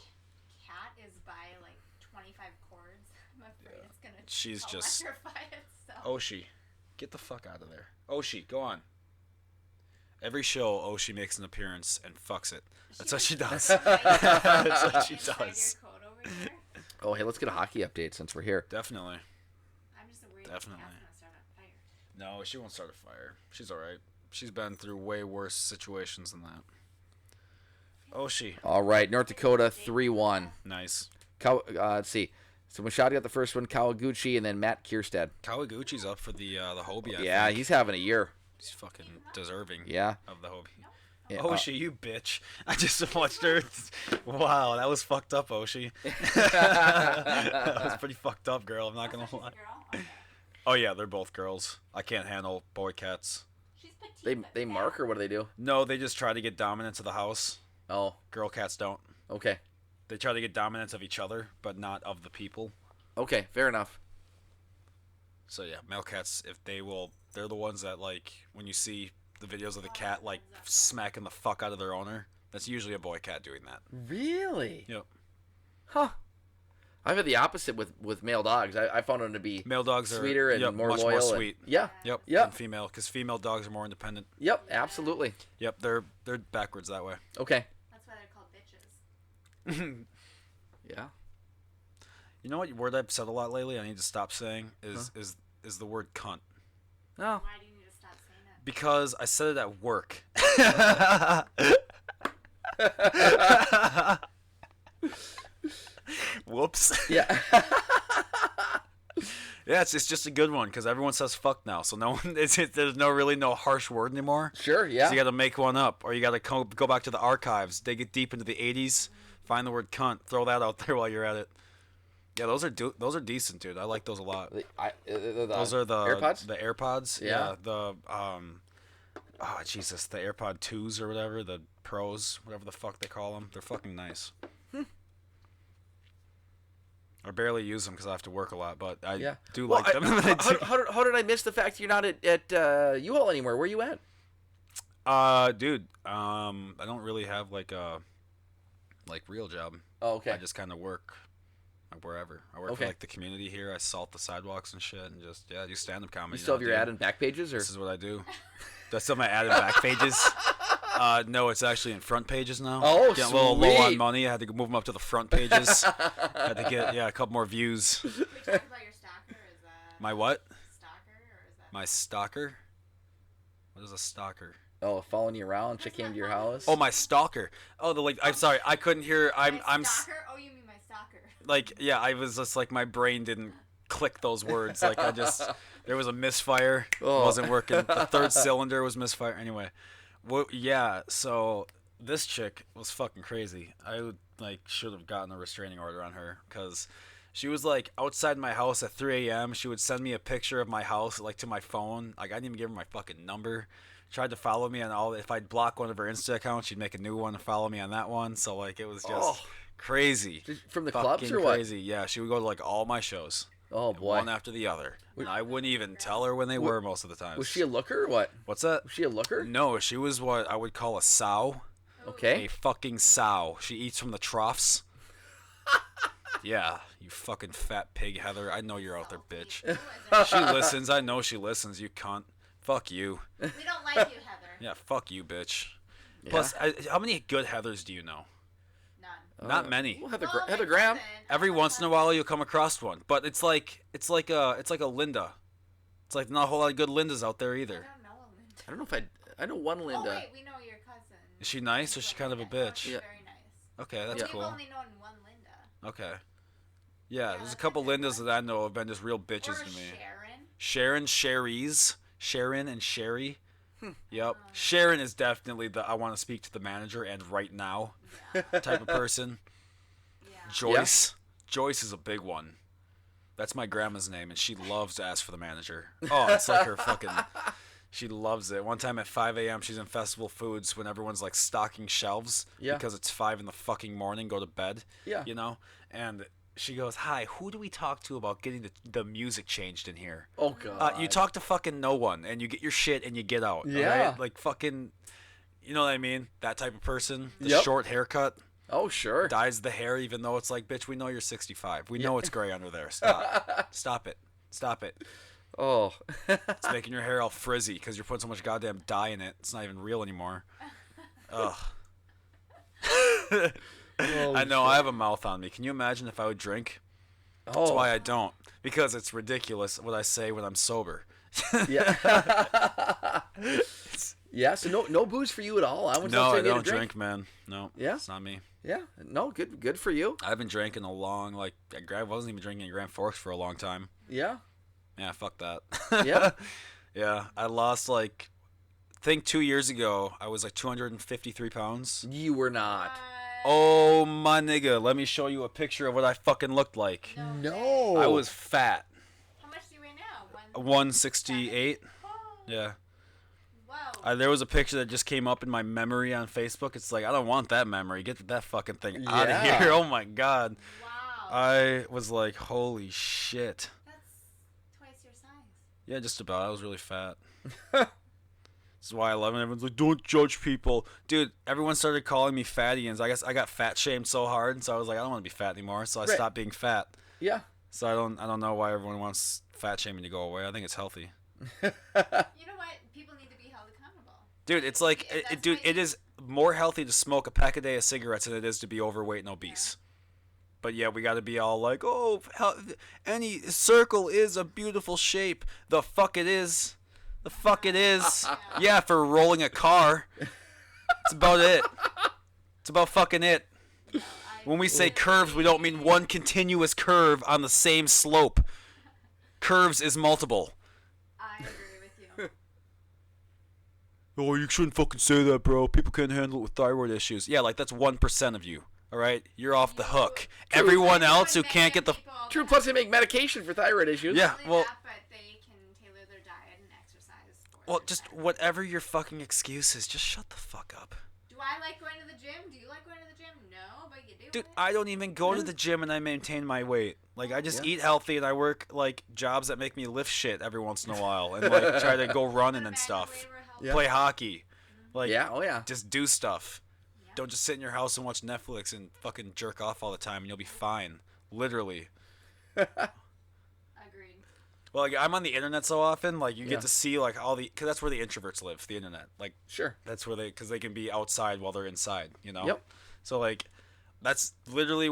cat is by like 25 cords. I'm afraid it's gonna She's just- electrify itself. Oshi, get the fuck out of there. Oshi, go on. Every show, Oshi makes an appearance and fucks it. That's what she does. That's what she Inside does. your coat over there. Oh, hey, let's get a hockey update since we're here. Definitely. I'm just worried Definitely. the cat's gonna start on fire. No, she won't start a fire. She's alright. She's been through way worse situations than that. Oshi. All right, North Dakota 3-1. Nice. Let's see. So Machado got the first one, Kawaguchi, and then Matt Kierstead. Kawaguchi's up for the Hobie. I Yeah, think. he's having a year. He's fucking deserving. Yeah. Of the Hobie. Yeah, Oshi, you bitch. I just watched her. Wow, that was fucked up, Oshi. That was pretty fucked up, girl. I'm not going to lie. Girl? Okay. Oh, yeah, they're both girls. I can't handle boy cats. She's petite. but They fat. mark or what do they do? No, they just try to get dominance of the house. Oh, Girl cats don't. okay. They try to get dominance of each other, but not of the people. Okay, fair enough. So, yeah, male cats, they're the ones that, like, when you see the videos of the cat, like, smacking the fuck out of their owner, that's usually a boy cat doing that. Really? Yep. Huh. I've had the opposite with male dogs. I found them to be Male dogs are sweeter and yep, more much loyal. more and- sweet. yeah. Yep. Yep. Than female, because female dogs are more independent. Yep. Absolutely. Yep, they're backwards that way. Okay. That's why they're called bitches. Yeah. You know what word I've said a lot lately? I need to stop saying is the word cunt, No. Why do you need to stop saying that? because I said it at work. Whoops. Yeah. Yeah, it's just a good one because everyone says fuck now, so no one there's no harsh word anymore. Sure. Yeah. So you got to make one up, or you got to go back to the archives, dig it deep into the '80s, find the word cunt, throw that out there while you're at it. Yeah, those are decent, dude. I like those a lot. Those are the AirPods. The AirPods. Yeah. The oh Jesus, the AirPod 2s or whatever, the Pros, whatever the fuck they call them. They're fucking nice. I barely use them because I have to work a lot, but I do like them. How did I miss the fact you're not at U-Haul anymore? Where you at? Dude, I don't really have like a real job. Oh, okay. I just kind of work wherever. I work for like the community here. I salt the sidewalks and shit, and just do stand-up comedy. You still have your dude. ad and back pages, or This is what I do. Do I still have my ad and back pages? No, it's actually in front pages now. Oh, Getting a little low on sweet. money. I had to move them up to the front pages. Had to get a couple more views. We talk about your stalker, or is that My what? stalker, or is that My stalker? What is a stalker? oh, following you around, check into your house? Oh, my stalker. Oh, I'm sorry. I couldn't hear. I'm stalker? Oh, you mean my stalker? like, yeah, I was just like, my brain didn't click those words. Like, there was a misfire. It wasn't working. The third cylinder was misfire. Anyway, so this chick was fucking crazy. I should have gotten a restraining order on her, because she was like outside my house at 3 a.m. She would send me a picture of my house like to my phone. Like, I didn't even give her my fucking number. Tried to follow me on all. If I'd block one of her Insta accounts, she'd make a new one and follow me on that one. So like, it was just crazy. From the Fucking clubs or what? crazy. Yeah, she would go to like all my shows. Oh boy. One after the other. And I wouldn't even tell her when they were most of the time. Was she a looker or what? What's that? Was she a looker? No, she was what I would call a sow. Okay. A fucking sow. She eats from the troughs. Yeah, you fucking fat pig, Heather. I know you're out there, bitch. She listens. I know she listens, you cunt. Fuck you. We don't like you, Heather. Yeah, fuck you, bitch. Plus, how many good Heathers do you know? None. Not many. Well, Heather, Well, Heather my Graham. cousin- Every once in a while, you'll come across one, but it's like a Linda. It's like not a whole lot of good Lindas out there I either. don't know a Linda. I don't know if I know one Linda. Oh wait, we know your cousin. Is she nice or is she kind of a No, bitch? she's Yeah. very nice. Okay, that's We've cool. only known one Linda. Okay. Yeah, there's a couple Lindas that I know have been just real bitches Or to me. Sharon. Sharon and Sherry. Yep. Sharon is definitely the I want to speak to the manager and right now type of person. Yeah. Joyce is a big one. That's my grandma's name, and she loves to ask for the manager. Oh, it's like her fucking... She loves it. One time at 5 a.m., she's in Festival Foods when everyone's like stocking shelves because it's 5 in the fucking morning, go to bed, you know? And she goes, hi, who do we talk to about getting the music changed in here? Oh god. You talk to fucking no one, and you get your shit and you get out. Yeah. Right? Like fucking, you know what I mean? That type of person. The Yep. short haircut. Oh sure. Dyes the hair even though it's like, bitch, we know you're 65. We know it's gray under there. Stop. Stop it. Stop it. Oh. It's making your hair all frizzy because you're putting so much goddamn dye in it. It's not even real anymore. Ugh. I know, I have a mouth on me. Can you imagine if I would drink? That's why I don't. Because it's ridiculous what I say when I'm sober. Yeah. Yeah. So no booze for you at all. I No, I don't drink, man. No. Yeah? It's not me. Yeah. No. Good for you. I've been drinking a long, I wasn't even drinking in Grand Forks for a long time. Yeah. Yeah, fuck that. Yeah. Yeah, I lost I think 2 years ago, I was like 253 pounds. You were not. Oh, my nigga, let me show you a picture of what I fucking looked like. No. I was fat. How much do you weigh now? 168. Yeah. Wow. There was a picture that just came up in my memory on Facebook. It's like, I don't want that memory. Get that fucking thing out of Yeah. here. Oh, my God. Wow. I was like, holy shit. That's twice your size. Yeah, just about. I was really fat. This is why I love it. Everyone's like, don't judge people. Dude, everyone started calling me fatty, and I guess I got fat shamed so hard, and so I was like, I don't want to be fat anymore, so I stopped being fat. Yeah. So I don't know why everyone wants fat shaming to go away. I think it's healthy. You know what? People need to be held accountable. Dude, it's like, it is more healthy to smoke a pack a day of cigarettes than it is to be overweight and obese. But yeah, we got to be all like, oh, any circle is a beautiful shape. The fuck it is. The fuck it is. Yeah, for rolling a car. It's about it. It's about fucking it. When we say curves, we don't mean one continuous curve on the same slope. Curves is multiple. I agree with you. Oh, you shouldn't fucking say that, bro. People can't handle it with thyroid issues. Yeah, like that's 1% of you. All right, you're off the hook. Everyone else who can't get the True. Plus, they make medication for thyroid issues. yeah, Not only well, that, but they can tailor their diet and exercise for well, their just diet. whatever your fucking excuse is, just shut the fuck up. Do I like going to the gym? Do you like going to the gym? No, but you do. Dude, it. I don't even go to the gym and I maintain my weight. Like, I just eat healthy and I work, like, jobs that make me lift shit every once in a while and, like, try to go running and stuff. Play hockey. Like, Yeah. Oh yeah. just do stuff. Don't just sit in your house and watch Netflix and fucking jerk off all the time and you'll be fine. Literally. Agreed. Well, like, I'm on the internet so often, like, you Yeah. get to see, like, because that's where the introverts live, the internet. Like, Sure. that's where because they can be outside while they're inside, you know? Yep. So, like, that's literally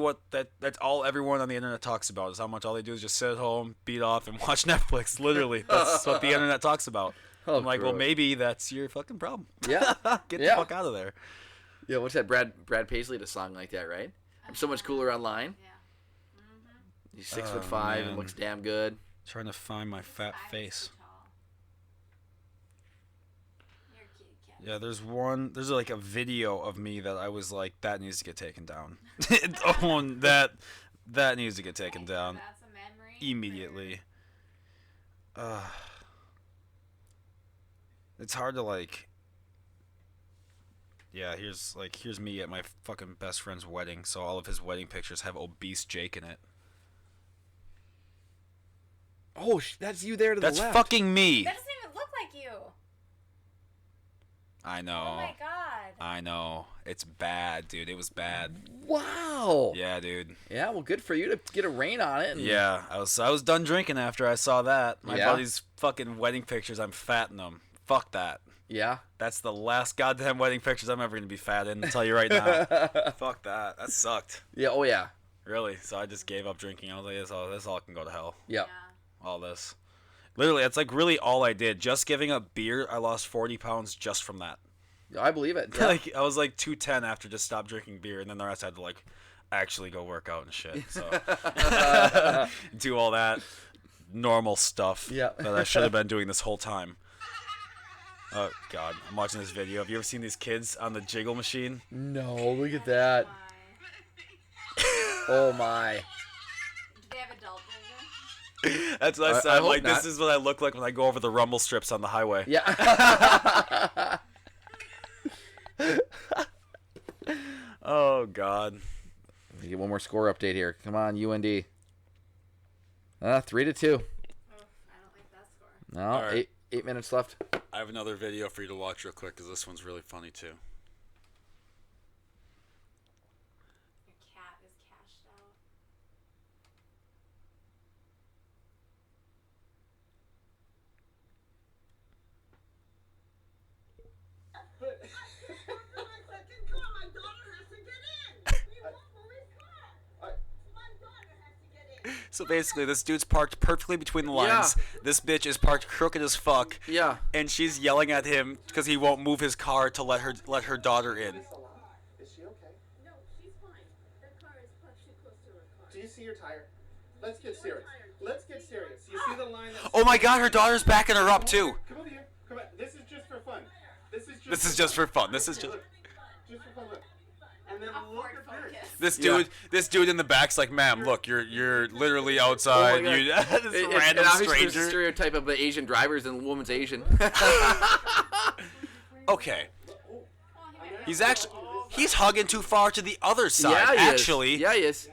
that's all everyone on the internet talks about, is how much all they do is just sit at home, beat off, and watch Netflix. Literally. That's what the internet talks about. Oh, I'm like, well, gross. maybe that's your fucking problem. Yeah. Get Yeah. the fuck out of there. Yeah, what's that? Brad Paisley did a song like that, right? I'm so much cooler online. Yeah. He's 6'5" man. and looks damn good. Trying to find my fat 5 face. too tall. You're a kitty cat. Yeah, there's like a video of me that I was like, that needs to get taken down. Oh, that needs to get taken down That's a memory. immediately. It's hard to like. Yeah, here's me at my fucking best friend's wedding. So all of his wedding pictures have obese Jake in it. Oh, that's you there to That's the left. fucking me. That doesn't even look like you. I know. Oh my god. I know. It's bad, dude. It was bad. Wow. Yeah, dude. Yeah, well, good for you to get a rain on it. And Yeah, I was done drinking after I saw that. My Yeah? buddy's fucking wedding pictures, I'm fat in them. Fuck that. Yeah. That's the last goddamn wedding pictures I'm ever gonna be fat in. I'll tell you right now. Fuck that. That sucked. Yeah. Oh yeah. Really. So I just gave up drinking. I was like, this all can go to hell. Yep. All this. Literally, that's like really all I did. Just giving up beer, I lost 40 pounds just from that. I believe it. Yeah. Like I was like 210 after just stopped drinking beer, and then the rest I had to like actually go work out and shit. So do all that normal stuff Yeah. that I should have been doing this whole time. Oh God, I'm watching this video. Have you ever seen these kids on the jiggle machine? No, look at that. Why? Oh my. Do they have adult version? That's what I I said. hope Like not. this is what I look like when I go over the rumble strips on the highway. Yeah. Oh God. Let me get one more score update here. Come on, UND. 3-2. Oh, I don't like that score. No, All right. 8 minutes left. I have another video for you to watch real quick because this one's really funny too. Your cat is cashed out. My daughter has to get in. You won't believe that. My daughter has to get in. So basically, this dude's parked perfectly between the lines. This bitch is parked crooked as fuck. Yeah. And she's yelling at him because he won't move his car to let her daughter in. Is she okay? No, she's fine. Her car is parked too close to her car. Do you see your tire? Let's get serious. Let's get serious. You see the line that's... Oh my God, her daughter's backing her up too. Come over here. Come on. This is just for fun. This This is just for fun. This is just. Look. Just for fun. Look. And then A look Ford at Focus. This dude in the back's like, ma'am, look, you're literally outside. Oh my You, God. this It- random and obviously there's a stranger. stereotype of the Asian drivers and the woman's Asian. Okay, Oh, he might he's hugging too far to the other side. yeah, he Actually, is. Yeah, he is.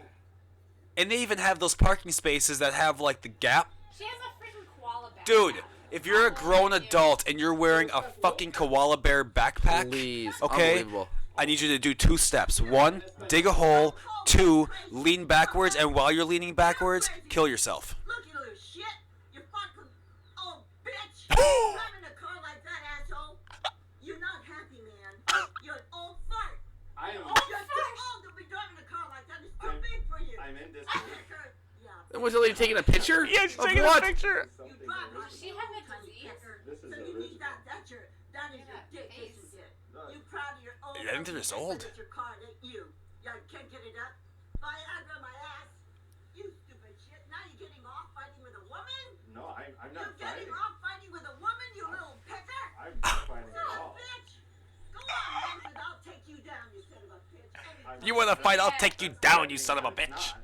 and they even have those parking spaces that have like the gap. She has a freaking koala bear. Dude, if you're a grown adult and you're wearing a fucking koala bear backpack, Please. okay, Unbelievable. I need you to do 2 steps. 1, dig a hole. 2, lean backwards, and while you're leaning backwards, kill yourself. Look, you little shit. You fucking old bitch. Driving a car like that, asshole. You're not happy, man. You're an old fart. I am... You're too old to be driving a car like that. It's too big for you. I'm in this... Yeah. And was the lady taking a picture? Yeah, she's Of taking what? a picture. You drive like She a had old the tiny disease? pecker. This is So you original. need that is your dick, face. isn't it? You proud of your old Yeah, I think they're just ugly old. dick, but it's your car, it ain't you. You can't get it up. Viagra my ass. You stupid shit. Now you're getting off fighting with a woman? No, I'm You're not getting fighting. off fighting with a woman, you little pecker? I'm not fighting at Son of all. a bitch! Go on, Moses, I'll take you down, you son of a bitch. Anytime. You wanna fight? I'll take you down, you son of a It's bitch. not.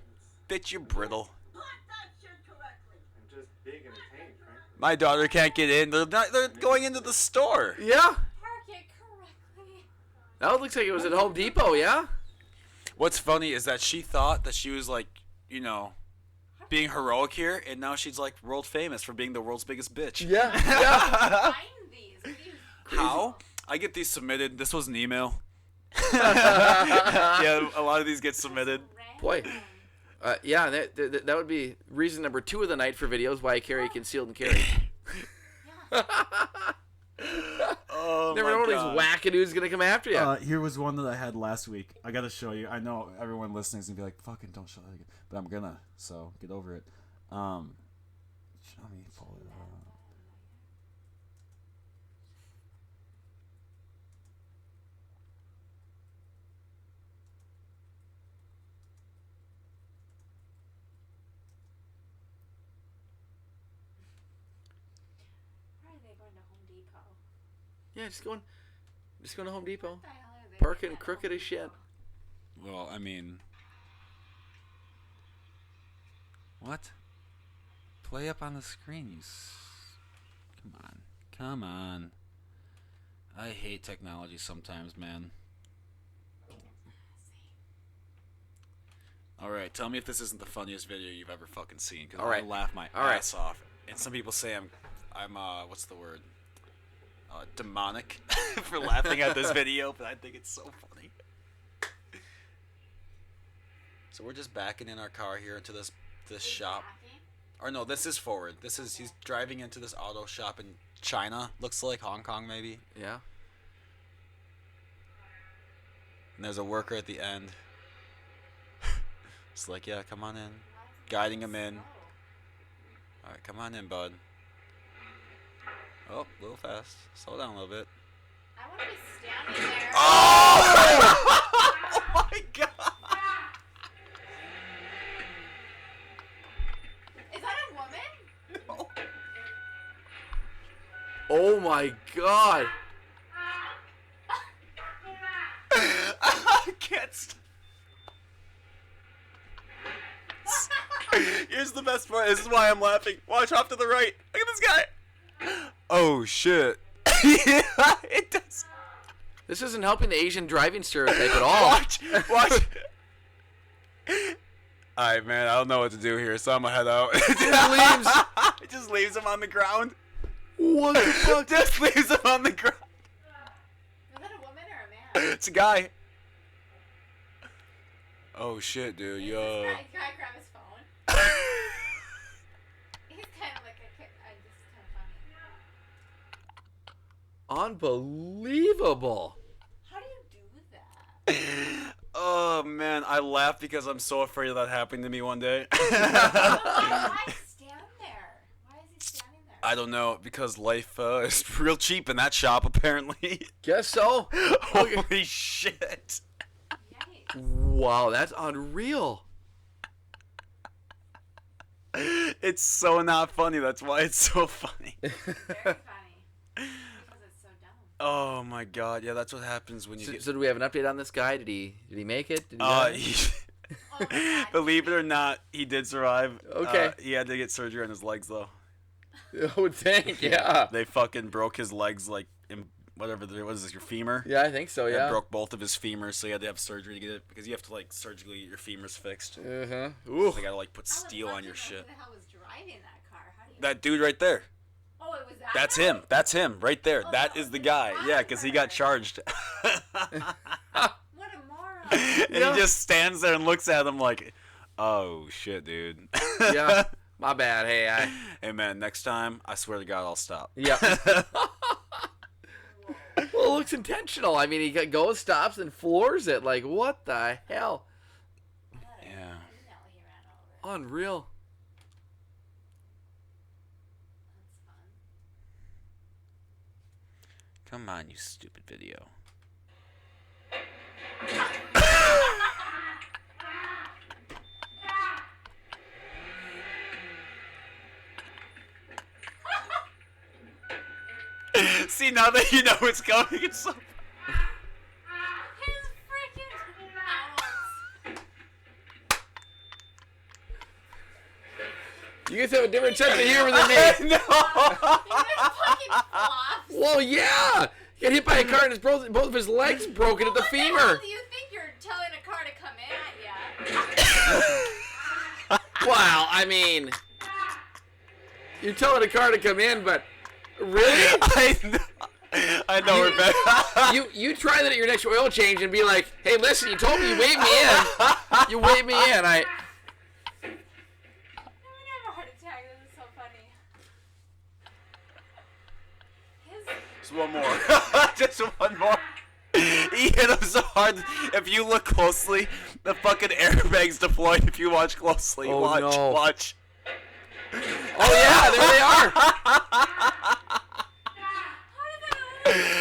Bitch, you're brittle. Put that shit correctly. I'm just big and tame, frankly. My daughter can't get in. They're going into the store. Yeah. Park it correctly. That looks like it was at Home Depot, yeah? What's funny is that she thought that she was like, you know, being heroic here, and now she's like world famous for being the world's biggest bitch. Yeah. Yeah. Find these. What do you- How? I get these submitted. This was an email. Yeah, a lot of these get submitted. Boy. Yeah, that would be reason number 2 of the night for videos. Why I carry concealed and carry. Oh, Never know my when these God. wackadoos gonna come after you. Here was one that I had last week. I gotta show you. I know everyone listening is gonna be like, "Fucking don't show that again," but I'm gonna. So get over it. Let me pull it up. Why are they going to Home Depot? Yeah, just going to Home Depot. What the hell are they Parking doing at crooked Home as shit. Depot? Well, I mean, what? Play up on the screen, Come on. I hate technology sometimes, man. Alright, tell me if this isn't the funniest video you've ever fucking seen, because All right. I laugh my All right. ass off. And some people say I'm what's the word? Demonic for laughing at this video, but I think it's so funny. So we're just backing in our car here into this shop. Backing? Or no, this is forward. He's driving into this auto shop in China. Looks like Hong Kong, maybe. Yeah. And there's a worker at the end. It's like, yeah, come on in. Guiding him in. Alright, come on in, bud. Oh, a little fast. Slow down a little bit. I want to be standing there. Oh! Oh my God! Is that a woman? No. Oh my God. I can't stop. Here's the best part. This is why I'm laughing. Watch off to the right. Look at this guy. Oh shit. Yeah, it does. This isn't helping the Asian driving stereotype at all. Watch. Alright, man. I don't know what to do here, so I'm gonna head out. It just leaves him on the ground. What the fuck? Just leaves him on the ground. Is that a woman or a man? It's a guy. Oh shit, dude. Can Yo. I grab his phone? He's kind of like a kid. This is kind of funny. Unbelievable. How do you do that? Oh man, I laugh because I'm so afraid of that happening to me one day. Why stand there? Why is he standing there? I don't know, because life is real cheap in that shop apparently. Guess so. Holy shit. Yikes. Wow, that's unreal. It's so not funny, that's why it's so funny. Very funny. Because it's so dumb. Oh my god, yeah, that's what happens when you So, get... so do we have an update on this guy? Did he make it? Did he die? Oh my God. Believe it or not, he did survive. Okay. He had to get surgery on his legs though. I would think, yeah. They fucking broke his legs like in whatever what is this, your femur? Yeah, I think so, They yeah. broke both of his femurs, so he had to have surgery to get it because you have to like surgically get your femurs fixed. Uh-huh. So Ooh. they gotta like put How the steel fuck on your do you know shit. Who the hell was driving that car? How do you? That dude right there. Oh, it was that. That's guy? him. That's him right there. Oh, That that is was the the guy. Yeah, because he got driver. charged. What a moron. And Yeah. he just stands there and looks at him like, oh shit, dude. Yeah. My bad. Hey, Hey man, next time, I swear to God, I'll stop. Yeah. Well, it looks intentional. I mean, he goes, stops, and floors it. Like, what the hell? Yeah. He ran over. Unreal. That's fun. Come on, you stupid video. See, now that you know it's coming, it's so... His freaking owls. You guys have a different sense of humor than me. No! He just fucking flops. Well, yeah. He got hit by a car and both of his legs broken at the What the femur. hell do you think you're telling a car to come in at ya? Wow, I mean, you're telling a car to come in, but really? I know we're better. You try that at your next oil change and be like, hey, listen, you told me you waved me in. You waved me in. Just one more. Just one more. He hit him so hard. If you look closely, the fucking airbag's deployed. If you watch closely, Oh, watch, no. watch. Oh yeah, there they are.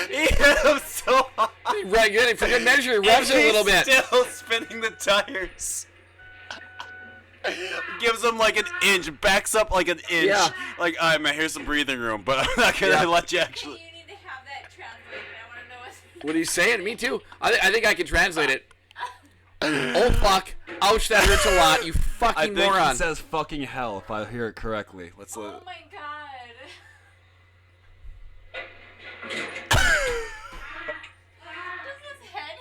He hit him so hard. Right, good. For good measure, he revs it a little bit. He's still spinning the tires. Gives him like an inch, backs up like an inch. Yeah. Like, all right, man, here's some breathing room, but I'm not gonna let you You actually. need to have that translated. I want to know what's. What he's saying? Me too. I think I can translate it. Oh fuck! Ouch! That hurts a lot. You I fucking think moron. it says fucking hell if I hear it correctly. Let's Oh look. my god. Does his head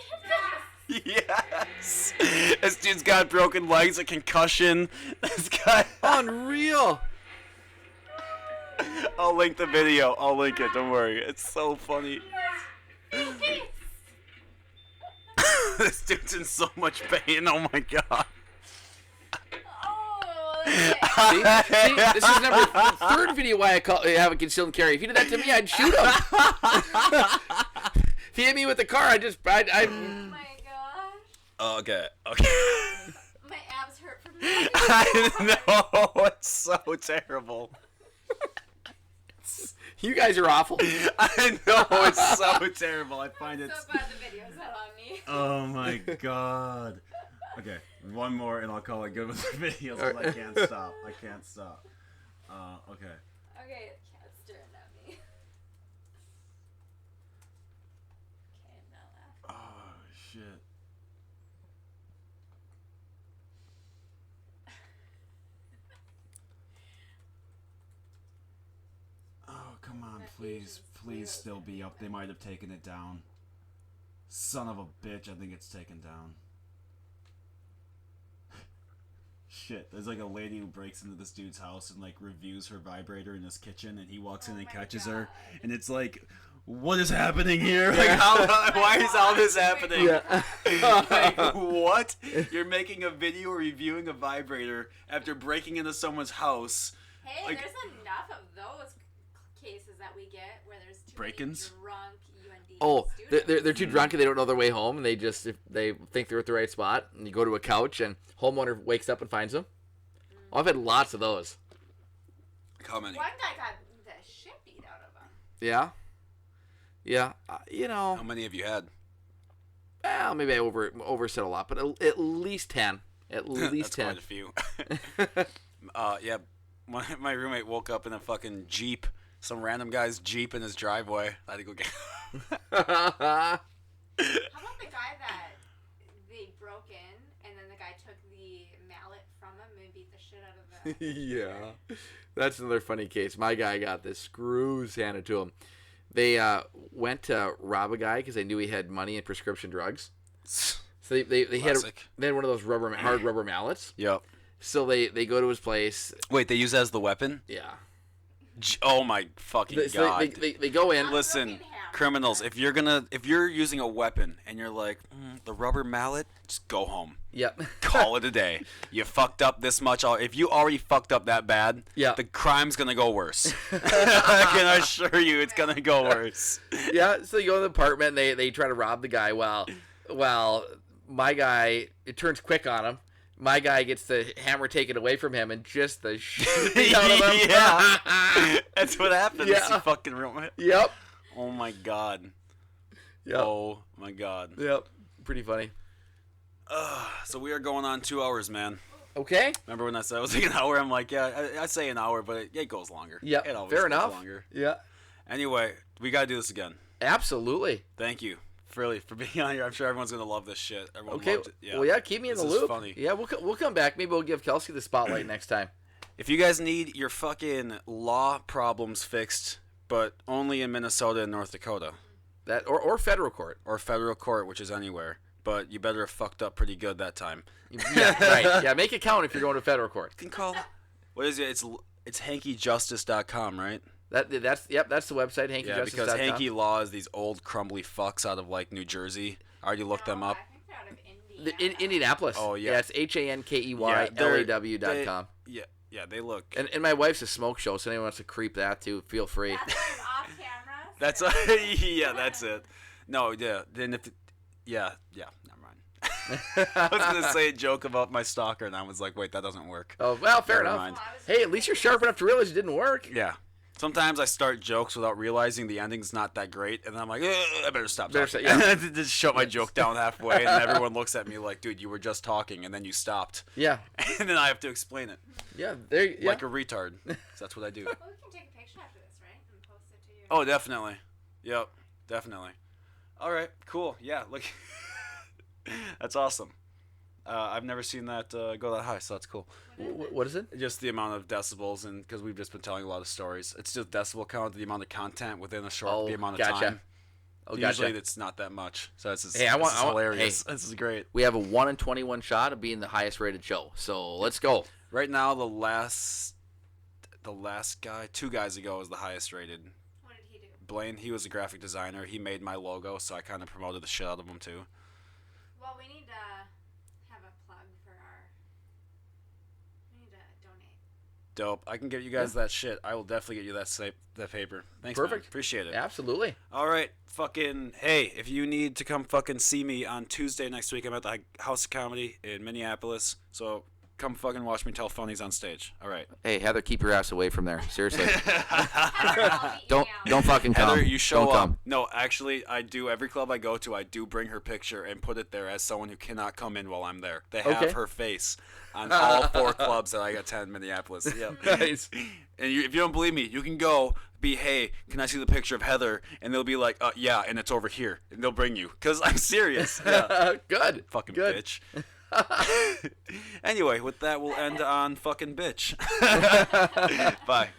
hit this? Yes. This dude's got broken legs, a concussion. This guy. Unreal. I'll link the video. I'll link it. Don't worry. It's so funny. This dude's in so much pain. Oh my god. Oh, See, this is number third video why I have a concealed carry. If he did that to me, I'd shoot him. If he hit me with the car, I'd. oh my gosh. Okay. My abs hurt from that. I know. It's so terrible. You guys are awful. I know. It's so terrible. I find I'm it. so glad the video's not on me. Oh my god. Okay, one more and I'll call it good with the videos. 'Cause I can't stop. I can't stop. Okay. Okay, the cat's staring at me. Okay, I'm not laughing. Oh shit. Oh come on, please still be up. They might have taken it down. Son of a bitch, I think it's taken down. Shit, there's like a lady who breaks into this dude's house and like reviews her vibrator in his kitchen, and he walks in and catches her, and it's like, what is happening here? Like, Why is all this happening? Yeah. Like, what? You're making a video reviewing a vibrator after breaking into someone's house. Hey, Like- there's enough of those cases that we get where there's too Break-ins? many drunk UND Oh, students. they're too drunk and they don't know their way home, and if they think they're at the right spot, and you go to a couch, and homeowner wakes up and finds them. Oh, I've had lots of those. How many? One guy got the shit beat out of him. Yeah. Yeah. You know, How many have you had? well, maybe I oversaid a lot, but at least 10. At least That's 10. quite a few. Yeah, my roommate woke up in a fucking Jeep. Some random guy's Jeep in his driveway. I had to go get. How about the guy that they broke in and then the guy took the mallet from him and beat the shit out of the Yeah. That's another funny case. My guy got the screws handed to him. They went to rob a guy because they knew he had money and prescription drugs. So they had Classic. one of those hard rubber mallets. Yep. So they go to his place. Wait, they use that as the weapon? Yeah. Oh my fucking So god! they go in. Listen, criminals, if you're using a weapon and you're like the rubber mallet, just go home. Yep. Call it a day. You fucked up this much. If you already fucked up that bad, Yeah. the crime's gonna go worse. I can assure you, it's gonna go worse. Yeah. So they go to the apartment. And they try to rob the guy. Well, my guy, it turns quick on him. My guy gets the hammer taken away from him and just the shit beat out of him. Yeah, that's what happens. Yeah. You fucking ruin it. Yep. Oh my god. Yep. Oh my god. Yep. Pretty funny. So we are going on 2 hours, man. Okay. Remember when I said I was like an hour? I'm like, yeah, I say an hour, but it goes longer. Yep. It always Fair goes enough. Longer. Yeah. Anyway, we gotta do this again. Absolutely. Thank you, really, for being on here. I'm sure everyone's gonna love this shit. Everyone Okay. loved it. Yeah. Well, yeah. Keep me in This the is loop. funny. Yeah. We'll come back. Maybe we'll give Kelsey the spotlight next time. If you guys need your fucking law problems fixed, but only in Minnesota and North Dakota, That or federal court. or federal court, which is anywhere, but you better have fucked up pretty good that time. Yeah. Right. Yeah. Make it count if you're going to federal court. You can call. What is it? It's hankyjustice.com, right? That's the website. Yeah, because Hankey Law is these old crumbly fucks out of like New Jersey. I already looked them up. I think they're out of Indiana. Indianapolis. Oh, yeah. Yeah. It's HANKEYLAW.com. Yeah, they look. And my wife's a smoke show, so anyone wants to creep that too, feel free. That's off camera. That's yeah, that's it. No, yeah. Then yeah, never mind. I was gonna say a joke about my stalker, and I was like, wait, that doesn't work. Oh, well, fair Never enough. mind. Hey, at least you're sharp enough to realize it didn't work. Yeah. Sometimes I start jokes without realizing the ending's not that great, and then I'm like, I better stop talking. Just shut my joke down halfway, and everyone looks at me like, dude, you were just talking, and then you stopped. Yeah. And then I have to explain it. Yeah. Like a retard. So that's what I do. Well, we can take a picture after this, right? And post it to your. Oh, definitely. Yep, definitely. All right, cool. Yeah, look. That's awesome. I've never seen that go that high, so that's cool. What is it? Just the amount of decibels, and because we've just been telling a lot of stories, it's just decibel count, the amount of content within a short the amount of time. Oh, Usually it's not that much, so this is, Hey, I want hilarious. Hey, this is great. We have a 1 in 21 shot of being the highest rated show, so let's go. Right now, the last guy, 2 guys ago, was the highest rated. What did he do? Blaine, he was a graphic designer. He made my logo, so I kind of promoted the shit out of him too. Well, we need to have a plug for our. We need to donate. Dope. I can get you guys that shit. I will definitely get you that paper. Thanks, Perfect. man. Appreciate it. Absolutely. All right. Fucking, hey, if you need to come fucking see me on Tuesday next week, I'm at the House of Comedy in Minneapolis. So come fucking watch me tell funnies on stage. All right. Hey, Heather, keep your ass away from there. Seriously. Heather, I'll meet you Don't down. fucking come. Heather, you show Don't up. come. No, actually, I do. Every club I go to, I do bring her picture and put it there as someone who cannot come in while I'm there. They have Okay. her face on all 4 clubs that I attend in Minneapolis. Yep. Nice. And if you don't believe me, you can go hey, can I see the picture of Heather? And they'll be like, yeah, and it's over here. And they'll bring you. Because I'm serious. Yeah. Good. Fucking Good. bitch. Anyway, with that, we'll end on fucking bitch. Bye.